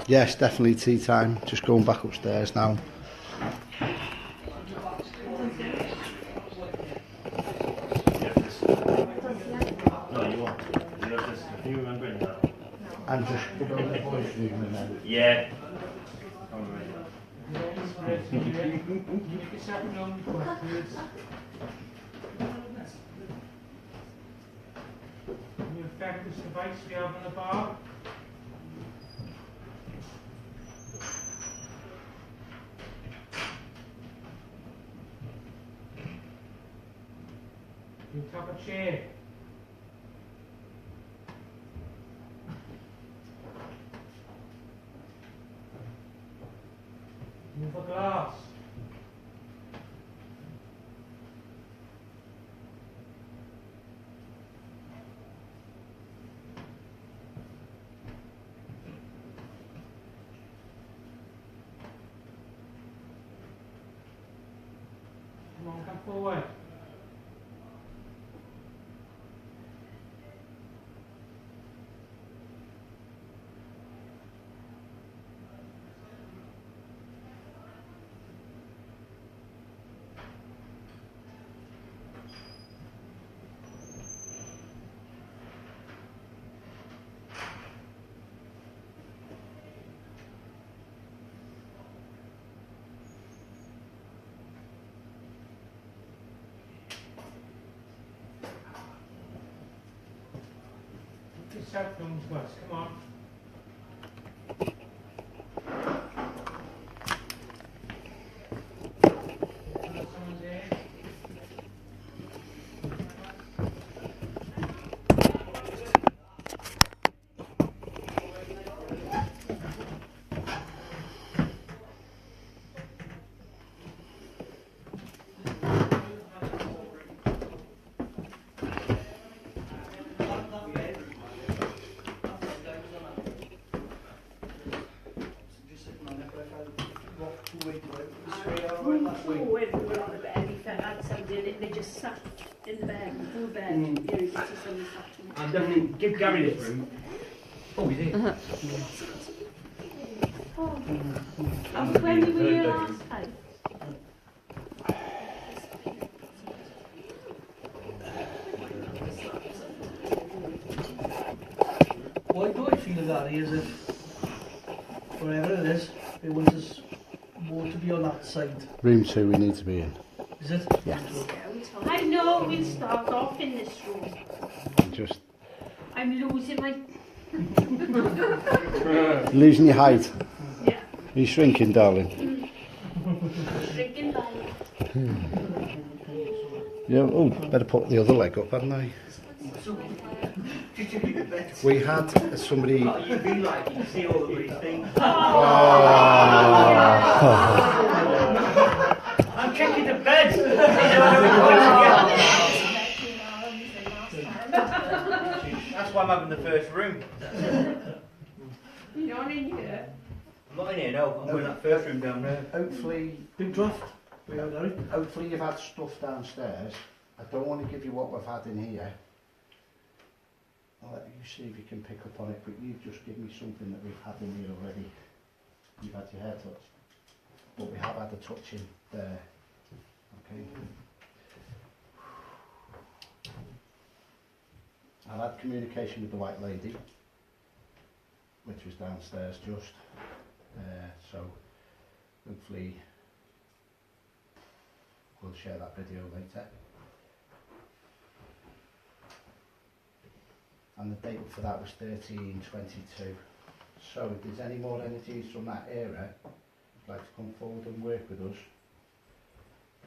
Yes, definitely tea time. Just going back upstairs now. No, you won't. Can you remember it now? And just put on the voice room and then... Yeah. Can you affect this device we have on the bar? You tap a chair. Move a glass. Come on, come forward. This out comes west, come on. Someone's here. right that way. Oh, when we were on the bed, he had somebody in it, they just sat in the bed, full bed. You know, you could see somebody sat in it. And definitely give Gary this room. Oh, you did? Oh. And when you were here last time? Why do I feel, Gary, as if wherever it is, they want us more to be on that side? Room 2 we need to be in. Is it? Yeah. I know we'll start off in this room. Just I'm losing my... losing your height. Yeah. Are you shrinking, darling? Drinking light. Yeah. Oh, better put the other leg up, hadn't I? We had somebody. Oh, you'd be like, you see all the pretty things. I'm checking the bed. That's why I'm having the first room. You're not in here. I'm not in here, no. I'm going that first room down there. Hopefully, Big draft. We are Gary. hopefully you've had stuff downstairs. I don't want to give you what we've had in here. I'll let you see if you can pick up on it, but you just give me something that we've had in here already. You've had your hair touched, but we have had a touching there. Okay. I've had communication with the white lady, which was downstairs just. So hopefully we'll share that video later. And the date for that was 13/22. So if there's any more energies from that era who'd like to come forward and work with us,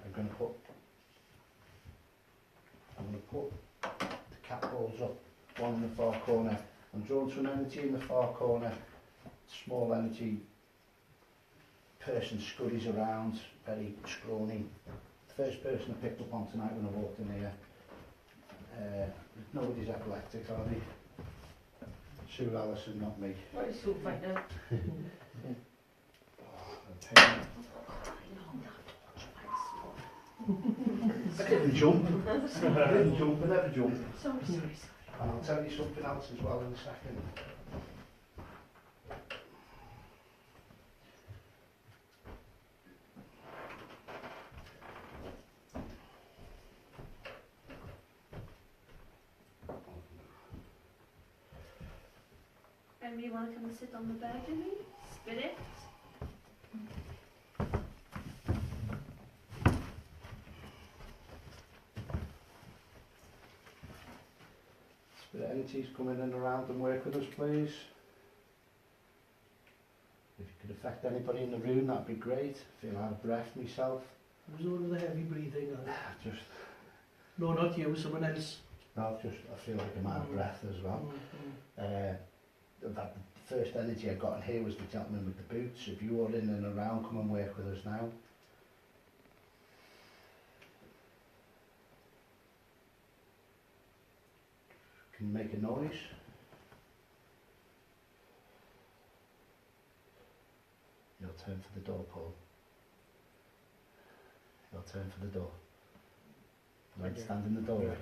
I'm going to put the cat balls up, one in the far corner. I'm drawn to an energy in the far corner, small energy person scurries around, very scrawny. The first person I picked up on tonight when I walked in here. Nobody's epileptic, are they? Sue Allison, not me. What is so fighting? I didn't jump. I didn't jump, I never jump. Sorry. And I'll tell you something else as well in a second. And you want to come and sit on the bed with me? Spirit? Spirit entities come in and around and work with us, please. If you could affect anybody in the room, that'd be great. Feel out of breath myself. Was all of the heavy breathing? Just. No, not you, someone else. No, just I feel like I'm out of breath as well. That the first energy I got in here was the gentleman with the boots. If you are in and around, come and work with us now. Can you make a noise? Your turn for the door, Paul. Your turn for the door. Right, stand in the doorway.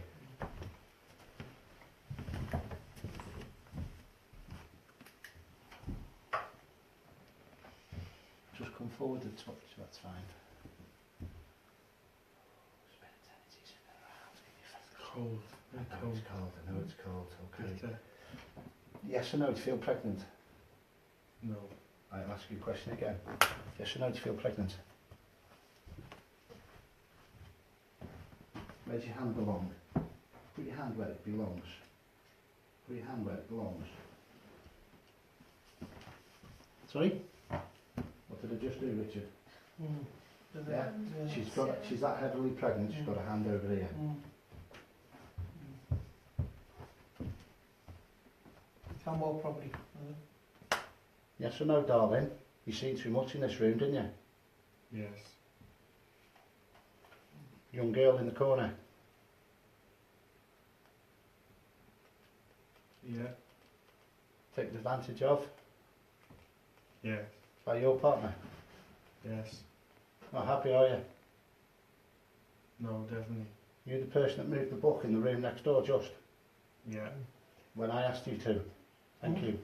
Just come forward and touch, that's fine. Spirit energies in and around. Cold. I know it's cold, I know it's cold, okay. Bitter. Yes or no, do you feel pregnant? No. I'll ask you a question again. Yes or no, do you feel pregnant? Where's your hand belong? Put your hand where it belongs. Put your hand where it belongs. Sorry? What did I just do, Richard? Yeah? She's that heavily pregnant, she's got a hand over here. Can walk properly. Yes or no, darling? You seen too much in this room, didn't you? Yes. Young girl in the corner. Yeah. Taken advantage of Yes. by your partner. Yes. Not happy, are you? No, definitely. You're the person that moved the book in the room next door, just Yeah. when I asked you to. Thank you.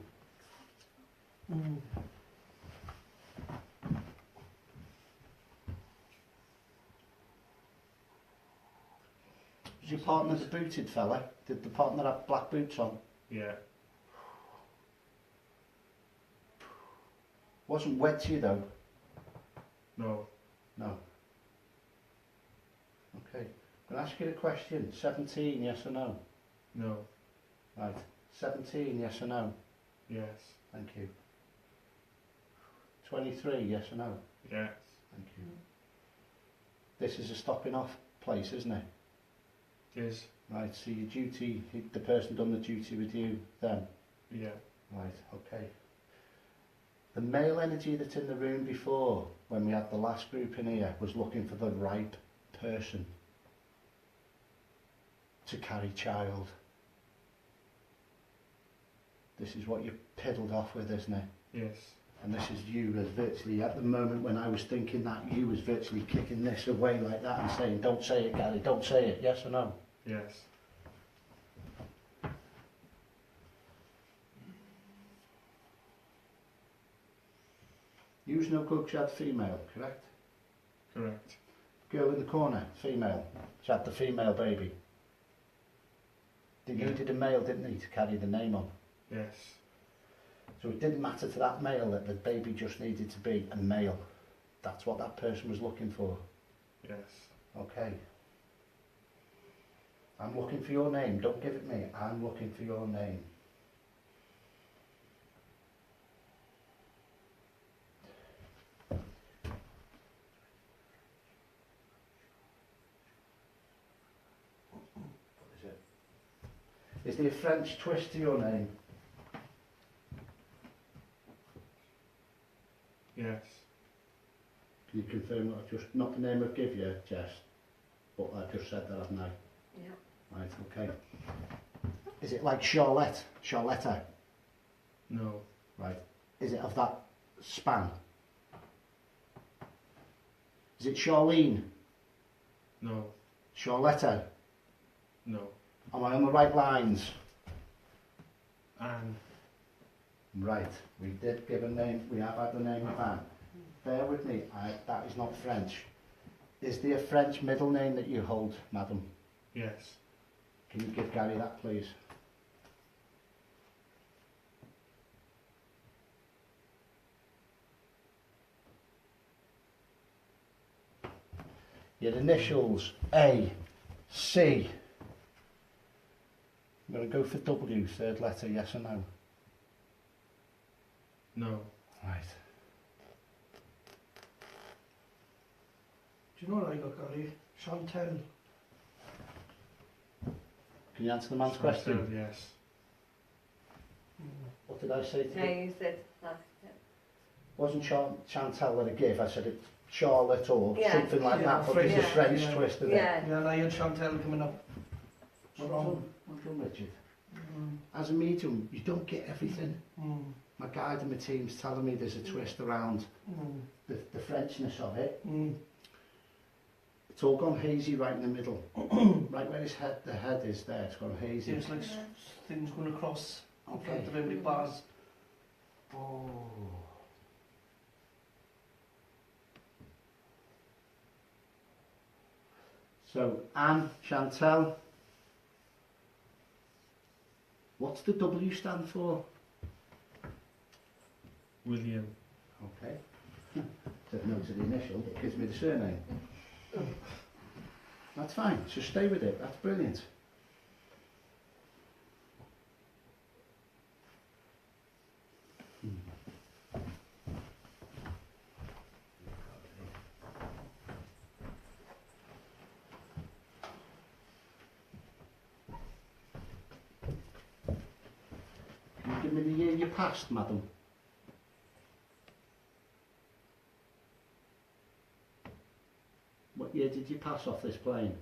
Was your partner the booted fella? Did the partner have black boots on? Yeah. Wasn't wet to you though? No. No. Okay. Can I ask you a question? 17, yes or no? No. Right. 17, yes or no? Yes. Thank you. 23, yes or no? Yes. Thank you. This is a stopping off place, isn't it? Yes. Right, so your duty, the person done the duty with you, them? Yeah. Right, okay. The male energy that's in the room before, when we had the last group in here, was looking for the right person to carry child. This is what you piddled off with, isn't it? Yes. And this is you as virtually, at the moment when I was thinking that, you was virtually kicking this away like that and saying, don't say it, Gary, don't say it, yes or no? Yes. You's no good, she had female, correct? Correct. Girl in the corner, female, she had the female baby. You did a male, didn't he, to carry the name on? Yes. So it didn't matter to that male that the baby just needed to be a male. That's what that person was looking for. Yes. Okay. I'm looking for your name. Don't give it me. I'm looking for your name. What is it? Is there a French twist to your name? Yes. Can you confirm that? Just not the name I've give you, Jess, but I've just said that, haven't I? Yeah. Right, okay. Is it like Charlotte? Charlotta? No. Right. Is it of that span? Is it Charlene? No. Charlotta? No. Am I on the right lines? Anne. Right. We did give a name. We have had the name of Anne. Bear with me. That is not French. Is there a French middle name that you hold, madam? Yes. Can you give Gary that, please? Your initials, A, C. I'm going to go for W, third letter, yes or no? No. Right. Do you know what I got, Gary? Chantel. Can you answer the man's question? Yes. What did I say to No, you? you said that's it. Wasn't Chantel that I gave? I said it's Charlotte or Yeah. something like Yeah, that, but it's a yeah, French yeah. twist of it. Yeah. Yeah, and I had Chantel coming up. Well done, Richard. As a medium, you don't get everything. My guide and my team's telling me there's a twist around the Frenchness of it. It's all gone hazy right in the middle. Right where his head, the head is there, it's gone hazy. Seems like things going across in Okay. front of every bars. Oh. So, Anne, Chantel. What's the W stand for? William. Okay. Said no to the initial, it gives me the surname. That's fine, just stay with it, that's brilliant. Can you give me the year you passed, madam? What year did you pass off this plane?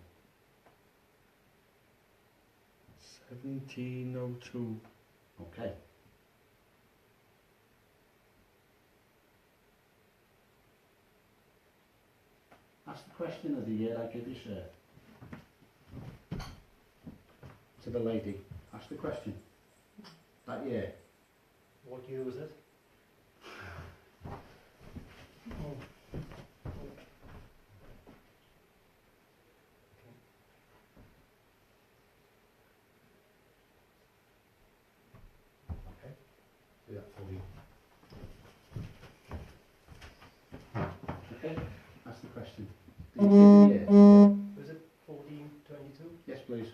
1702. Okay. Ask the question of the year I give you, sir. To the lady. Ask the question. That year. What year was it? Do that for you. Okay, ask the question. Did you give the year? Was it 1422? Yes, please.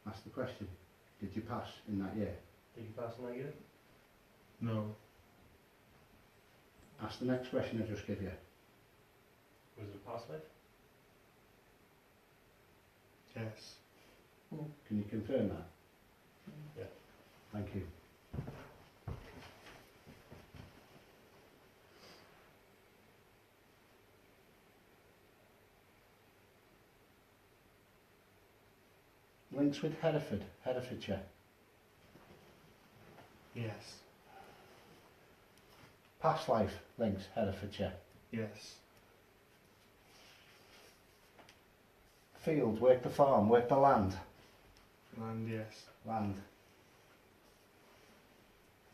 Ask the question. Did you pass in that year? Did you pass in that year? No. Ask the next question I just give you. Was it a past life? Yes. Can you confirm that? Yeah. Thank you. Links with Hereford, Herefordshire. Yes. Past life links Herefordshire. Yes. Field, work the farm, work the land. Land, yes. Land.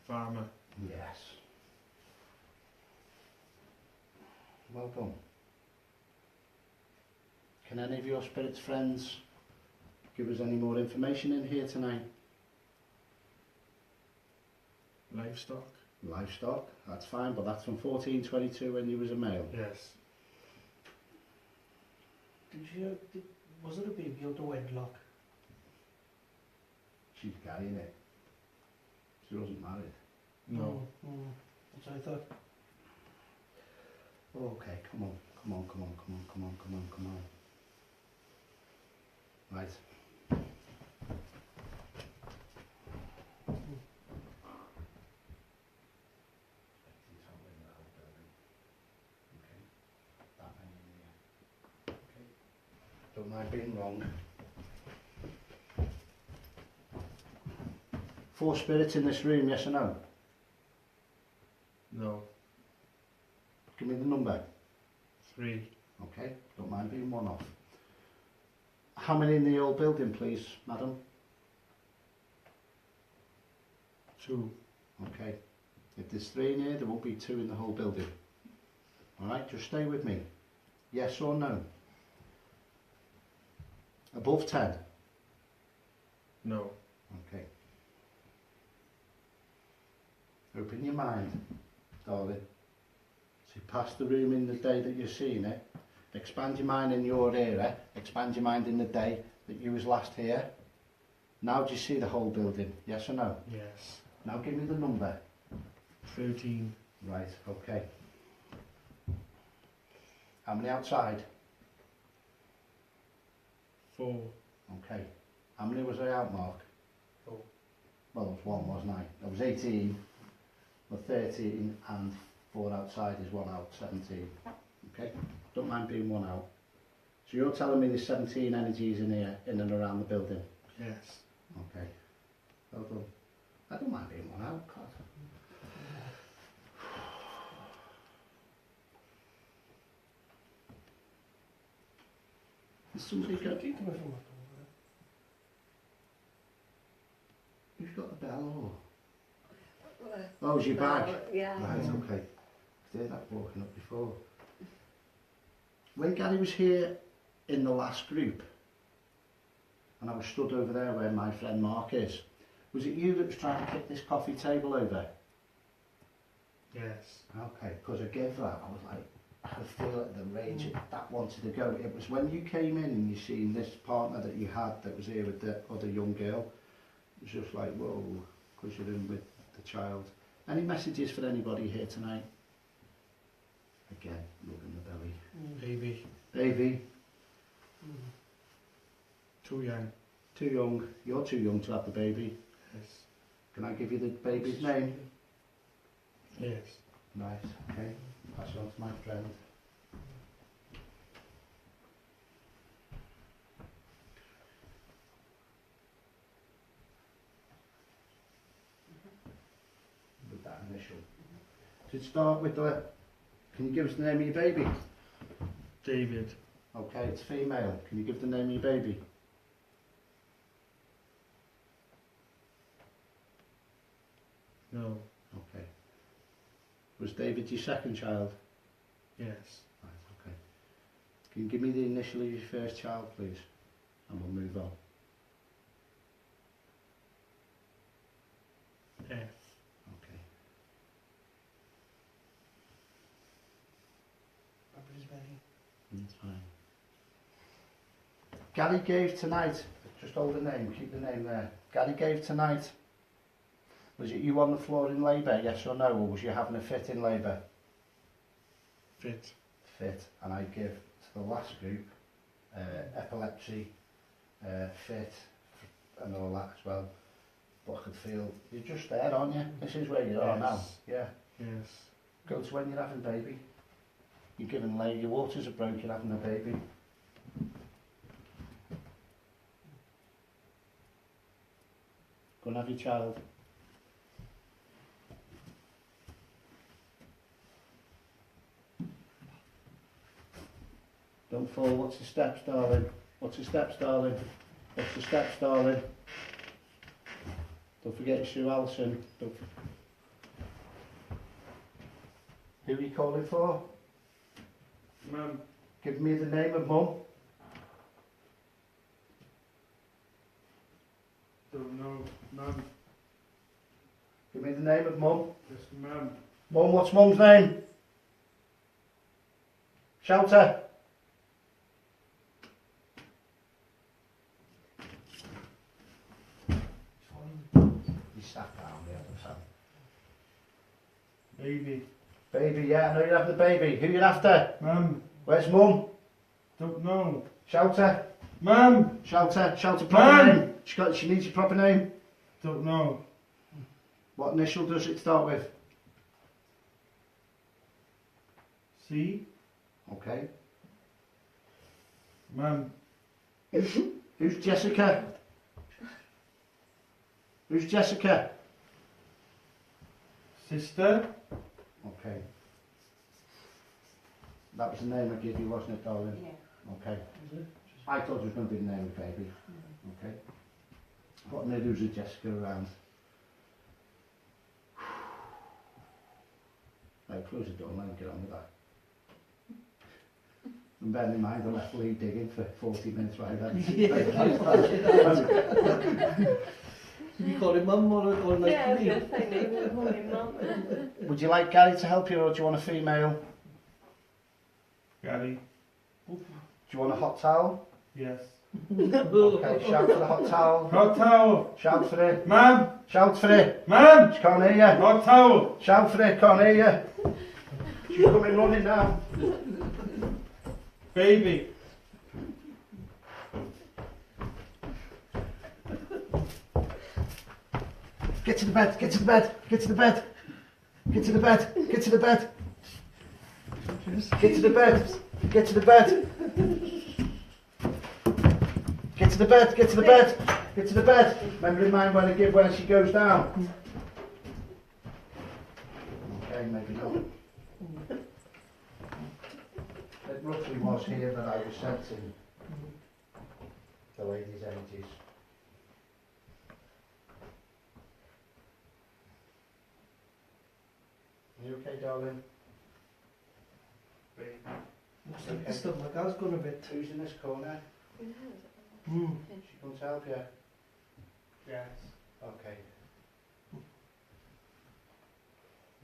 Farmer. Yes. Well done. Can any of your spirits friends give us any more information in here tonight? Livestock. Livestock, that's fine, but that's from 1422 when you was a male. Yes. Was it a baby out of wedlock? She's carrying it. She wasn't married. No. That's what I thought. Okay, come on. Right. Don't mind being wrong. 4 spirits in this room, yes or no? No. Give me the number. 3. Okay, don't mind being one off. How many in the old building, please, madam? 2. Okay. If there's 3 in here, there won't be 2 in the whole building. Alright, just stay with me. Yes or no? Above 10? No. Okay. Open your mind, darling. See past the room in the day that you're seeing it. Expand your mind in your era. Expand your mind in the day that you was last here. Now do you see the whole building? Yes or no? Yes. Now give me the number. 13. Right, okay. How many outside? 4. Okay. How many was I out, Mark? 4. Well, there was 1, wasn't I? I was 18, well 13, and 4 outside is 1 out, 17. Okay? Don't mind being 1 out. So you're telling me there's 17 energies in here, in and around the building? Yes. Okay. Well done. I don't mind being 1 out, God. Has somebody got... Who's got the bell or? Oh, it's your bag? Yeah. Right, okay. I did that walking up before. When Gary was here in the last group, and I was stood over there where my friend Mark is, was it you that was trying to kick this coffee table over? Yes. Okay, because I gave that, I was like, I could feel it, the rage, that wanted to go. It was when you came in and you seen this partner that you had that was here with the other young girl, it was just like, whoa, because you're in with the child. Any messages for anybody here tonight? Again, rubbing the belly. Baby. Baby, Too young. too young. You're too young to have the baby. Yes. Can I give you the baby's name? Yes. Nice, okay. Pass it on to my friend. With that initial. To start with the Can you give us the name of your baby? David. Okay, it's female. Can you give the name of your baby? No. Okay. Was David your second child? Yes. Right, okay. Can you give me the initial of your first child, please? And we'll move on. F. Okay. That's fine. Gary gave tonight. Just hold the name, keep the name there. Gary gave tonight. Was it you on the floor in labour, yes or no, or was you having a fit in labour? Fit. Fit, and I give to the last group epilepsy, fit, and all that as well. But I could feel you're just there, aren't you? This is where you are now. Yeah. Yes. Go to when you're having a baby. You're giving lady, your waters are broke, you're having a baby. Go and have your child. Don't fall. What's the steps, darling? What's the steps, darling? What's the steps, darling? Don't forget Sue Alison. Who are you calling for? Mum. Give me the name of Mum. Don't know. Mum. Give me the name of Mum. Yes, Mum. Mum, what's Mum's name? Shout her. You sat down the other side. Baby. Baby, yeah, I know you're having the baby. Who you after? Mum. Where's Mum? Don't know. Shout her. Mum. Shout her proper Mum. name. She needs your proper name. Don't know. What initial does it start with? C. Okay. Mum. Who's Jessica? Who's Jessica? Sister. Okay. That was the name I gave you, wasn't it, darling? Yeah. Okay. I thought it was going to be the name of the baby. Okay. What I'm going to do is with Jessica around. Right, close the door and let him get on with that. And bearing in mind, I left Lee digging for 40 minutes while I Did you call him Mum or like Yeah, me? yes, I know. Call him Mum. Would you like Gary to help you, or do you want a female? Gary. Do you want a hot towel? Yes. Okay, shout for the hot towel. Hot towel. Shout for it. Mum. Shout for it. Mum. She can't hear you. Hot towel. Shout for it, can't hear you. She's coming running now. Baby. Get to the bed, get to the bed, get to the bed. Get to the bed, get to the bed. Get to the bed, get to the bed. Get to the bed, get to the bed, get to the bed. Remember in mind when I give when she goes down. Okay, maybe not. It roughly was here that I was sensing the lady's energies. Are you okay, darling? Looks like the stomach has gone a bit. Who's in this corner? Mm. She comes to help you? Yes. Okay.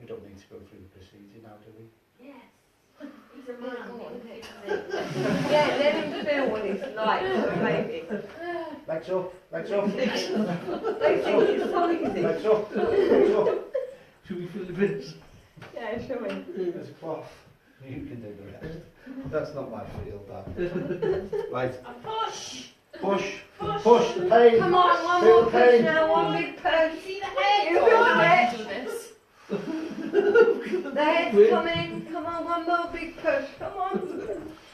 We don't need to go through the procedure now, do we? Yes. He's a man. Yeah, let him feel what it's like for a baby. Legs up, legs up. They think it's so easy. Legs up, legs up. Should we feel the bits? Yeah, show me. There's a cloth. You can do the rest. That's not my field, that. Right. Push. Push. Push. The pain. Come on, one Feel more the push pain. now, one big push. See the head? You Oh, feel I it? do this. The head's coming. Come on, one more big push. Come on.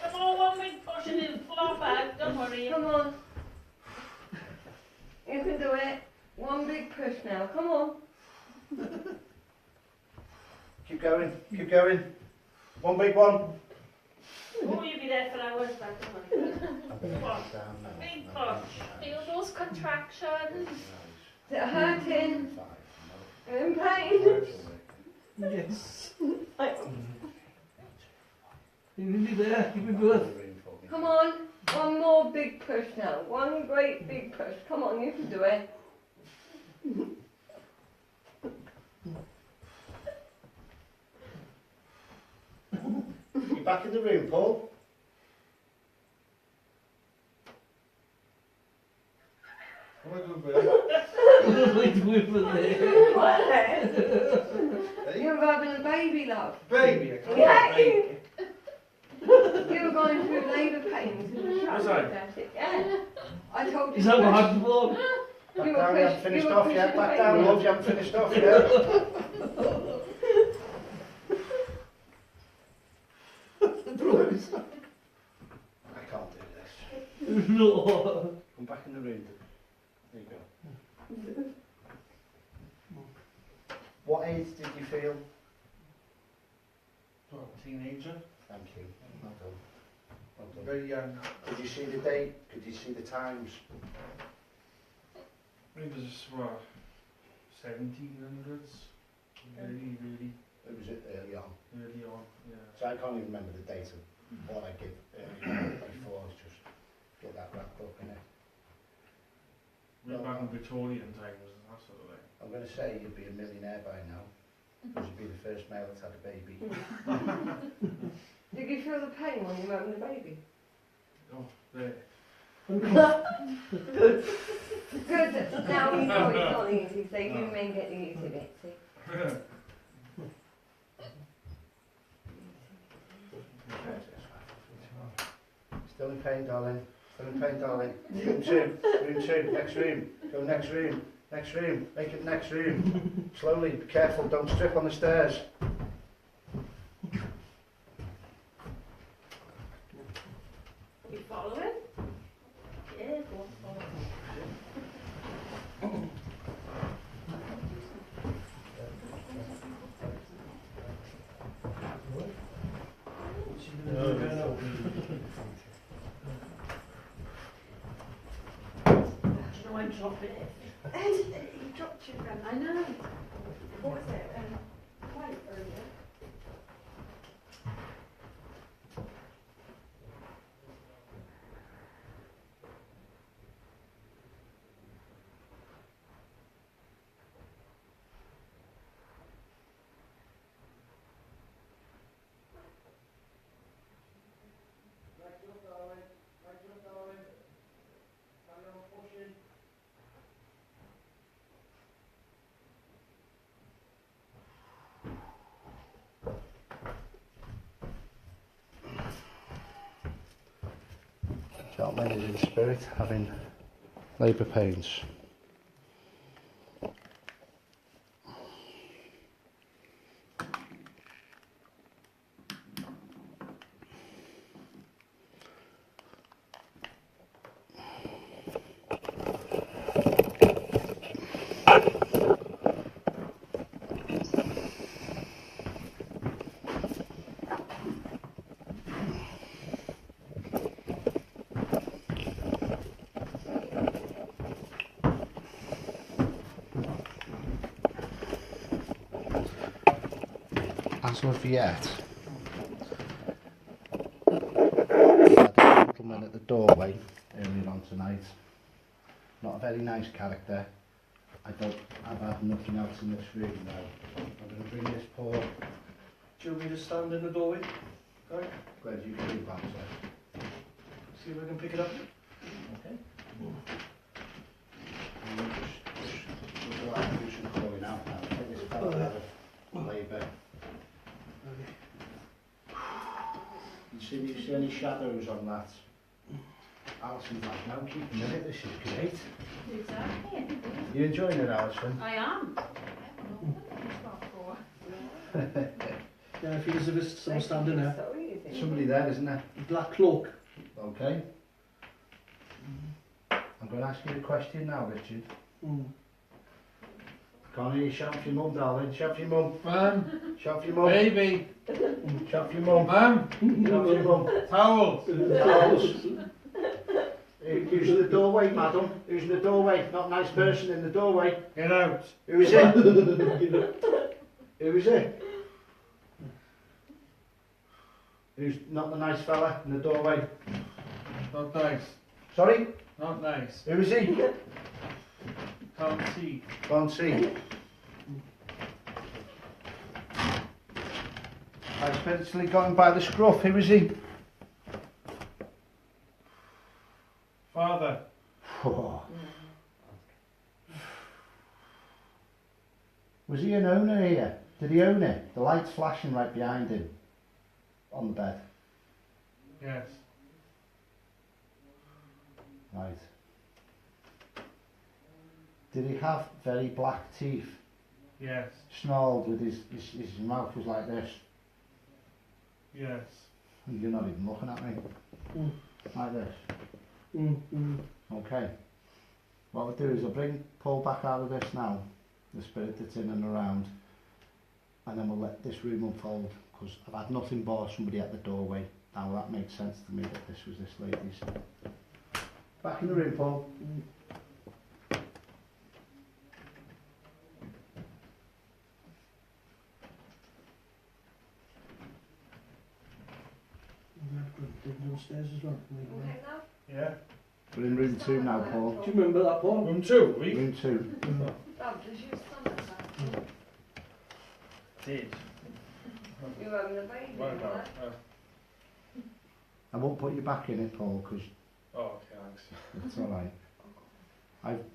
Come on, one big push and it'll flop out. Don't worry. Come on. You can do it. One big push now. Come on. Keep going. Keep going. One big one. Oh, you'll be there for hours back Big push. Feel those contractions. Is it hurting? In pain? Yes. I- You're nearly there. Give me birth. Come on, one more big push now. One great big push. Come on, you can do it. You're back in the room, Paul. What am I doing there? Wait, wait for there. You were having a baby, love. Baby, I can't Yeah, have a baby. You were going through labour pains. Was I? Yeah. I told you. Is that what happened for? Back You were down, you haven't push- finished you were off yet. pushing Back the down, baby. love, you haven't finished off yet. I can't do this. No. Come back in the room. There you go. What age did you feel? Well, teenager. Thank you. Well done. Well done. Very young. Could you see the date? Could you see the times? It was, what, 1700s? Really, really It was early on. early on, yeah. So I can't even remember the date of what I did early on before. It's just get that wrapped up in it. Way back in Victorian times and that sort of thing. I'm going to say you'd be a millionaire by now. Because you'd be the first male that's had a baby. Did you feel the pain when you were having the baby? Oh, there. Good. Good. Now you know it's not easy, so you may get used to it. See? Still in pain, darling. Still in pain, darling. Room two. Room two. Next room. Go next room. Next room. Make it next room. Slowly. Be careful. Don't strip on the stairs. You following? Yeah, go on, follow. No, I'm dropping it. You dropped your gun. I know. What was it? Quite earlier. Gentleman is in spirit, having labour pains. As of yet, we had a gentleman at the doorway earlier on tonight. Not a very nice character. I've had nothing else in this room now. I'm going to bring this poor... Do you want me to stand in the doorway? Right. Glad you can do that, sir. See if I can pick it up. Okay. And we'll just go out and do some calling out now. I think this fella had a labour. You see any shadows on that? Alison's like, no, keep a minute, this is great. Exactly. You enjoying it, Alison? I am. Yeah, I feel as if it's someone standing there. Somebody there, isn't there? Black cloak. Okay. I'm going to ask you a question now, Richard. Mm. Connie, shout for your mum, darling. Shout for your mum. Mum. Shout for your mum. Baby. Shout for your mum. Mum. Shout for your mum. Towels. Towels. Who's in the doorway, madam? Who's in the doorway? Not a nice person in the doorway. Get out. Who is it? Who is it? Who's not the nice fella in the doorway? Not nice. Sorry? Not nice. Who is he? Can't see. Can't see. I spiritually got him by the scruff. Who is he? Father. Oh. Was he an owner here? Did he own it? The light's flashing right behind him. On the bed. Yes. Right. Did he have very black teeth? Yes. Snarled with his mouth was like this. Yes. You're not even looking at me. Like this. Okay. What we'll do is I'll bring Paul back out of this now, the spirit that's in and around, and then we'll let this room unfold, because I've had nothing but somebody at the doorway. Now that makes sense to me that this was this lady's. Back in the room, Paul. Downstairs as well. Yeah. We're in room 2 now, Paul. Do you remember that, Paul? Room 2, we? Room 2. Bob, did you stomach that? Did. You having a baby? Well, isn't no. it? I won't put you back in it, Paul, because Oh, okay, thanks. it's alright.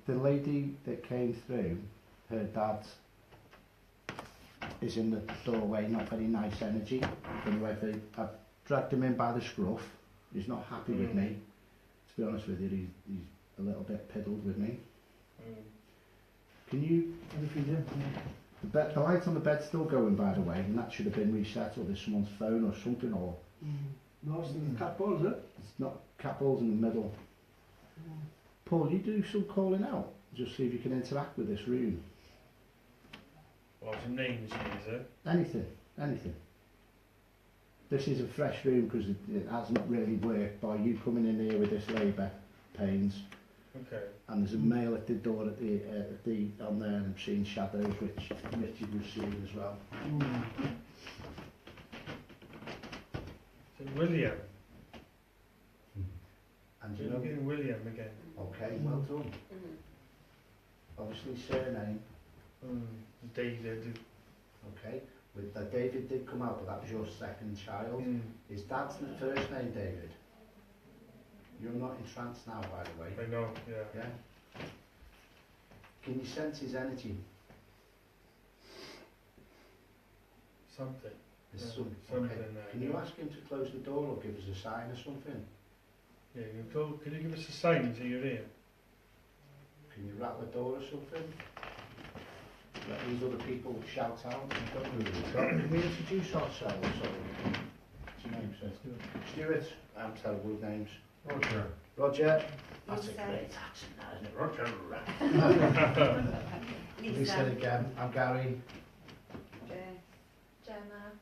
The lady that came through, her dad is in the doorway, not very nice energy. I've dragged him in by the scruff. He's not happy with me. To be honest with you, he's a little bit piddled with me. Can you... The light on the bed's still going, by the way, and that should have been reset, or there's someone's phone or something, or... No, it's the cat ball, is it? It's not, cat balls in the middle. Paul, you do some calling out, just see if you can interact with this room. What's your name, is it? Anything, anything. This is a fresh room because it hasn't really worked by you coming in here with this labour pains. Okay. And there's a male at the door at the on there, and I'm seeing shadows, which Richard was seeing as well. Is it William? And you You're know, getting William again. okay, well done. Obviously surname. David. Okay. With David did come out, but that was your second child. His dad's the first name, David. You're not in trance now, by the way. I know, yeah. Yeah. Can you sense his energy? Something. There's Yeah, something something there. Can you ask him to close the door or give us a sign or something? Yeah, can you give us a sign so you're here? Can you rattle the door or something? Let these other people shout out. Can we introduce ourselves? What's your name, sir? Stuart. I'm terrible with names. Roger. Roger. That's a great accent, that, isn't it? Roger. Lisa again. I'm Gary. Jenna.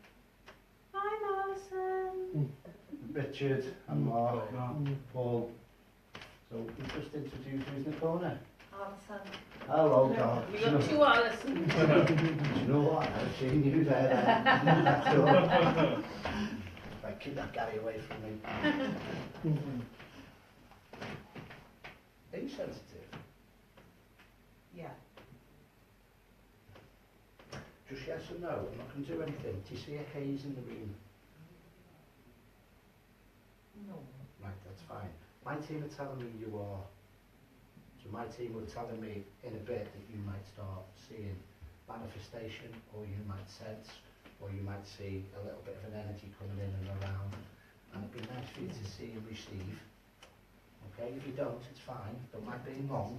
Hi, Alison. Richard. I'm Mark. Paul. So we just introduced who's in the corner. Alison. Hello, God. We got two Alisons. Do you know what? I've seen you there. That's all. Like, keep that Gary away from me. Are you sensitive? Yeah. Just yes or no. I'm not going to do anything. Do you see a haze in the room? No. Right, that's fine. My team are telling me you are. So my team were telling me in a bit that you might start seeing manifestation, or you might sense, or you might see a little bit of an energy coming in and around. And it'd be nice for you to see and receive. Okay, if you don't, it's fine. Don't mind being wrong.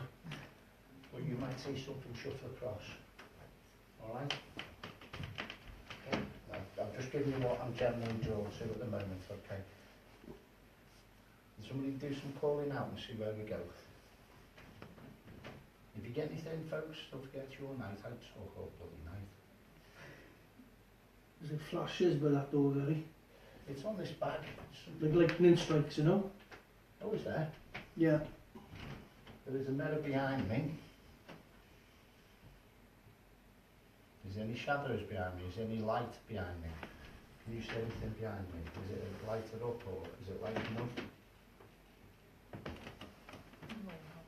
But you might see something shuffle across. Alright? Okay. I'm just giving you what I'm generally drawn to at the moment, okay? Can somebody do some calling out and see where we go? If you get anything, folks, don't forget your night out. Oh, bloody night. There's like flashes by that door, Gary. It's on this bag. Like lightning strikes, you know? Oh, is there? Yeah. There is a mirror behind me. Is there any shadows behind me? Is there any light behind me? Can you see anything behind me? Is it lighted up or is it light enough?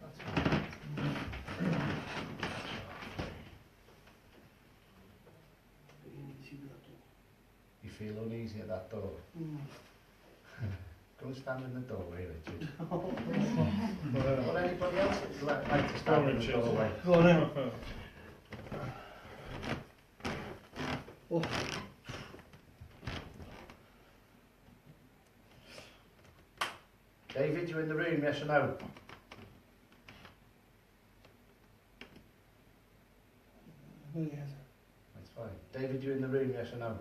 That's fine. You feel uneasy at that door? Go and stand in the doorway, Richard. Or anybody else would like to stand in the doorway? Go on then. Oh. David, you in the room, yes or no? Oh, yes. That's fine. David, you in the room, yes or no?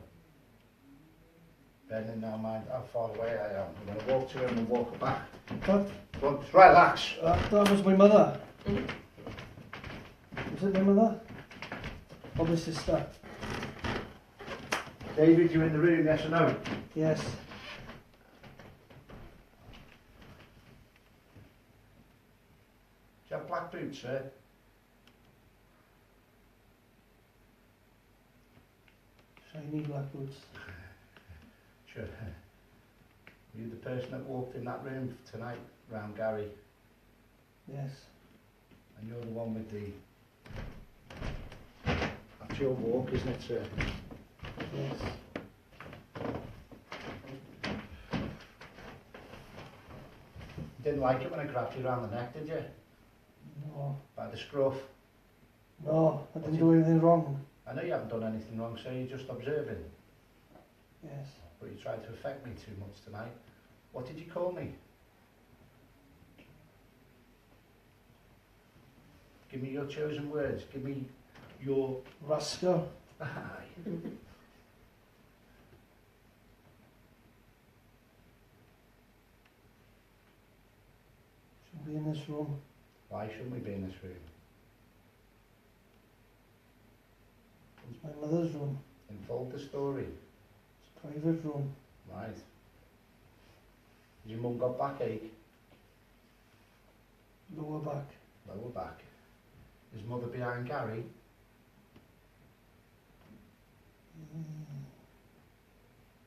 Ben, in now mind how far away I am. I'm going to walk to him and walk back. What? But relax. That was my mother. Was it my mother? Or my sister? David, you in the room, yes or no? Yes. Do you have black boots, sir? Shiny black boots. Sure. Were you the person that walked in that room tonight, round Gary? Yes. And you're the one with the... That's your walk, isn't it, sir? Yes. You didn't like it when I grabbed you around the neck, did you? No. By the scruff? No, I didn't do anything wrong. I know you haven't done anything wrong, sir, you're just observing. Yes. But you tried to affect me too much tonight. What did you call me? Give me your chosen words. Give me your... Rascal. Aye. Shouldn't be in this room. Why shouldn't we be in this room? It's my mother's room. Unfold the story. It's a private room. Right. Has your mum got backache? Lower back. Lower back. Is mother behind Gary?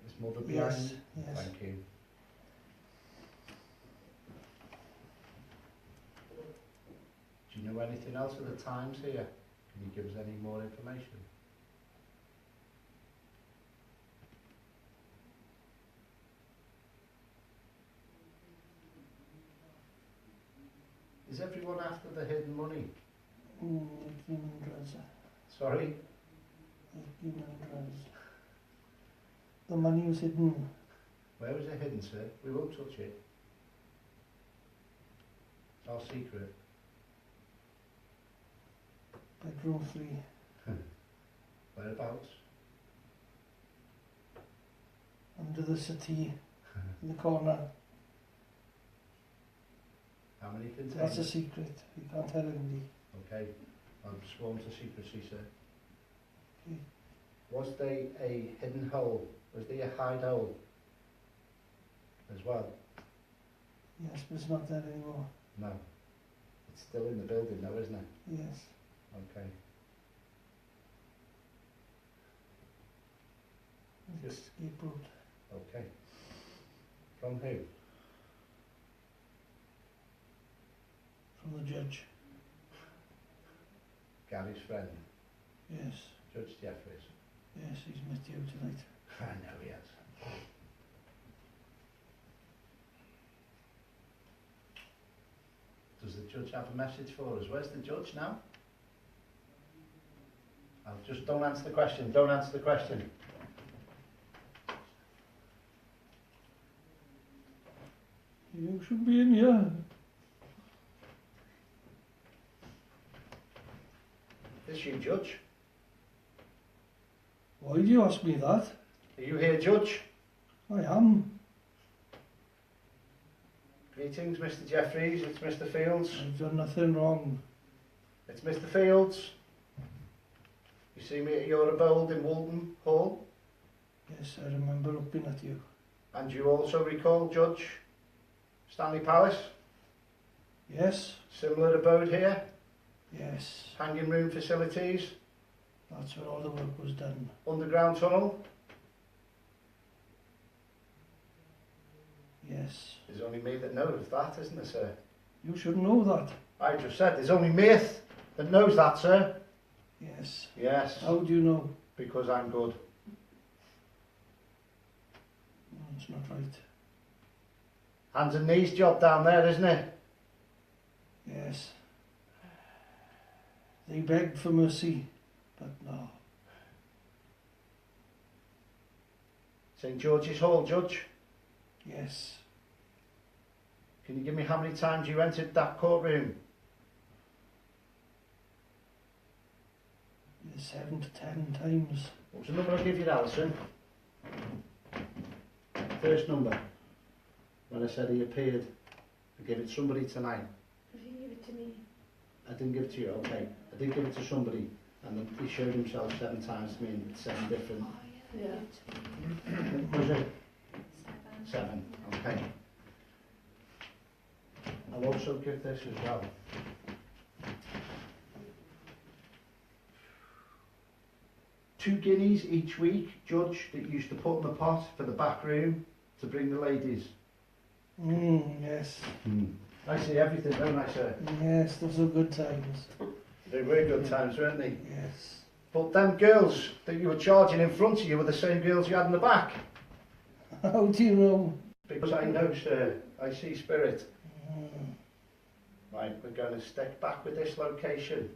Is mother behind? Yes, yes. Thank you. Do you know anything else of the times here? Can you give us any more information? Is everyone after the hidden money? 1800s. Sorry? 1800s. The money was hidden. Where was it hidden, sir? We won't touch it. It's our secret. Bedroom 3. Whereabouts? Under the settee. In the corner. How many containers? That's a secret. You can't tell anybody. Okay. I'm sworn to secrecy, sir. Okay. Was there a hidden hole? Was there a hide hole as well? Yes, but it's not there anymore. No. It's still in the building though, isn't it? Yes. Okay. It's escape route. Okay. From who? From the judge. Gary's friend, Yes. Judge Jeffries. Yes, he's met you tonight. I know he has. Does the judge have a message for us? Where's the judge now? Just don't answer the question. Don't answer the question. You should be in here. Is you, Judge? Why do you ask me that? Are you here, Judge? I am. Greetings, Mr. Jeffries. It's Mr. Fields. I've done nothing wrong. It's Mr. Fields. You see me at your abode in Walton Hall? Yes, I remember looking at you. And you also recall Judge Stanley Palace? Yes. Similar abode here? Yes. Hanging room facilities? That's where all the work was done. Underground tunnel? Yes. There's only me that knows that, isn't there, sir? You should know that. I just said there's only me that knows that, sir. Yes. Yes. How do you know? Because I'm good. No, it's not right. Hands and knees job down there, isn't it? Yes. They begged for mercy, but no. St. George's Hall, Judge. Yes. Can you give me how many times you entered that courtroom? 7 to 10 times. What was the number I give you, Alison? First number. When I said he appeared. I gave it to somebody tonight. If you give it to me. I didn't give it to you, okay. I did give it to somebody, and then he showed himself 7 times to me in 7 different... Yeah. Was it? 7, okay. I'll also give this as well. £2 each week, Judge, that you used to put in the pot for the back room to bring the ladies. Yes. I see everything, don't I, sir? Yes, those were good times. They were good times, weren't they? Yes. But them girls that you were charging in front of you were the same girls you had in the back. How do you know? Because I know, sir. I see spirit. Right, we're going to stick back with this location.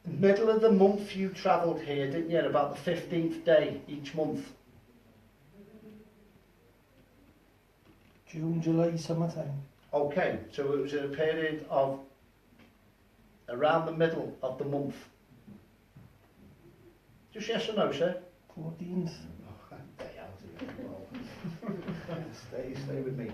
Middle of the month you travelled here, didn't you? About the 15th day each month. June, July, summertime. Okay, so it was in a period of around the middle of the month. Just yes or no, sir? 14th. Oh, day out of it. Well, stay with me.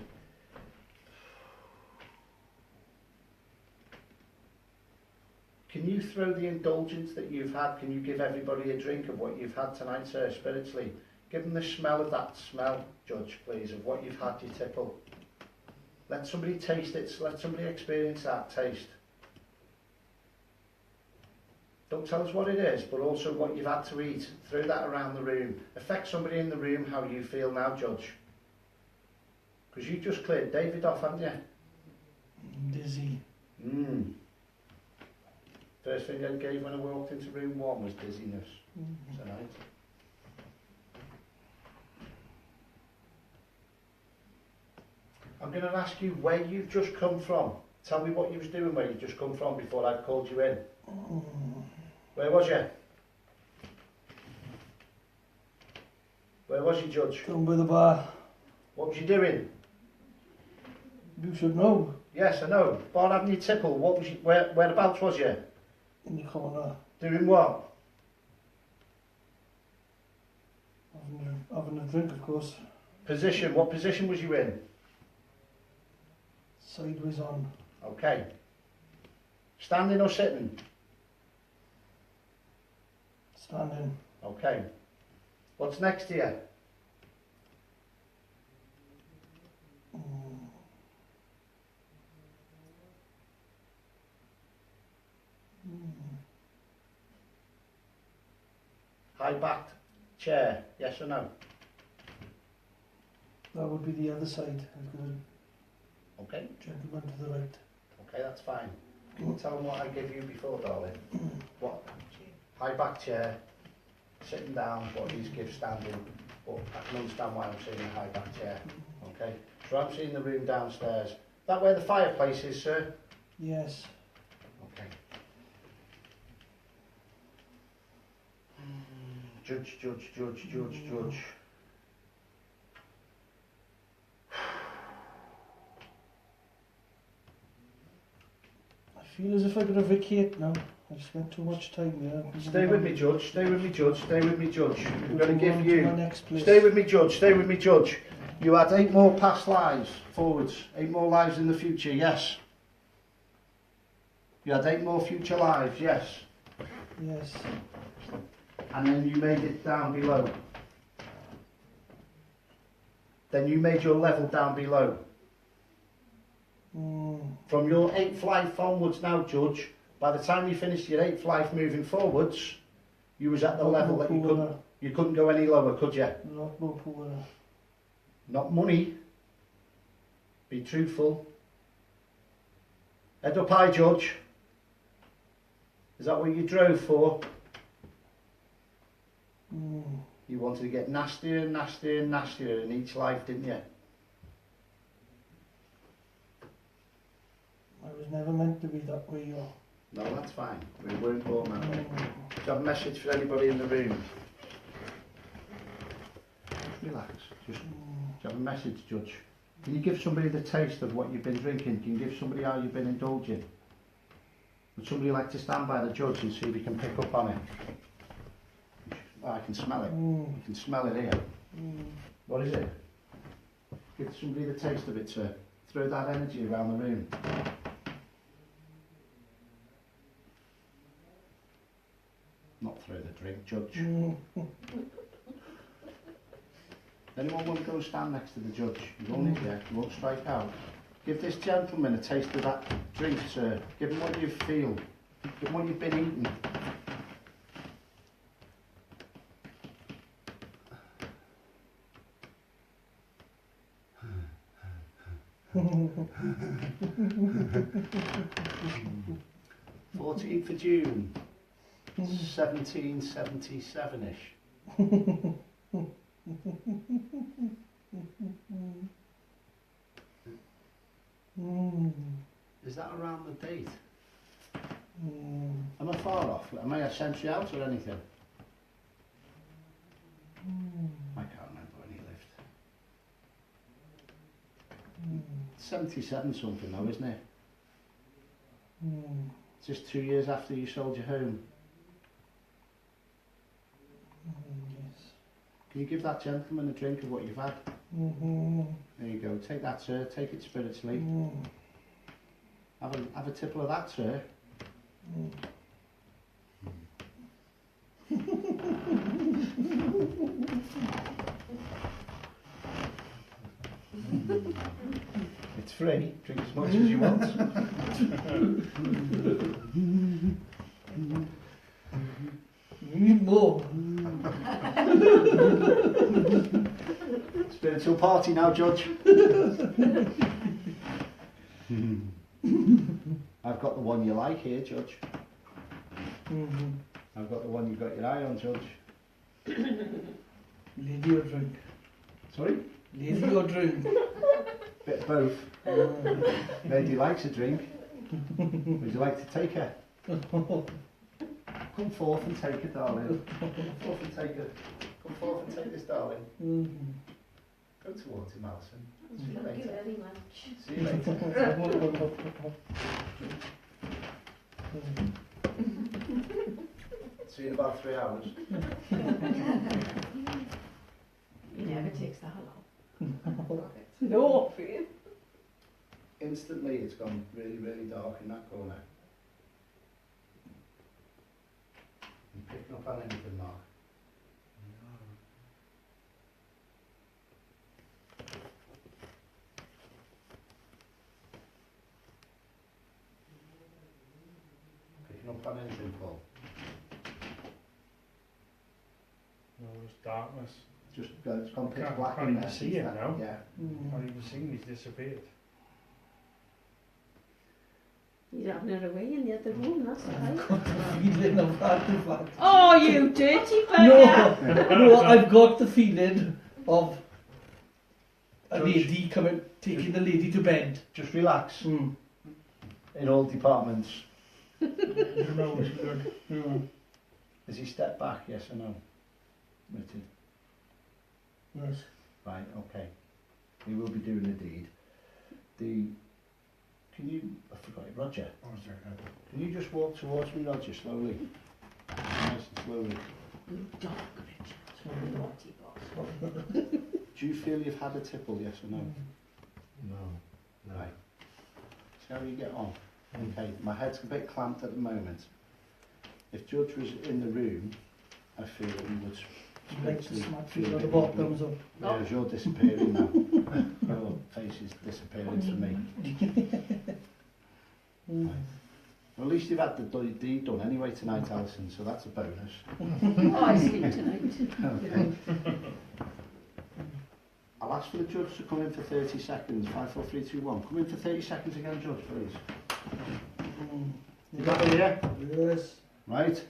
Can you throw the indulgence that you've had, can you give everybody a drink of what you've had tonight, sir, spiritually? Give them the smell of that smell, Judge, please, of what you've had, your tipple. Let somebody taste it, let somebody experience that taste. Don't tell us what it is, but also what you've had to eat. Throw that around the room. Affect somebody in the room how you feel now, Judge. Because you just cleared David off, haven't you? Dizzy. First thing I gave when I walked into room 1 was dizziness tonight. I'm going to ask you where you've just come from. Tell me what you was doing where you've just come from before I called you in. Where was you? Where was you, Judge? Down by the bar. What was you doing? You should know. Yes, I know. Bar Avenue Tipple. What was you? Whereabouts was you? In the corner. Doing what? Having a drink, of course. Position. What position was you in? Sideways on. Okay. Standing or sitting? Standing. Okay. What's next to you? High-backed chair, yes or no? That would be the other side. Okay. Gentleman to the right. Okay, that's fine. Can you tell them what I gave you before, darling? What? High-backed chair, sitting down, what these give standing, but I can understand why I'm saying a high-backed chair. Okay? So I'm seeing the room downstairs. That where the fireplace is, sir? Yes. Okay. Judge. I feel as if I could vacate now. I've spent too much time there. Stay with me, Judge. Stay with me, Judge. Stay with me, Judge. I'm going to give to you... my next place. Stay with me, Judge. Stay with me, Judge. You had 8 more past lives forwards. 8 more lives in the future, yes. You had 8 more future lives, yes. Yes. And then you made it down below. Then you made your level down below. From your 8th life onwards now, Judge, by the time you finished your 8th life moving forwards, you was at the level that you couldn't go any lower, could you? Not no poorer. Not money. Be truthful. Head up high, Judge. Is that what you drove for? You wanted to get nastier and nastier and nastier in each life, didn't you? I was never meant to be that way, yo. No, that's fine. We weren't born that way. Do you have a message for anybody in the room? Just relax. Just, do you have a message, Judge? Can you give somebody the taste of what you've been drinking? Can you give somebody how you've been indulging? Would somebody like to stand by the judge and see if he can pick up on it? Oh, I can smell it. You can smell it here. What is it? Give somebody the taste of it, sir. Throw that energy around the room. Not throw the drink, Judge. Anyone want to go stand next to the judge? You won't need it, you won't strike out. Give this gentleman a taste of that drink, sir. Give him what you feel. Give him what you've been eating. 14th of June, 1777-ish. Is that around the date? Am I far off? Am I a century out or anything? I can't remember when he lived. 77 something though, isn't it? It's just 2 years after you sold your home. Yes. Can you give that gentleman a drink of what you've had? There you go. Take that, sir. Take it spiritually. Have a tipple of that, sir. It's free. Drink as much as you want. Need more. Spiritual party now, Judge. I've got the one you like here, Judge. I've got the one you've got your eye on, Judge. Lady or drink? Sorry? Lady or drink? Bit of both. Lady likes a drink. Would you like to take her? Come forth and take it, darling. Come forth and take it. Come forth and take this, darling. Go towards him, Alison. See you Thank you later. very much. See you later. See you in about 3 hours. He never takes that long. No, for you. Instantly, it's gone really, really dark in that corner. You picking up on anything, Mark? Picking up on anything, Paul? No, it's darkness. Just it's gone pitch Can't- black can't in even there. see him now. Yeah. Can't even see him, he's disappeared. He's having it away in the other room, that's right. Feeling of artifact. Oh, you dirty bugger! No, I've got the feeling of a lady coming, taking the lady to bed. Just relax. In all departments. You know it's good. Has he stepped back, yes or no? Richard? Yes. Right, okay. We will be doing the deed. Can you, I forgot it, Roger. Can you just walk towards me, Roger, slowly? Nice and slowly. Dog, Richard. Naughty boy. Do you feel you've had a tipple, yes or no? No. Right. See how you get on. Okay, my head's a bit clamped at the moment. If Judge was in the room, I feel that he would Like to smack feel at the bottoms up. Yeah, as you're disappearing now. Your face is disappearing for me. Right. Well, at least you've had the deed done anyway tonight, Alison, so that's a bonus. Oh, I sleep tonight. Okay. I'll ask for the judge to come in for 30 seconds. 5, 4, 3, 2, 1. Come in for 30 seconds again, Judge, please. You got it here? Yes. Right.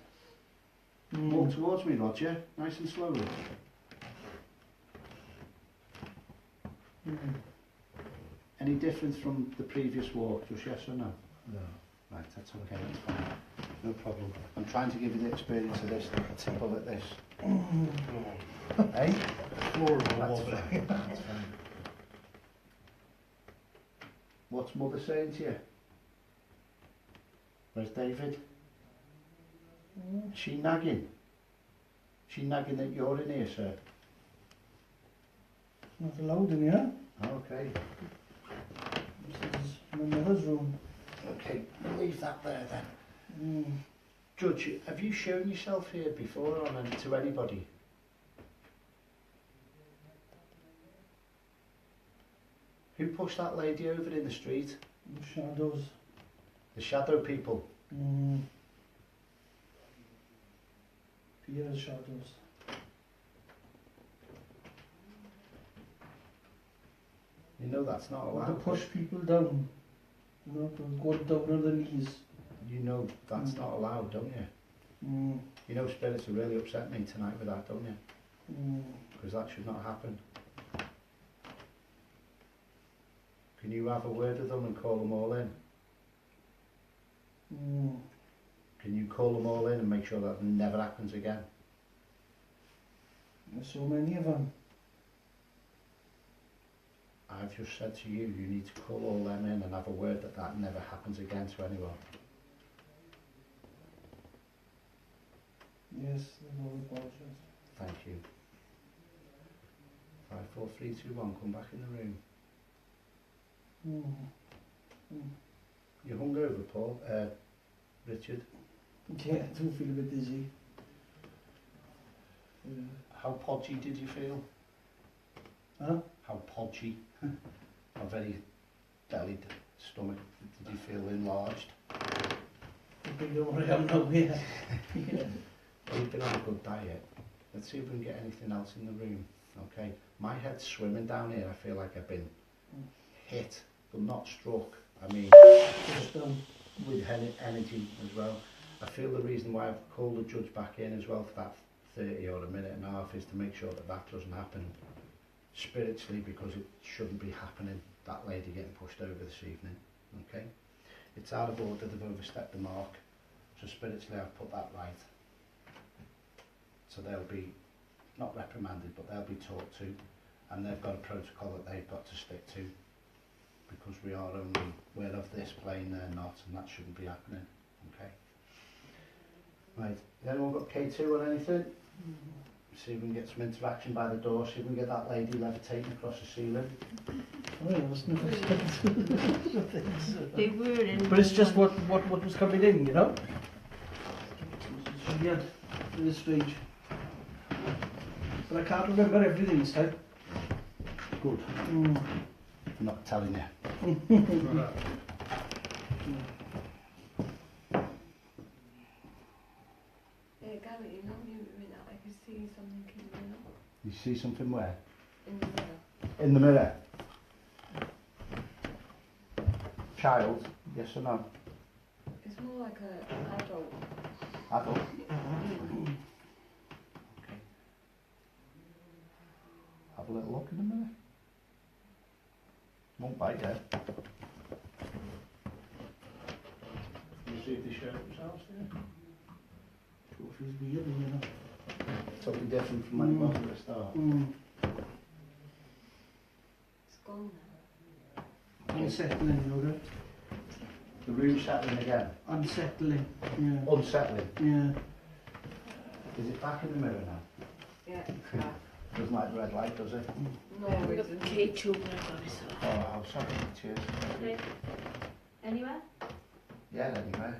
Walk towards me, Roger. Nice and slowly. Any difference from the previous walk? Just yes or no? No. Right, that's okay, that's fine. No problem. I'm trying to give you the experience of this, a tipple at this. Hey? That's fine. That's fine. What's Mother saying to you? Where's David? Is she nagging? Is she nagging that you're in here, sir? Not allowed in here. Okay. This is my mother's room. Okay, leave that there then. Judge, have you shown yourself here before to anybody? Who pushed that lady over in the street? The shadows. The shadow people? Fear shadows. You know that's not To allowed. push people down. You know, to go down on the knees. You know that's not allowed, don't you? You know spirits have really upset me tonight with that, don't you? Because that should not happen. Can you have a word with them and call them all in? Can you call them all in and make sure that never happens again? There's so many of them. I've just said to you, you need to call all them in and have a word that that never happens again to anyone. Yes, they will apologize. Thank you. 5, 4, 3, 2, 1, come back in the room. You hungover, Paul? Richard? Yeah, I do feel a bit dizzy. How podgy did you feel? Huh? How podgy? How very bellied stomach did you feel enlarged? Bigger than what I am now, yeah. Well, you can have a good diet. Let's see if we can get anything else in the room. Okay, my head's swimming down here. I feel like I've been hit, but not struck. I mean, with energy as well. I feel the reason why I've called the judge back in as well for that 30 or a minute and a half is to make sure that that doesn't happen spiritually, because it shouldn't be happening, that lady getting pushed over this evening. Okay, it's out of order, they've overstepped the mark, so spiritually I've put that right. So they'll be not reprimanded, but they'll be taught to, and they've got a protocol that they've got to stick to, because we are only, we're of this plane, they're not, and that shouldn't be happening. Okay. Right, has anyone got K2 on anything? See if we can get some interaction by the door, see if we can get that lady levitating across the ceiling. Oh, yeah, that's no They were in. But it's just what was coming in, you know? It's weird. It is strange. But I can't remember everything this time. Good. I'm not telling you. Yeah, Gary, you know you were in that, I could see something in the mirror. You see something where? In the mirror. In the mirror. Child, yes or no? It's more like an adult. Adult? Mm. Okay. Have a little look in the mirror. Won't bite you. You see if they show themselves there? It feels weird, you know. Totally different from when it was at the start. It's gone now. Unsettling, you know. The room settling again? Unsettling, yeah. Unsettling? Yeah. Is it back in the mirror now? Yeah. Doesn't like the red light, does it? No, We've got the K2 on it. Oh, I'm sorry. Cheers. Anywhere? Yeah, anyway.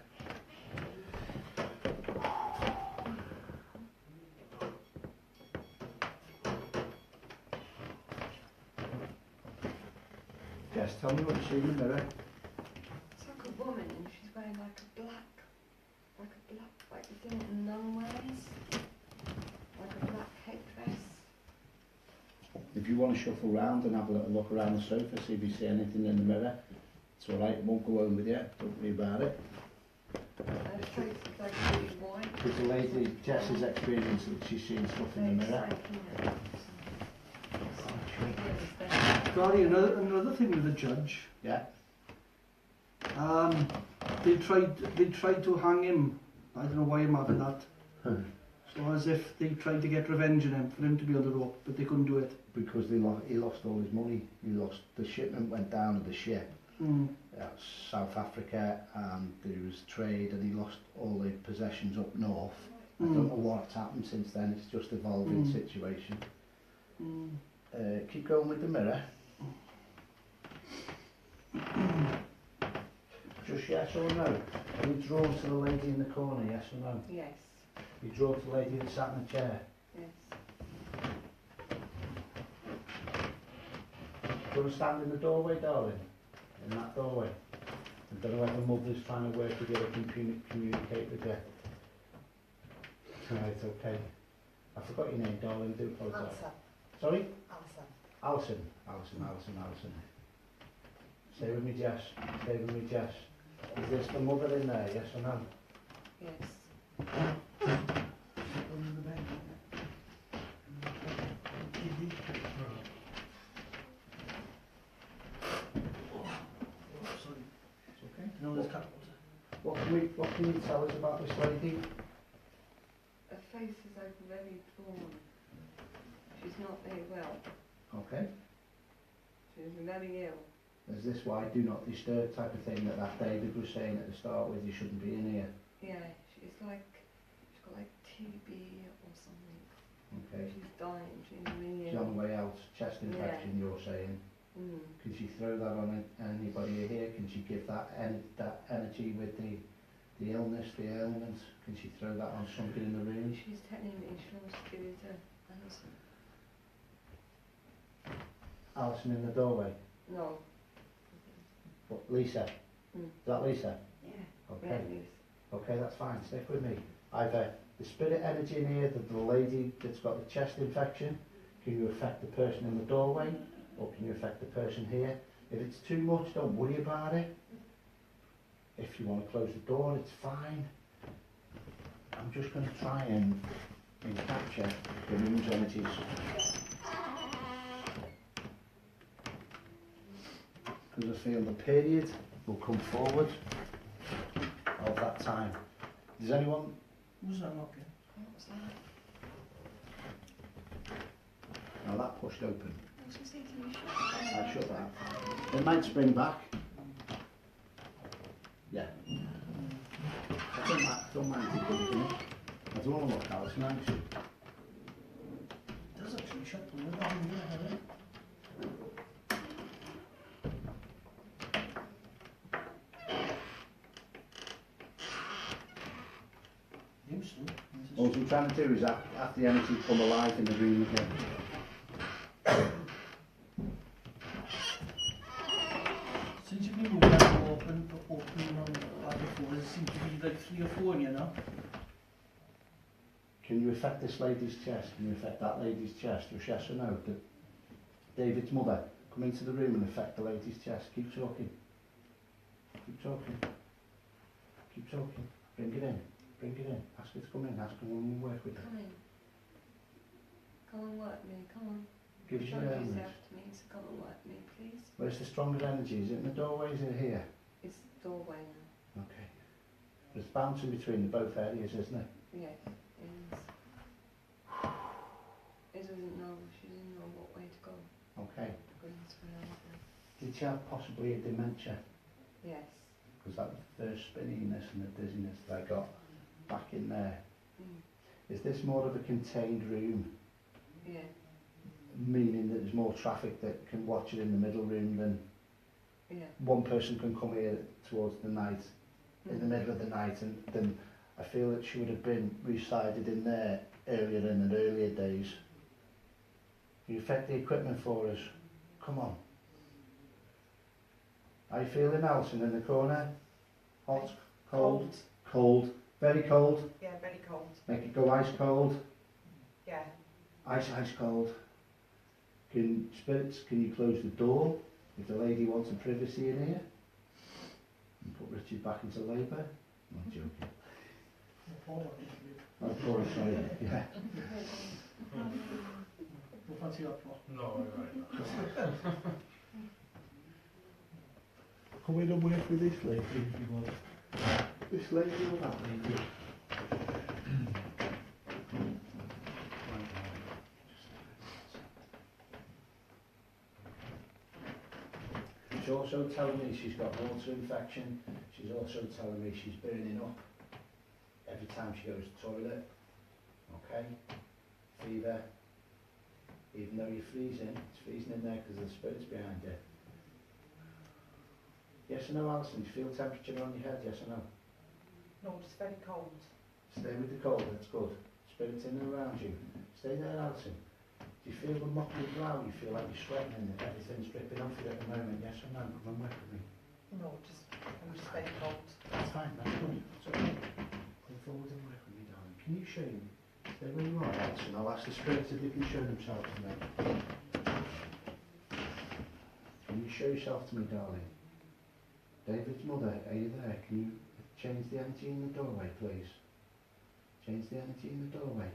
Jess, tell me what you see in the mirror. It's like a woman and she's wearing like a black, like the thing that nun wears. Like a black headdress. If you want to shuffle round and have a little look around the sofa, see if you see anything in the mirror, it's alright, it won't go home with you, don't worry about it. Her face is like really white. Because the lady, Jess has experienced that she's seen stuff in the mirror. Gary, another thing with the judge. Yeah. They tried to hang him. I don't know why I'm having that. So as if they tried to get revenge on him for him to be on the rope, but they couldn't do it. Because he lost all his money. The shipment went down of the ship. South Africa, and there was trade, and he lost all the possessions up north. I don't know what's happened since then. It's just evolving situation. Keep going with the mirror. Just yes or no? Are you drawn to the lady in the corner, yes or no? Yes. You drawn to the lady that sat in the chair? Yes. Do you want to stand in the doorway, darling? In that doorway? I don't know whether mother's trying to work together and communicate with you. Right, okay. I forgot your name, darling. Do apologise. Sorry? Alison. Alison. Stay with me, Jess. Stay with me, Jess. Is this the mother in there, yes or no? Yes. What can you tell us about this lady? Her face is like very drawn. She's not very well. Okay. She's very ill. Is this why do not disturb type of thing that David was saying at the start with you shouldn't be in here? Yeah, she's got like TB or something. Okay. She's dying, she's really She's ill. on the way out, chest infection you're saying. Can she throw that on anybody here? Can she give that energy with the illness, the ailment? Can she throw that on somebody in the room? She's telling me she wants to give it to Alison. Alison in the doorway? No. What, Lisa? Is that Lisa? Yeah. Okay. Yeah, Lisa. Okay, that's fine. Stick with me. Either the spirit energy in here, the lady that's got the chest infection, can you affect the person in the doorway? Or can you affect the person here? If it's too much, don't worry about it. If you want to close the door, it's fine. I'm just going to try and capture the room's energies. Because I feel the period will come forward of that time. Does anyone... Who's that knocking? Now that pushed open. I shut that. It might spring back. Yeah. I don't mind it opening. I don't want to look out, it's nice. It does actually shut the window on here, hasn't it? All we're trying to do is have the energy come alive in the room again. Since you've been moving that open like before, there seems to be like 3 or 4 in here now. Can you affect this lady's chest? Can you affect that lady's chest? Just yes or no? David's mother, come into the room and affect the lady's chest. Keep talking. Keep talking. Keep talking. Bring it in. Bring it in. Ask her to come in. Ask her when we work with her. Come in. Come and work me, come on. Give us your Show elements. yourself to me, so come and work me, please. Where's the stronger energy? Is it in the doorway? Is it here? It's the doorway now. Okay. There's bouncing between the both areas, isn't it? Yes, it is. She doesn't know what way to go. Okay. Goodness for her. Did she have possibly a dementia? Yes. Because that first spinniness and the dizziness that I got back in there. Is this more of a contained room? Yeah. Meaning that there's more traffic that can watch it in the middle room than Yeah. one person can come here towards the night in the middle of the night, and then I feel that she would have been resided in there earlier in the earlier days. You affect the equipment for us. Come on. How you feeling, Alison, in the corner? Hot? Cold? Cold. Very cold? Yeah, very cold. Make it go ice cold? Yeah. Ice cold. Spirits, can you close the door if the lady wants some privacy in here? And put Richard back into labour? I'm not joking. Oh, poor, sorry. Yeah. No, right. Come in and work with this lady. This lady or that lady? She's also telling me she's got water infection. She's also telling me she's burning up every time she goes to the toilet. Okay? Fever. Even though you're freezing, it's freezing in there because of the spirits behind you. Yes or no, Alison? Do you feel temperature on your head? Yes or no? No, it's very cold. Stay with the cold, that's good. Spirits in and around you. Stay there, Alison. Do you feel the mop on your brow? You feel like you're sweating and everything's dripping off you at the moment? Yes or no? Come and work with me. No, I'm just very cold. That's fine, that's good. It's okay. Come forward and work with me, darling. Can you show me? Stay where you are, Alison. I'll ask the spirits if they can show themselves to me. Can you show yourself to me, darling? David's mother, are you there? Can you change the energy in the doorway, please? Change the energy in the doorway.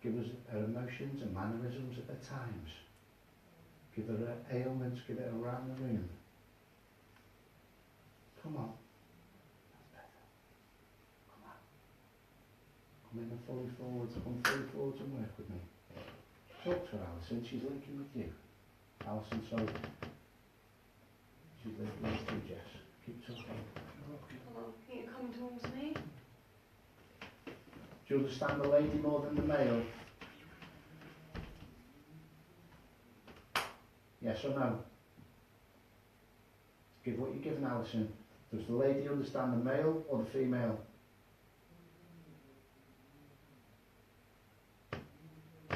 Give us her emotions and mannerisms at the times. Give her her ailments, give it around the room. Come on. That's better. Come on. Come in and fully forwards. Come fully forwards and work with me. Talk to her, Alison. She's linking with you. Alison, sorry. She's linking with you, Jess. Keep talking. Hello, can you come towards me? Do you understand the lady more than the male? Yes or no? Give what you're given, Alison. Does the lady understand the male or the female?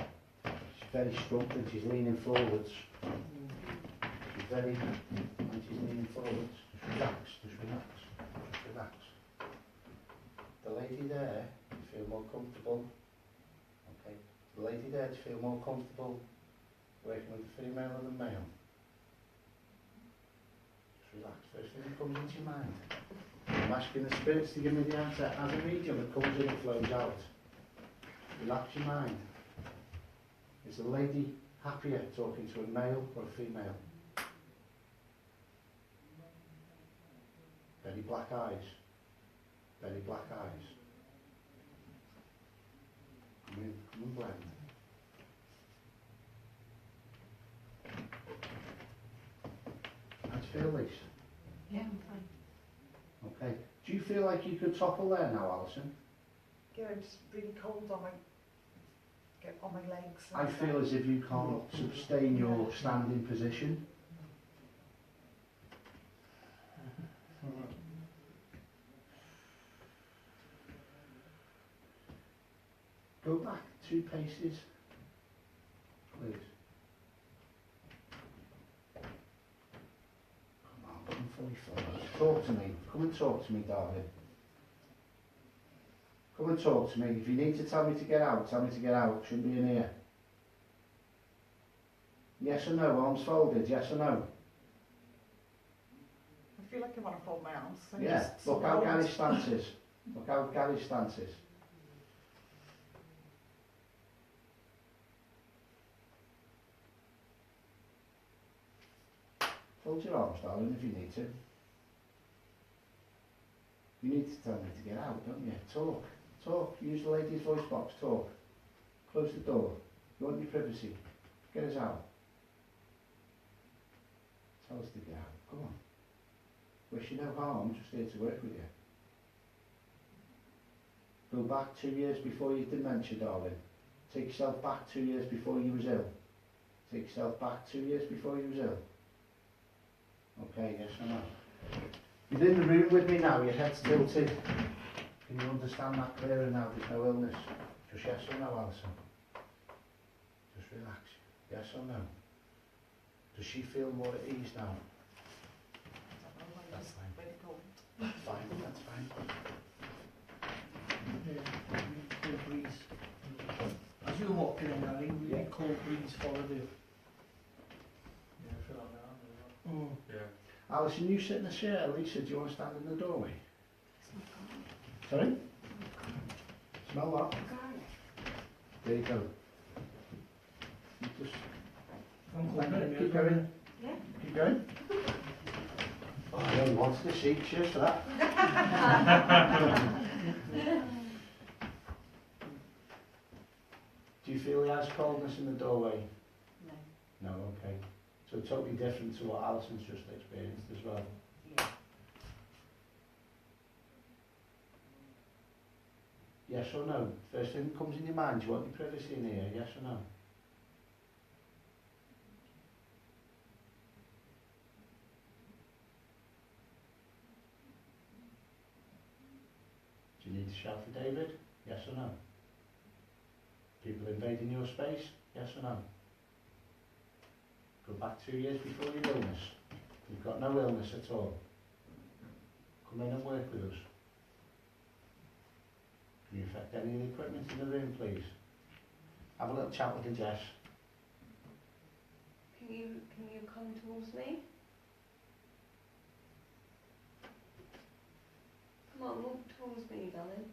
She's very struggling, she's leaning forwards. She's very, and she's leaning forwards. Just relax, just relax, just relax. The lady there, do you feel more comfortable? Okay. The lady there, do you feel more comfortable working with the female or the male? Just relax. First thing that comes into your mind. I'm asking the spirits to give me the answer. As a medium, it comes in and flows out. Relax your mind. Is the lady happier talking to a male or a female? Very black eyes. Very black eyes. Come and blend. How do you feel, Lisa? Yeah, I'm fine. Okay. Do you feel like you could topple there now, Alison? Yeah, I'm just really cold on my legs. I feel as if you can't sustain your standing position. Go back 2 paces, please. Come on, come fully forward. Talk to me. Come and talk to me, darling. Come and talk to me. If you need to tell me to get out, tell me to get out. Shouldn't be in here. Yes or no? Arms folded. Yes or no? I feel like I want to fold my arms. Yeah. Look how Gary's stance is. Look how Gary's stance is. Fold your arms, darling, if you need to. You need to tell me to get out, don't you? Talk. Talk. Use the lady's voice box. Talk. Close the door. You want your privacy. Get us out. Tell us to get out. Come on. Wish you no harm, just here to work with you. Go back 2 years before your dementia, darling. Take yourself back 2 years before you was ill. Take yourself back 2 years before you was ill. Okay, yes or no? You're in the room with me now, your head's tilted. Can you understand that clearer now? There's no illness. Just yes or no, Alison? Just relax. Yes or no? Does she feel more at ease now? That's fine. That's fine, that's fine. Yeah, cold breeze. As you were walking in, Gary, really cold breeze followed you. Yeah, I feel like that. Mm. Yeah. Alison, you sit in the chair. Lisa, do you want to stand in the doorway? Sorry? Smell what? There you go. You just... Keep going. Yeah. Keep going. Oh, I only wanted to see. Cheers for that. Do you feel the ice coldness in the doorway? No. No, okay. So totally different to what Alison's just experienced as well. Yeah. Yes or no? First thing that comes in your mind, do you want your privacy in here? Yes or no? Do you need to shout for David? Yes or no? People invading your space? Yes or no? Go back 2 years before your illness. You've got no illness at all. Come in and work with us. Can you affect any of the equipment in the room, please? Have a little chat with the Jess. Can you come towards me? Come on, walk towards me, darling.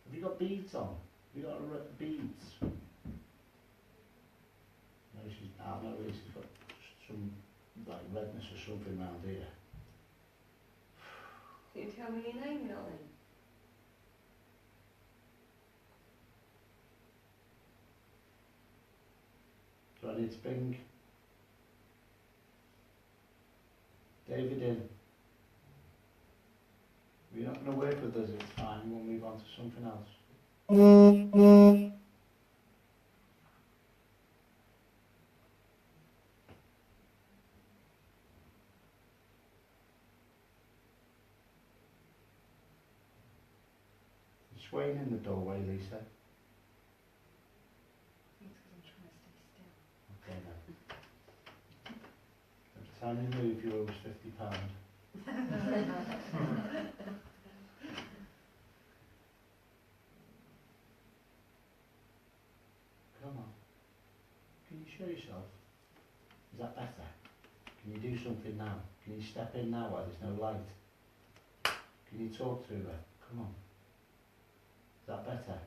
Have you got beads on? Have you got beads? No, she's not. No, she's got some like redness or something around here. Can you tell me your name, darling? Do I need to bring David in? If you're not going to work with us, it's fine. We'll move on to something else. You're swaying in the doorway, Lisa. Okay then. Every time you move, you owe us £50. Come on. Can you show yourself? Is that better? Can you do something now? Can you step in now while there's no light? Can you talk through her? Come on. Is that better?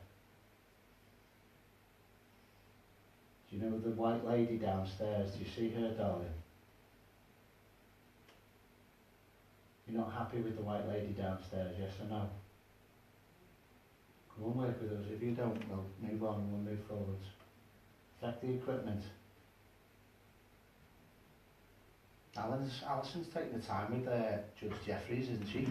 Do you know the white lady downstairs? Do you see her, darling? You're not happy with the white lady downstairs, yes or no? Come on, work with us. If you don't, we'll move on and we'll move forwards. Affect the equipment. Alison's taking the time with Judge Jeffries, isn't she? You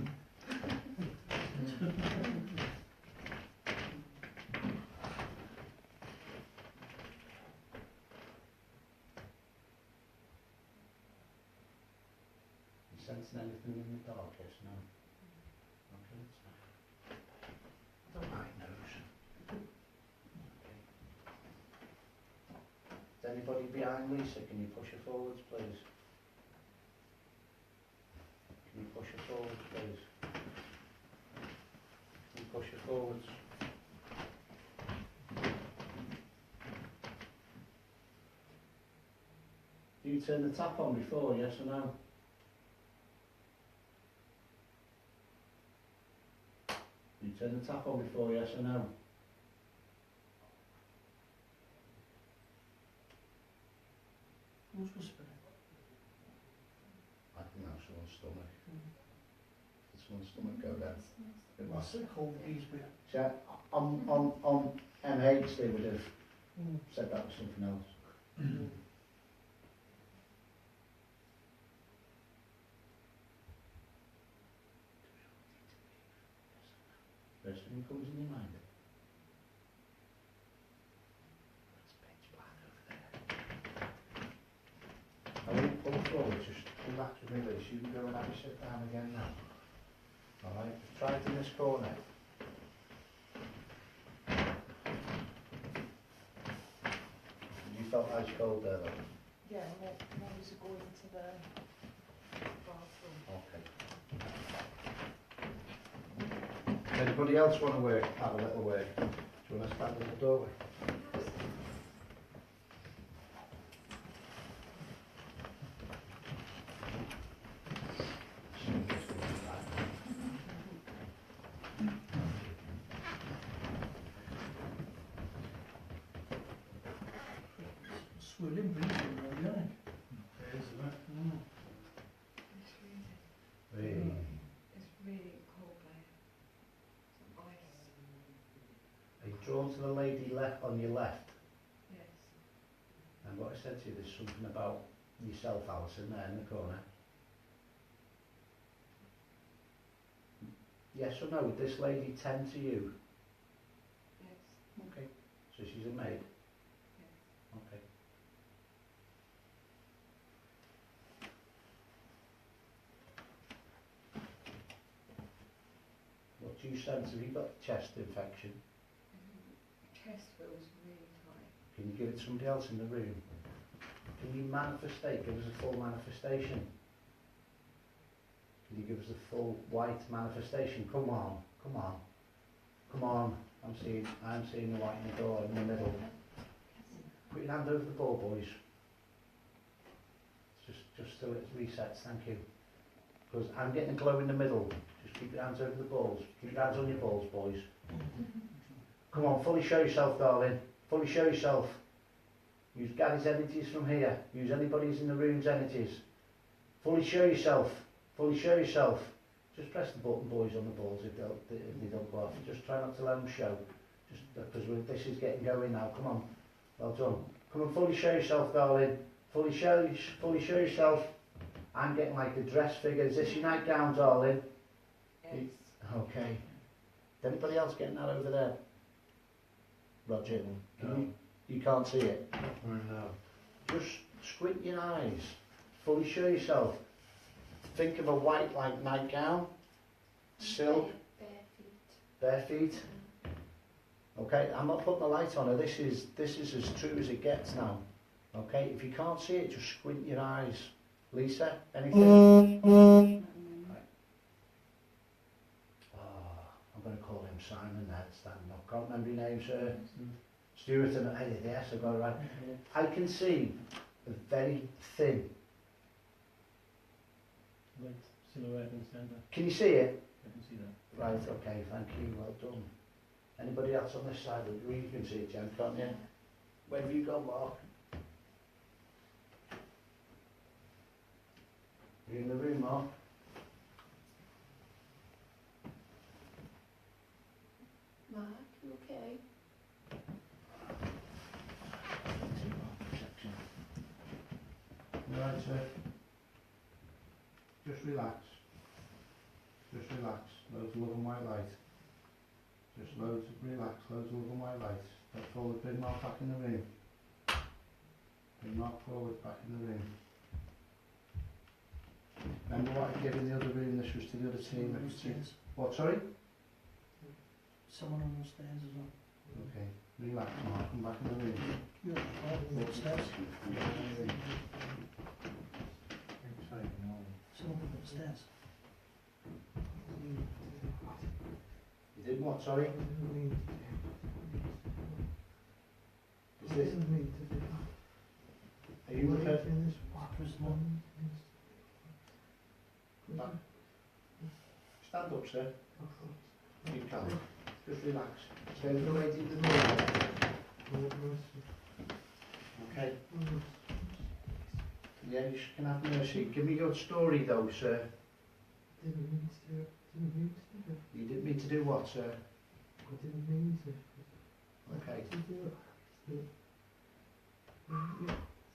sensing anything in the dark, yes, no? Okay, that's fine. I don't mind those. Okay. Is anybody behind Lisa? Can you push her forwards, please? Can you push her forwards, please? Can you push her forwards? Do you turn the tap on before, yes or no? You turn the tap on before, yes or no? Who's whispering? I think that's someone's stomach. Did someone's stomach go down? It What's was. it called, these with? So on MH they would have said that was something else. First thing that comes in your mind. It's pitch black over there. I won't pull it forward, just relax with me, Liz. You can go and have a sit down again now. Alright, try it in this corner. You felt ice cold there though? Yeah, more was going into the bathroom. Okay. Anybody else want to work? Have a little work? Do you want to stand in the doorway? Swirling breeze in there, isn't it? Isn't it? Really? It's really cold there. Some ice. Are you drawn to the lady left on your left? Yes. And what I said to you, there's something about yourself, Alison, there in the corner. Yes or no? Would this lady tend to you? Yes. Okay. So she's a maid? Yes. Okay. What do you sense? Have you got chest infection? Chest feels really tight. Can you give it to somebody else in the room? Can you manifestate? Give us a full manifestation. Can you give us a full white manifestation? Come on, come on, come on. I'm seeing the white in the door in the middle. Put your hand over the ball, boys. Just so it resets. Thank you. Because I'm getting a glow in the middle. Just keep your hands over the balls. Keep your hands on your balls, boys. Come on, fully show yourself, darling. Fully show yourself. Use Gary's energies from here. Use anybody's in the room's energies. Fully show yourself. Fully show yourself. Just press the button, boys, on the balls if they don't go off. Just try not to let them show. Just because this is getting going now. Come on. Well done. Come on, fully show yourself, darling. Fully show yourself. I'm getting like a dress figure. Is this your nightgown, darling? Yes. Okay. Is anybody else getting that over there? Roger? You can't see it? No. Just squint your eyes. Fully show yourself. Think of a white like nightgown. Silk. Bare feet. Okay, I'm not putting the light on her. This is as true as it gets now. Okay, if you can't see it, just squint your eyes. Lisa, anything? Right. Oh, I'm going to call him Simon there, standing up. Can't remember your name, sir. Stuart and yes, I got it right. I can see a very thin. Silhouette in the centre. Can you see it? I can see that. Right, okay, thank you, well done. Anybody else on this side of the room? You can see it, Jen, can't you? Where have you gone, Mark? Are you in the room, Mark? Mark, you okay? You alright, sir? Just relax. Just relax. Loads of love and white light. Just loads of relax, loads of love and white light. Step forward, bring Mark back in the room. Bring Mark forward, back in the room. Remember what I gave in the other room? This was to the other team. What, sorry? Someone on the stairs as well. Okay, relax, Mark. Come back in the room. Yeah, upstairs. Someone upstairs. You did what, sorry? Is this? Are you with her? Stand up, sir. You can. Just relax. Stay with the lady in the room. Okay. Yeah, you can have mercy. Give me your story though, sir. You didn't mean to do what, sir? I didn't mean to. Okay.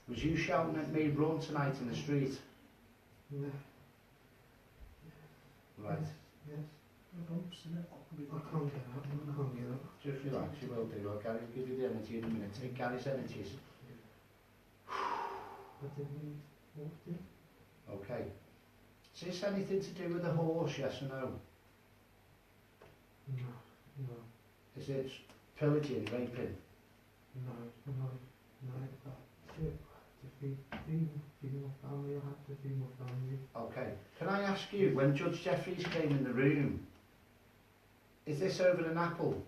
Was you shouting at me, run tonight in the street? No. Right. Yes. I can't get up. I can't get up. Just relax, you will do. I'll Gary will give you the energy in a minute. Take Gary's energies. I didn't mean to. What did? Okay. Is this anything to do with the horse, yes or no? No, no, Is it pillaging, raping? no, no, no. To feed my family, I have to feed my family. Okay. Can I ask you, when Judge Jeffries came in the room, is this over an apple?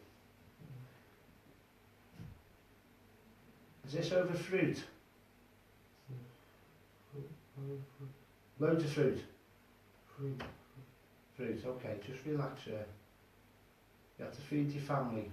Is this over fruit? Loads of fruit? Fruit. Fruit, okay. Just relax, sir. You have to feed your family.